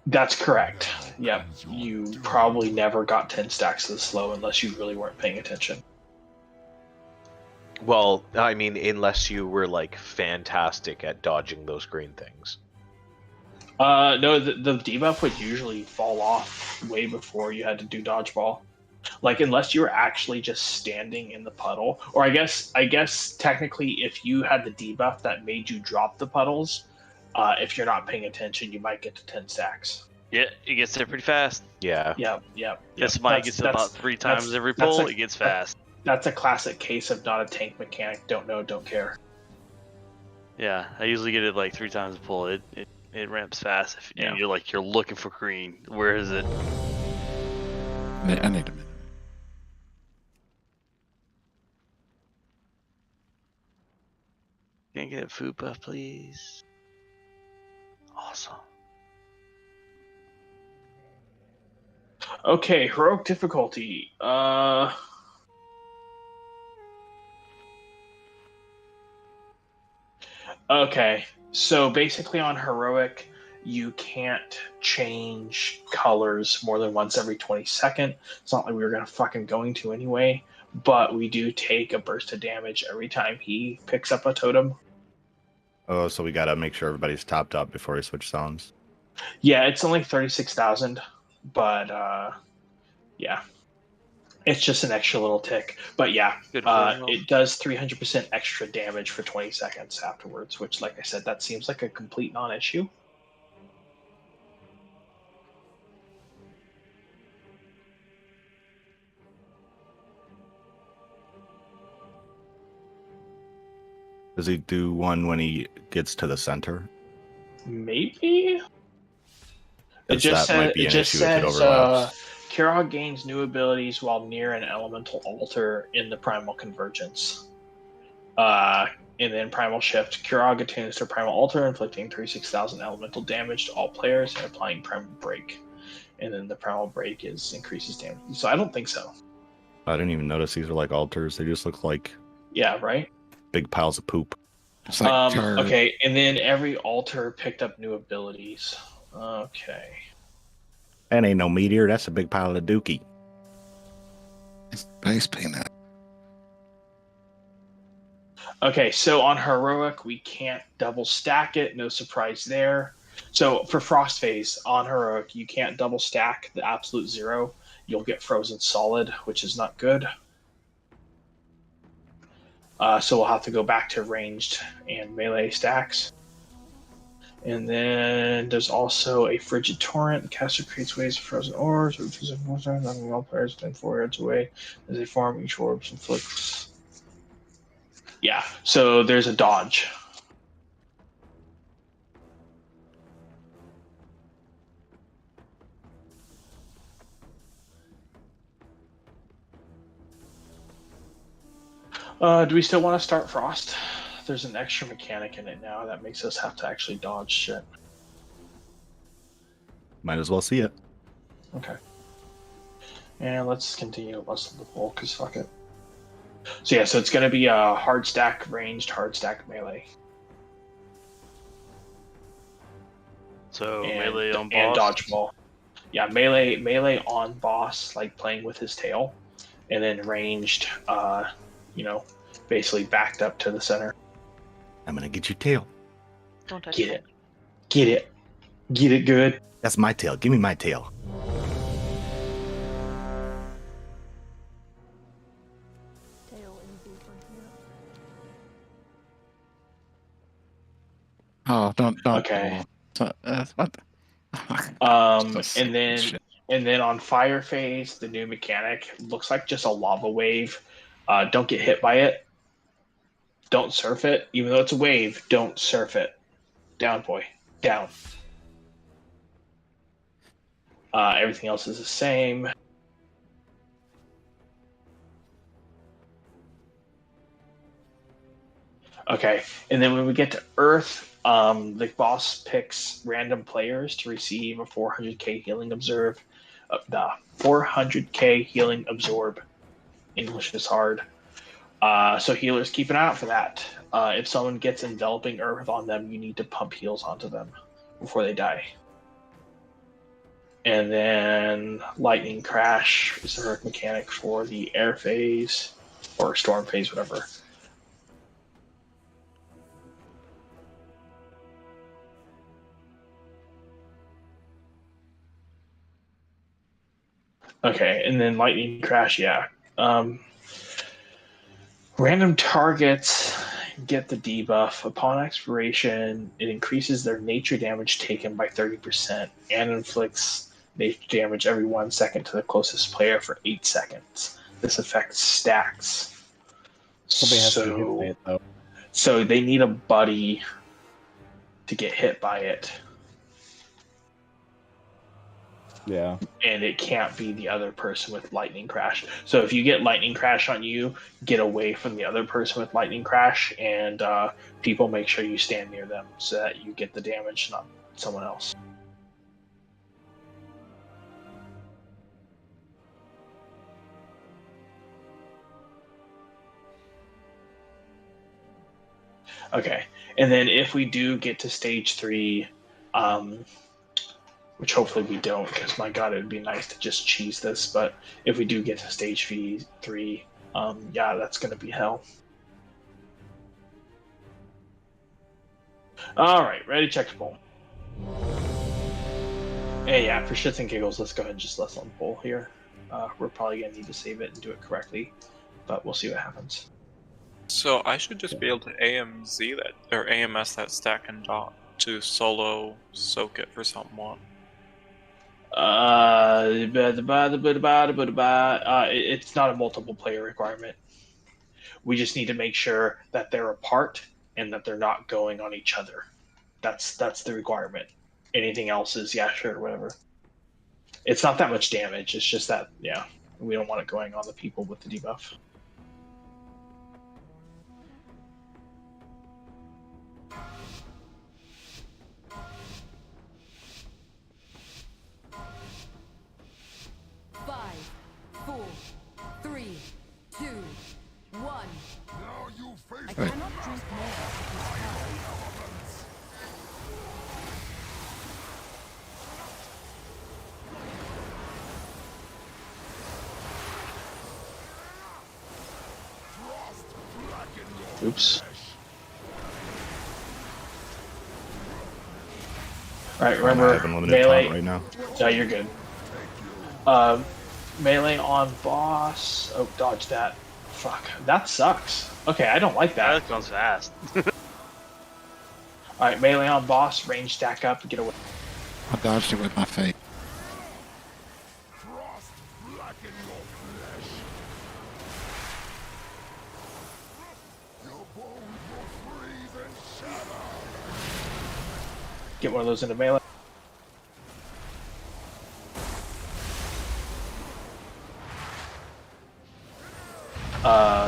That's correct. Yep. You probably never got 10 stacks of the slow unless you really weren't paying attention. Well, I mean, unless you were like fantastic at dodging those green things. No, the debuff would usually fall off way before you had to do dodgeball. Like, unless you were actually just standing in the puddle, or I guess technically, if you had the debuff that made you drop the puddles, if you're not paying attention, you might get to 10 stacks. Yeah, it gets there pretty fast. Yeah. Yep. This might gets about 3 times every pull. It gets fast. That's a classic case of not a tank mechanic. Don't know, don't care. Yeah, I usually get it like 3 times a pull. It ramps fast, and you're looking for green. Where is it? I need a minute. Can I get a food buff, please? Awesome. Okay, heroic difficulty. Okay, so basically on heroic, you can't change colors more than once every 20 seconds. It's not like we were gonna fucking going to anyway, but we do take a burst of damage every time he picks up a totem. Oh, so we gotta make sure everybody's topped up before we switch zones. Yeah, it's only 36,000, but yeah. It's just an extra little tick. But yeah, it does 300% extra damage for 20 seconds afterwards, which, like I said, that seems like a complete non-issue. Does he do one when he gets to the center? Maybe? It just might be an issue if it says overlaps. Kirog gains new abilities while near an elemental altar in the Primal Convergence. And then Primal Shift. Kirog attunes to Primal Altar, inflicting 36,000 elemental damage to all players and applying Primal Break. And then the Primal Break increases damage. So I don't think so. I didn't even notice these are like altars. They just look like right? big piles of poop. It's like okay, and then every altar picked up new abilities. Okay. That ain't no meteor. That's a big pile of dookie. It's base peanut. Okay, so on heroic, we can't double stack it. No surprise there. So for Frost Phase on heroic, you can't double stack the absolute 0. You'll get frozen solid, which is not good. So we'll have to go back to ranged and melee stacks. And then there's also a Frigid Torrent. The caster creates waves of frozen orbs, which is on all players within 4 yards away. As they form, each orb inflicts. Yeah, so there's a dodge. Do we still want to start Frost? There's an extra mechanic in it now that makes us have to actually dodge shit. Might as well see it. Okay. And let's continue to bustle the poll, because fuck it. So yeah, so it's going to be a hard stack ranged, hard stack melee. So melee on boss? And dodgeball. Yeah, melee on boss, like playing with his tail. And then ranged, basically backed up to the center. I'm going to get your tail. Don't touch it. Get it. Get it good. That's my tail. Give me my tail. Oh, don't. Okay. What? And then on Fire Phase, the new mechanic looks like just a lava wave. Don't get hit by it. Don't surf it. Even though it's a wave, don't surf it. Down, boy. Down. Everything else is the same. Okay, and then when we get to Earth, the boss picks random players to receive a 400k healing absorb. The 400k healing absorb. English is hard. So healers, keep an eye out for that. If someone gets enveloping Earth on them, you need to pump heals onto them before they die. And then Lightning Crash is the heroic mechanic for the Air Phase, or Storm Phase, whatever. Okay, and then Lightning Crash, yeah. Random targets get the debuff. Upon expiration, it increases their nature damage taken by 30% and inflicts nature damage every 1 second to the closest player for 8 seconds. This effect stacks. Somebody has to be hit by it, though. So they need a buddy to get hit by it. Yeah. And it can't be the other person with lightning crash. So if you get lightning crash on you, get away from the other person with lightning crash, and people make sure you stand near them so that you get the damage, not someone else. Okay, and then if we do get to stage 3, which hopefully we don't, because my god, it would be nice to just cheese this. But if we do get to stage 3, yeah, that's gonna be hell. All right, ready, check poll. Hey, yeah, for shits and giggles, let's go ahead and just let's on poll here. We're probably gonna need to save it and do it correctly, but we'll see what happens. So I should just be able to AMZ that or AMS that stack and dot to solo soak it for someone. It's not a multiple player requirement. We just need to make sure that they're apart and that they're not going on each other. That's the requirement. Anything else is yeah, sure, whatever. It's not that much damage. It's just that yeah, we don't want it going on the people with the debuff. Five, 4, 3, 2, 1. Now you face I cannot drink more of this power. Oops. Alright, remember, I have unlimited melee. taunt right now. No, you're good. Melee on boss. Oh, dodge that. Fuck, that sucks. Okay, I don't like that. That goes fast. Alright, melee on boss, range stack up, get away. I dodged it with my fate. Get one of those into melee.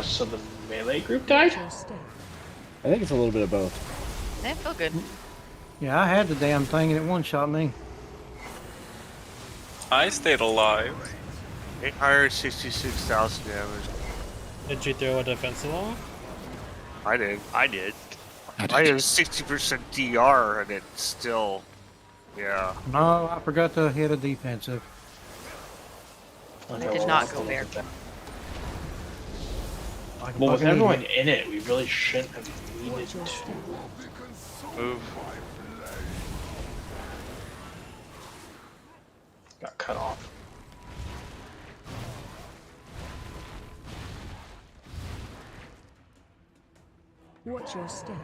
So the melee group died? I think it's a little bit of both. They feel good. Yeah, I had the damn thing and it one-shot me. I stayed alive. 866,000 damage. Did you throw a defense along? I did. I did. I have 60% DR and it's still, yeah. No, I forgot to hit a defensive. Okay, It did well, not go there. Well, with everyone in it, we really shouldn't have needed to move. Got cut off. Watch your step.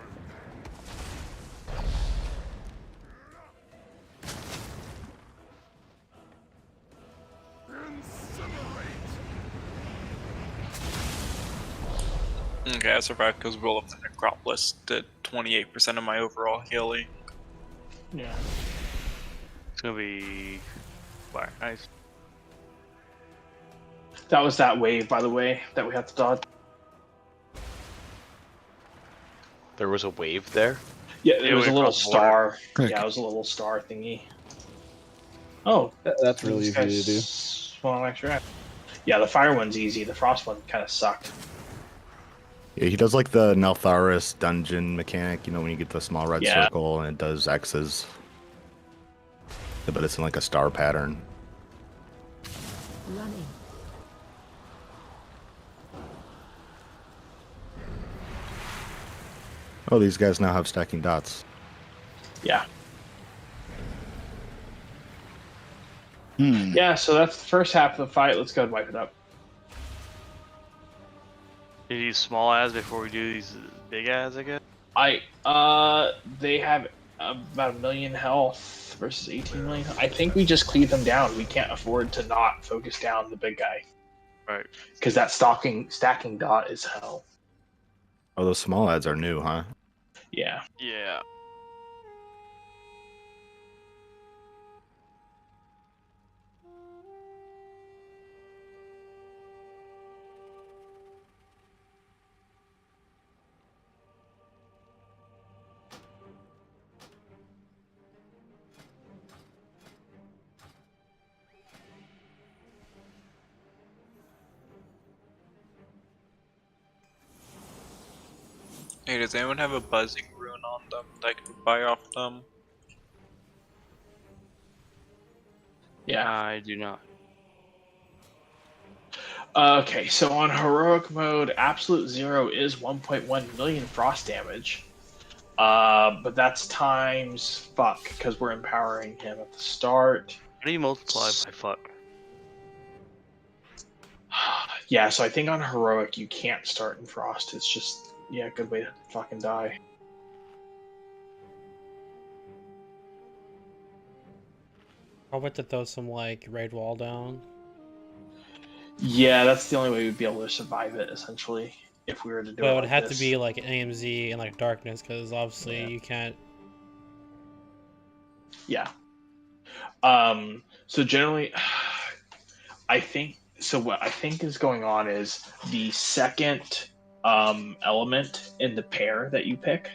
Okay, I survived because Will of the Necropolis did 28% of my overall healing. Yeah. It's gonna be black. Nice. That was that wave, by the way, that we had to dodge. There was a wave there? Yeah, there was a little star. Quick. Yeah, it was a little star thingy. Oh, That's really easy to do. Well, extra. Yeah, the fire one's easy. The frost one kind of sucked. Yeah, he does like the Neltharis dungeon mechanic, you know, when you get the small red Yeah. circle and it does X's. Yeah, but it's in like a star pattern. Running. Oh, these guys now have stacking dots. Yeah. Hmm. Yeah, so that's the first half of the fight. Let's go and wipe it up. Did you use small ads before we do these big ads, I guess? They have about 1 million health versus 18 million. I think we just cleave them down. We can't afford to not focus down the big guy. Right. Because that stacking dot is hell. Oh, those small ads are new, huh? Yeah. Yeah. Hey, does anyone have a buzzing rune on them that I can buy off them? Yeah. I do not. Okay, so on heroic mode, absolute zero is 1.1 million frost damage. But that's times fuck, because we're empowering him at the start. How do you multiply by fuck? Yeah, so I think on heroic you can't start in frost. It's just, yeah, good way to fucking die. I'll bet to throw some like raid wall down. Yeah, that's the only way we'd be able to survive it, essentially, if we were to do But it it would like have this. to be like an AMZ and like darkness, because obviously you can't. Yeah. So generally, I think so. What I think is going on is the second element in the pair that you pick.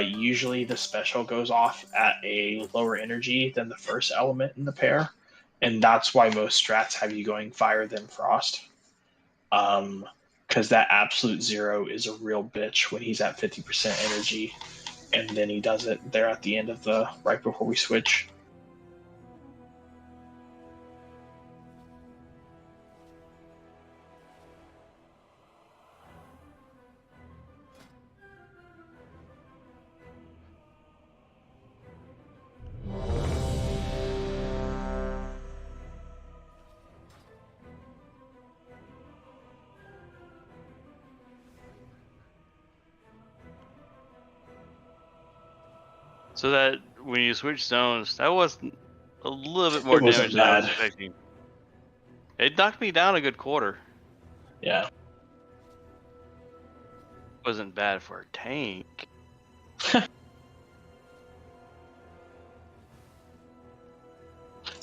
Usually the special goes off at a lower energy than the first element in the pair, and that's why most strats have you going fire then frost. Because that absolute zero is a real bitch when he's at 50% energy, and then he does it there at the end of the right before we switch. So that when you switch zones, that was a little bit more It wasn't damage than I was bad. expecting. It knocked me down a good quarter. Yeah. Wasn't bad for a tank.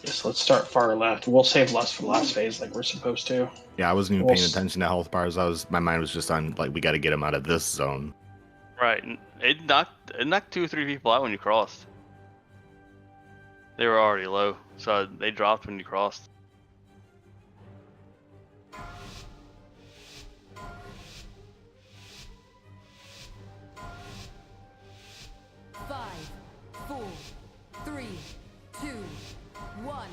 Yes, let's start far left. We'll save less for the last phase like we're supposed to. Yeah, I wasn't even We'll paying attention to health bars. My mind was just on like we got to get him out of this zone. Right. And it knocked 2 or 3 people out when you crossed. They were already low, so they dropped when you crossed. Five, 4, 3, 2, 1.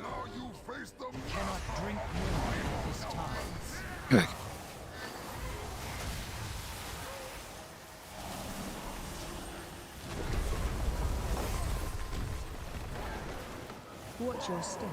Now you face the Cannot drink more this time. Good. Watch your step.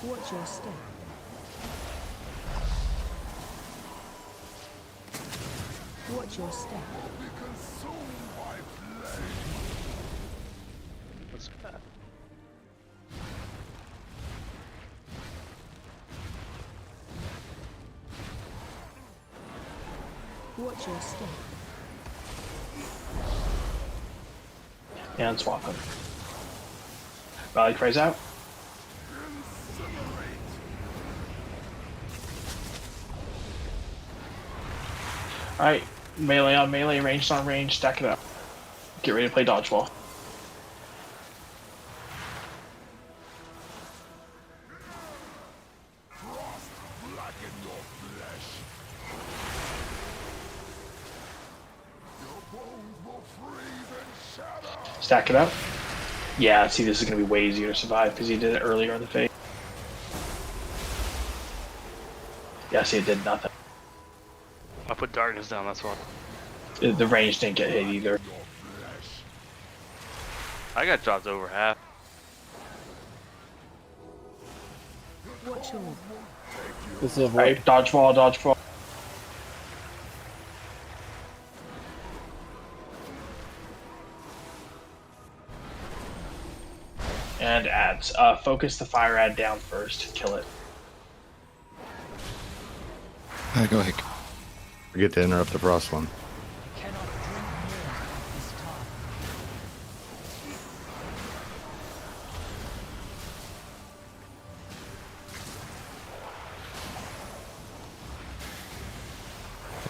Watch your step. Watch your step. be consumed by flame. What's that? Watch your step. And swap him. Valley cries out. Alright, melee on melee, ranged on range, stack it up. Get ready to play dodgeball. Frost blacken your flesh. Your bones will freeze and shatter. Stack it up. Yeah, see, this is going to be way easier to survive because he did it earlier in the phase. Yeah, see, it did nothing. I put darkness down, that's why. The range didn't get hit either. I got dropped over half. Watch your. This is a void. Alright, dodgeball, dodgeball. And adds. Focus the fire ad down first. Kill it. Go ahead. Forget to interrupt the frost one. Cannot drink more this time.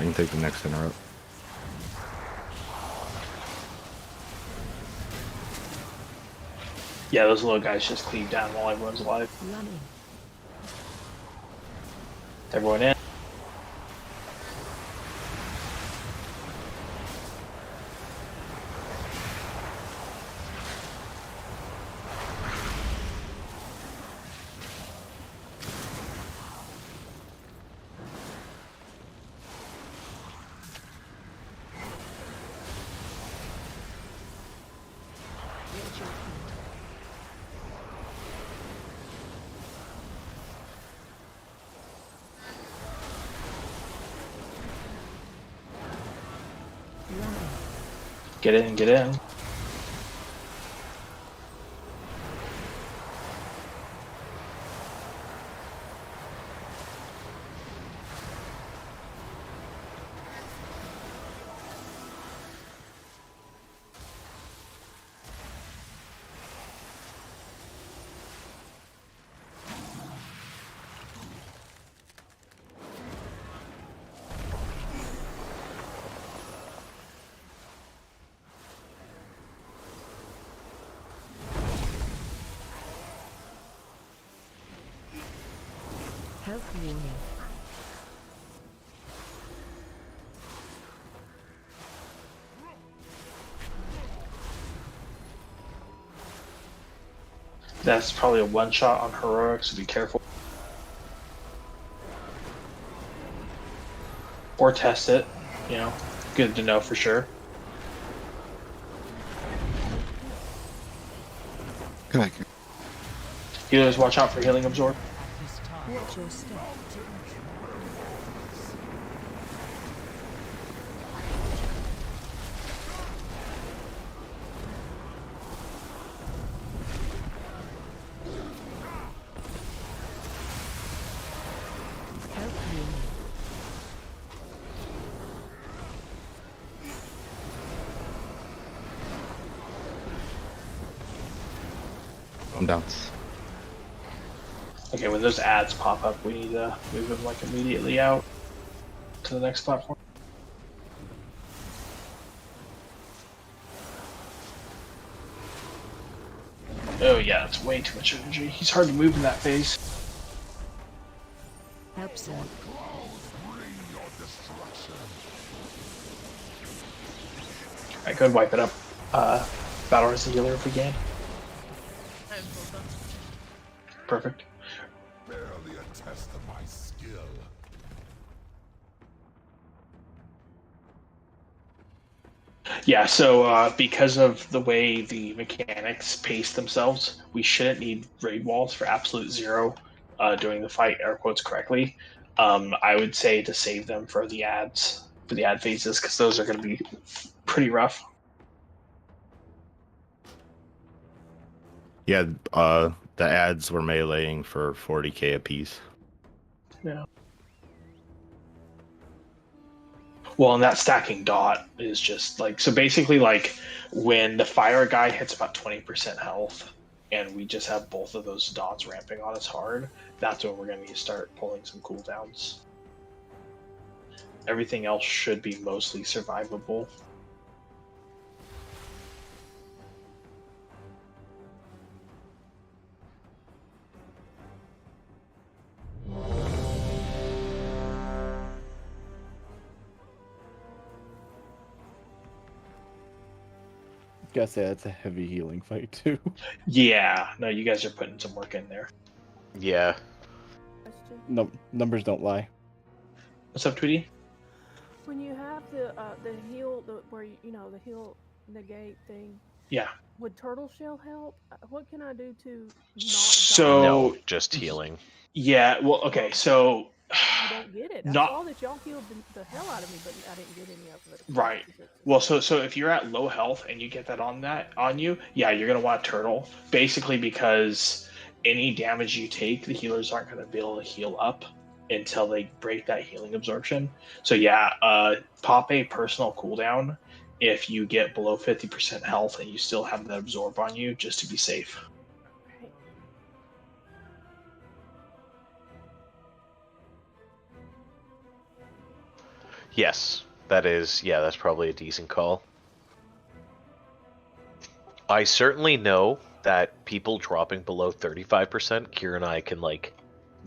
I can take the next interrupt. Yeah, those little guys just cleave down while everyone's alive. Running. Everyone in. Get in, get in. Health warning. That's probably a one shot on heroic, so be careful. Or test it, you know. Good to know for sure. Good. Healers, watch out for healing absorb. Watch your step. Health warning. I'm down. Okay, when those ads pop up, we need to move them like immediately out to the next platform. Oh yeah, it's way too much energy. He's hard to move in that phase. Help, sir. Alright, go ahead, wipe it up. Battle as a healer if we can. Perfect. Barely a test of my skill. Yeah, so because of the way the mechanics pace themselves, we shouldn't need raid walls for absolute zero during the fight, air quotes correctly. I would say to save them for the ads, for the ad phases, because those are going to be pretty rough. Yeah, the ads were meleeing for 40k apiece. Yeah. Well, and that stacking dot is just like, so basically like when the fire guy hits about 20% health and we just have both of those dots ramping on us hard, that's when we're going to need to start pulling some cooldowns. Everything else should be mostly survivable. Gotta say that's a heavy healing fight too. Yeah, no, you guys are putting some work in there. Yeah. No, numbers don't lie. What's up, Tweety? When you have the heal, where you know the heal negate thing. Yeah. Would turtle shell help? What can I do to not So no, just healing. Yeah, well, okay, so I don't get it. I not saw that y'all healed the hell out of me, but I didn't get any of it. right. Well, so if you're at low health and you get that on you, yeah, you're gonna want turtle. Basically, because any damage you take, the healers aren't gonna be able to heal up until they break that healing absorption. So yeah, pop a personal cooldown if you get below 50% health and you still have that absorb on you, just to be safe. Okay. Yes, that is. Yeah, that's probably a decent call. I certainly know that people dropping below 35%, Kira and I can like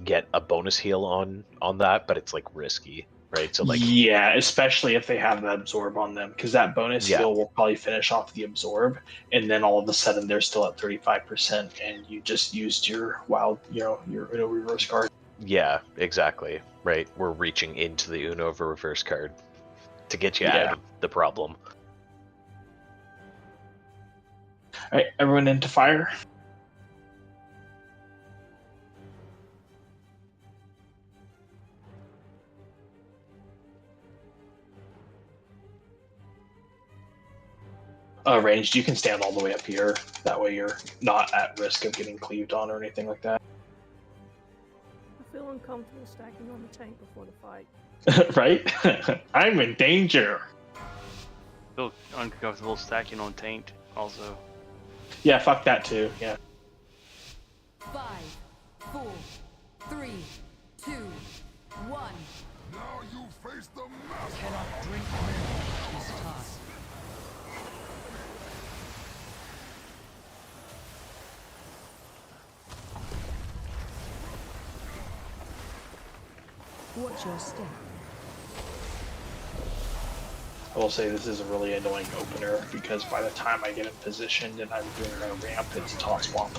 get a bonus heal on that, but it's like risky, right? So like, yeah, especially if they have the absorb on them, because that bonus Yeah. heal will probably finish off the absorb, and then all of a sudden they're still at 35%, and you just used your wild, your Uno reverse card. yeah, exactly, right. We're reaching into the Uno reverse card to get you out of the problem. All right, everyone into fire. Ranged, you can stand all the way up here. That way you're not at risk of getting cleaved on or anything like that. I feel uncomfortable stacking on the tank before the fight. Right? I'm in danger. Feel uncomfortable stacking on taint also. Yeah, fuck that too. Yeah. 5, 4, 3, 2, 1. Now you face the master. Cannot drink more this time. Watch your step. I will say this is a really annoying opener because by the time I get it positioned and I'm doing my ramp, it's Taunt Swamp.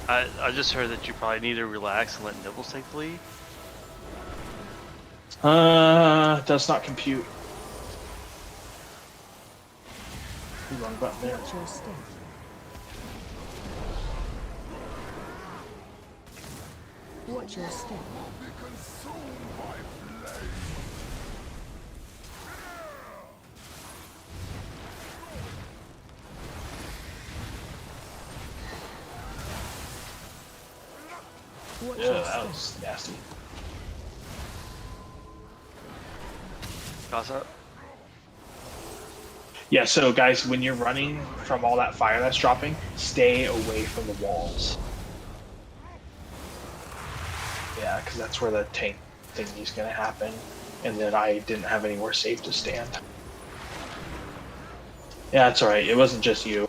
I just heard that you probably need to relax and let Nibbles take the lead. Does not compute. Wrong button there. Watch your step. Watch your step. Be consumed by flame. Watch Yeah, your that step. was nasty. Toss up. Yeah, so guys, when you're running from all that fire that's dropping, stay away from the walls. Yeah, because that's where the tank thingy's gonna happen. And then I didn't have anywhere safe to stand. Yeah, it's alright. It wasn't just you.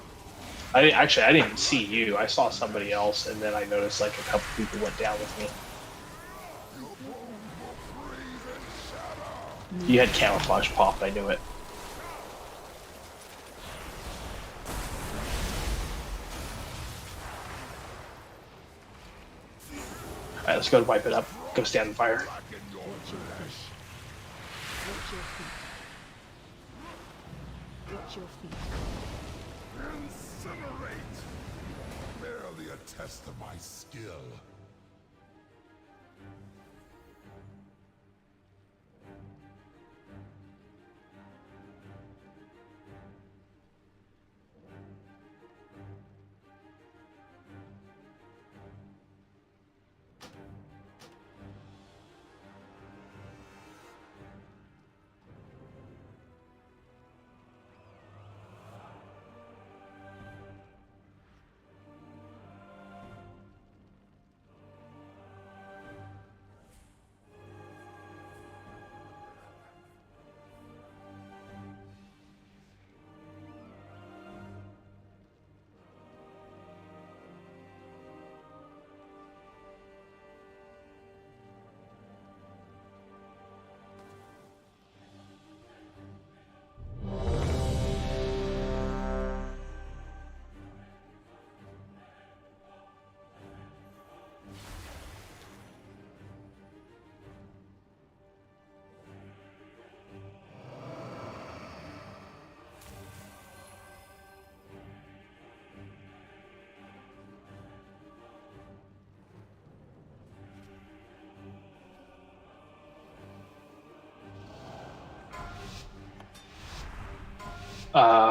I didn't see you. I saw somebody else, and then I noticed like a couple people went down with me. You had camouflage popped. I knew it. Alright, let's go wipe it up. Go stand in fire. Watch your feet. Watch your feet. Incinerate! Barely a test of my skill.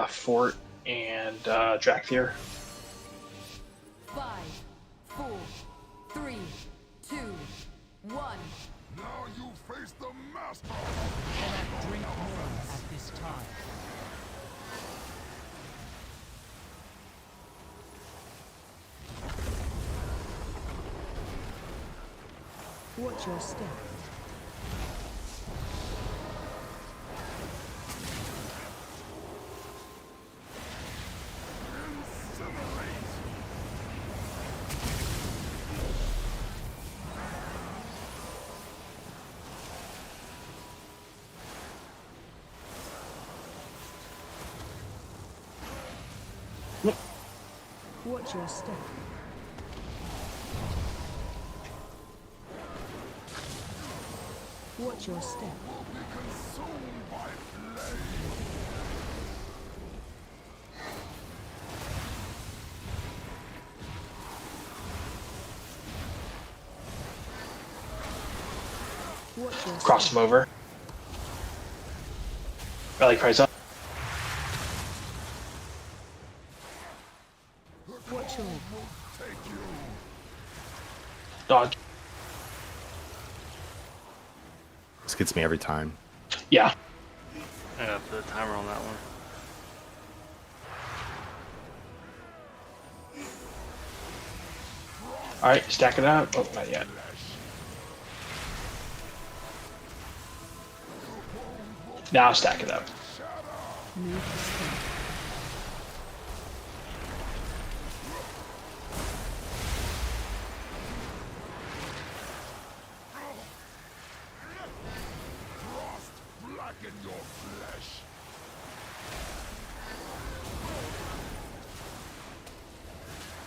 Fort and Drakthir. 5, 4, 3, 2, 1. Now you face the master. Cannot drink more at this time. Watch your step. Watch your step. Watch your step. Watch your Cross him over. Rally cries up. Watch your Dodge. This gets me every time. Yeah. I gotta put a timer on that one. Alright, stack it up. Oh, not yet. Now stack it up. move to step.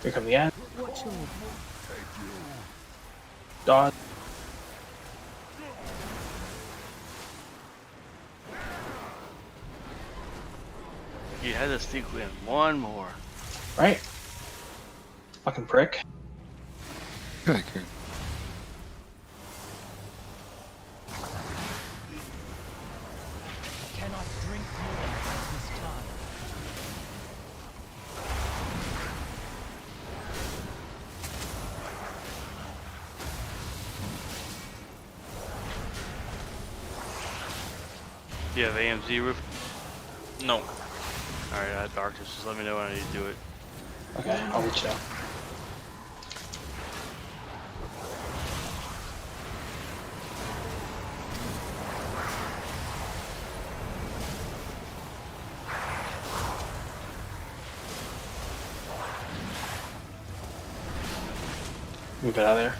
Here come the end. Watch your Dodge. You had to sneak in one more. Right. Fucking prick. Good. Cannot drink more at this time. Do you have AMZ roof? No. Alright, I have darkness. Just let me know when I need to do it. Okay, I'll reach out. Move it out of there.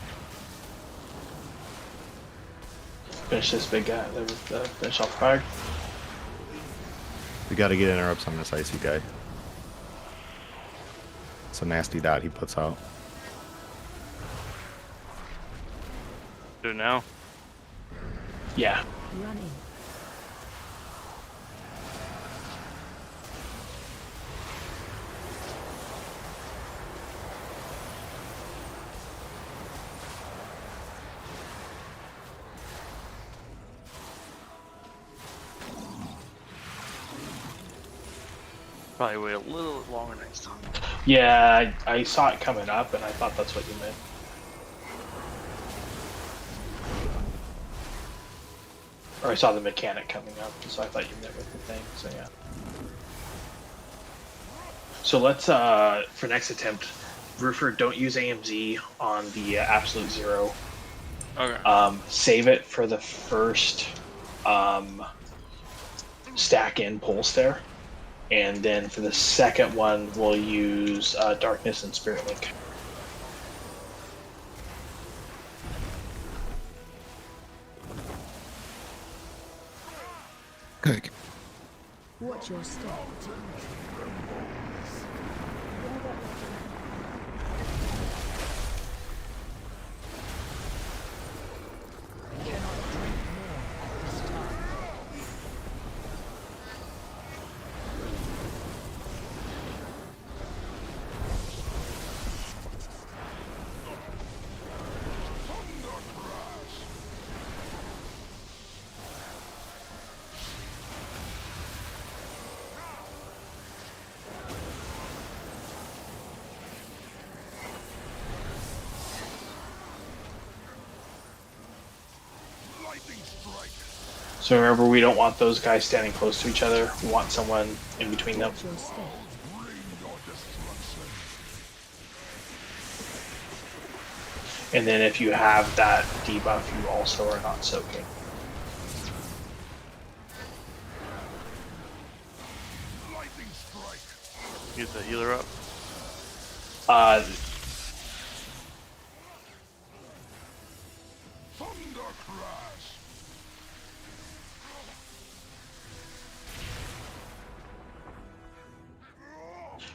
Finish this big guy. Finish off fire. We gotta get interrupts on this icy guy. It's a nasty dot he puts out. Do it now. Yeah. running. Probably wait a little longer next time. Yeah, I saw it coming up, and I thought that's what you meant. Or I saw the mechanic coming up, so I thought you meant with the thing. So yeah. So let's for next attempt, Roofer, don't use AMZ on the absolute zero. Okay. Save it for the first stack in pulse there. And then for the second one, we'll use Darkness and Spirit Link. Good. Watch your step. So remember, we don't want those guys standing close to each other. We want someone in between them. Watch your step. And then if you have that debuff, you also are not soaking. Get the healer up.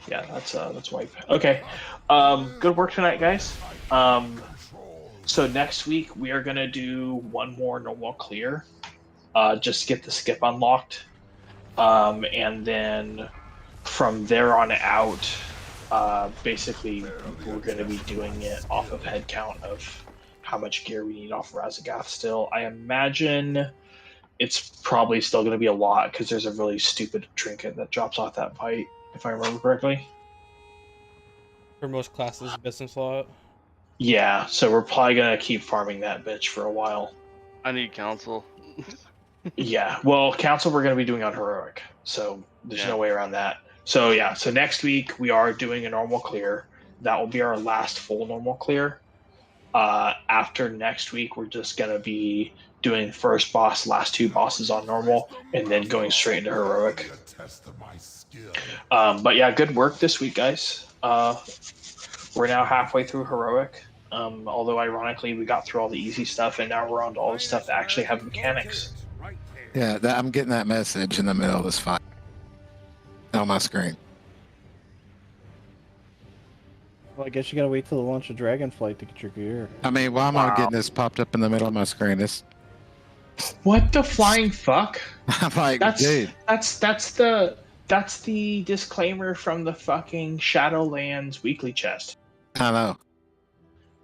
Yeah, that's wipe. Okay. Good work tonight, guys. So next week we are gonna do one more normal clear. Just to get the skip unlocked. And then from there on out, basically we're gonna be doing it off of head count of how much gear we need off Razagath still. I imagine it's probably still going to be a lot because there's a really stupid trinket that drops off that bite, if I remember correctly. For most classes, business slot. Yeah, so we're probably going to keep farming that bitch for a while. I need counsel. Yeah, well, council we're going to be doing on heroic, so there's no way around that. So yeah, so next week we are doing a normal clear. That will be our last full normal clear. After next week, we're just going to be doing first boss, last two bosses on normal, and then going straight into heroic. But yeah, good work this week, guys. We're now halfway through heroic. Although ironically, we got through all the easy stuff, and now we're on to all the stuff that actually have mechanics. Yeah, I'm getting that message in the middle of this fight on my screen. Well, I guess you gotta wait till the launch of Dragonflight to get your gear. I mean, why am I getting this popped up in the middle of my screen? What the flying fuck? I'm like, dude. That's the disclaimer from the fucking Shadowlands weekly chest. I know.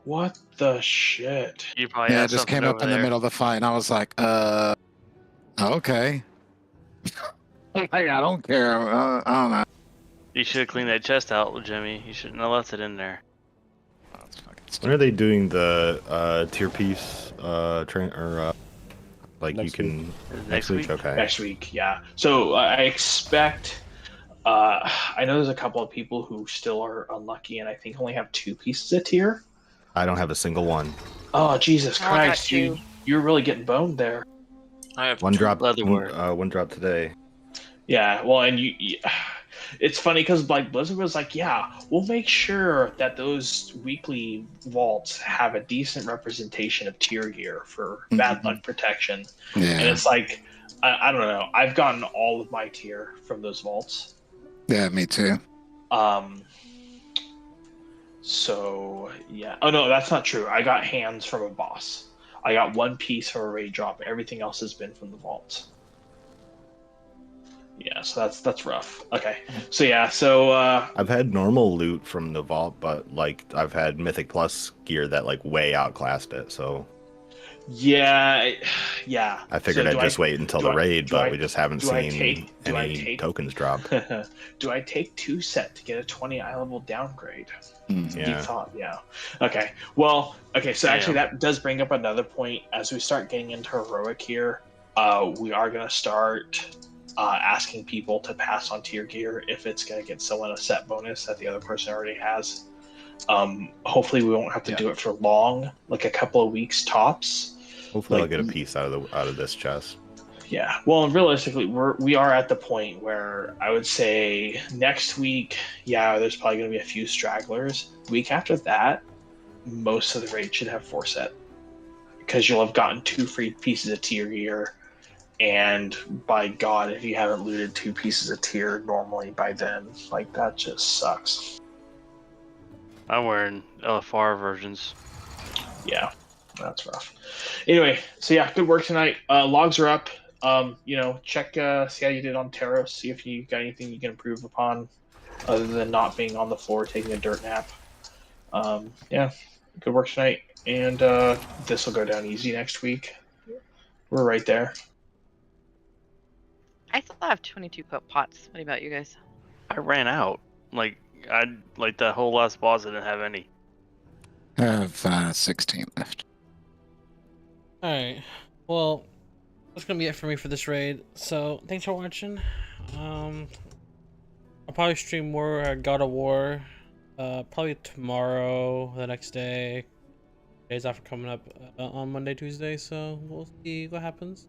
What the shit? You probably Yeah, it just came up in the middle of the fight, and I was like, okay. Hey, I don't care. I don't know. You should have cleaned that chest out, Jimmy. You shouldn't have left it in there. When are they doing the tier piece like Next you can week. next week? Okay. Next week, yeah. So I expect. I know there's a couple of people who still are unlucky, and I think only have 2 pieces of tier. I don't have a single one. Oh Jesus I got Christ! 2. You're really getting boned there. I have One drop. leatherware. One drop today. Yeah, well, and it's funny because like Blizzard was like, yeah, we'll make sure that those weekly vaults have a decent representation of tier gear for bad luck protection. Yeah. And it's like, I don't know. I've gotten all of my tier from those vaults. Yeah, me too. So yeah. Oh no, that's not true. I got hands from a boss. I got 1 piece from a raid drop. Everything else has been from the vaults. Yeah, so that's rough. Okay, so yeah, so I've had normal loot from the vault, but like I've had Mythic Plus gear that like way outclassed it. So yeah. I figured I'd just wait until the raid, but we just haven't do I seen any tokens drop. Do I take 2 set to get a 20 eye level downgrade? Deep Yeah. thought, yeah. Okay, well, okay, so actually Damn. that does bring up another point. As we start getting into heroic here, we are gonna start asking people to pass on tier gear if it's going to get someone a set bonus that the other person already has. Hopefully we won't have to do it for long, like a couple of weeks tops. Hopefully I'll get a piece out of this chest. Yeah, well, and realistically, we are at the point where I would say next week, yeah, there's probably going to be a few stragglers. The week after that, most of the raid should have 4 set because you'll have gotten 2 free pieces of tier gear. And by God, if you haven't looted 2 pieces of tier normally by then, like that just sucks. I'm wearing LFR versions. Yeah, that's rough. Anyway, so yeah, good work tonight. Logs are up. Check, see how you did on Terra. See if you got anything you can improve upon, other than not being on the floor taking a dirt nap. Yeah, good work tonight. And this will go down easy next week. We're right there. I still have 22 pots. What about you guys? I ran out. Like that whole last boss, I didn't have any. I have 16 left. Alright. Well, that's gonna be it for me for this raid. So, thanks for watching. I'll probably stream more God of War. Probably tomorrow, the next day. days off are coming up on Monday, Tuesday, so we'll see what happens.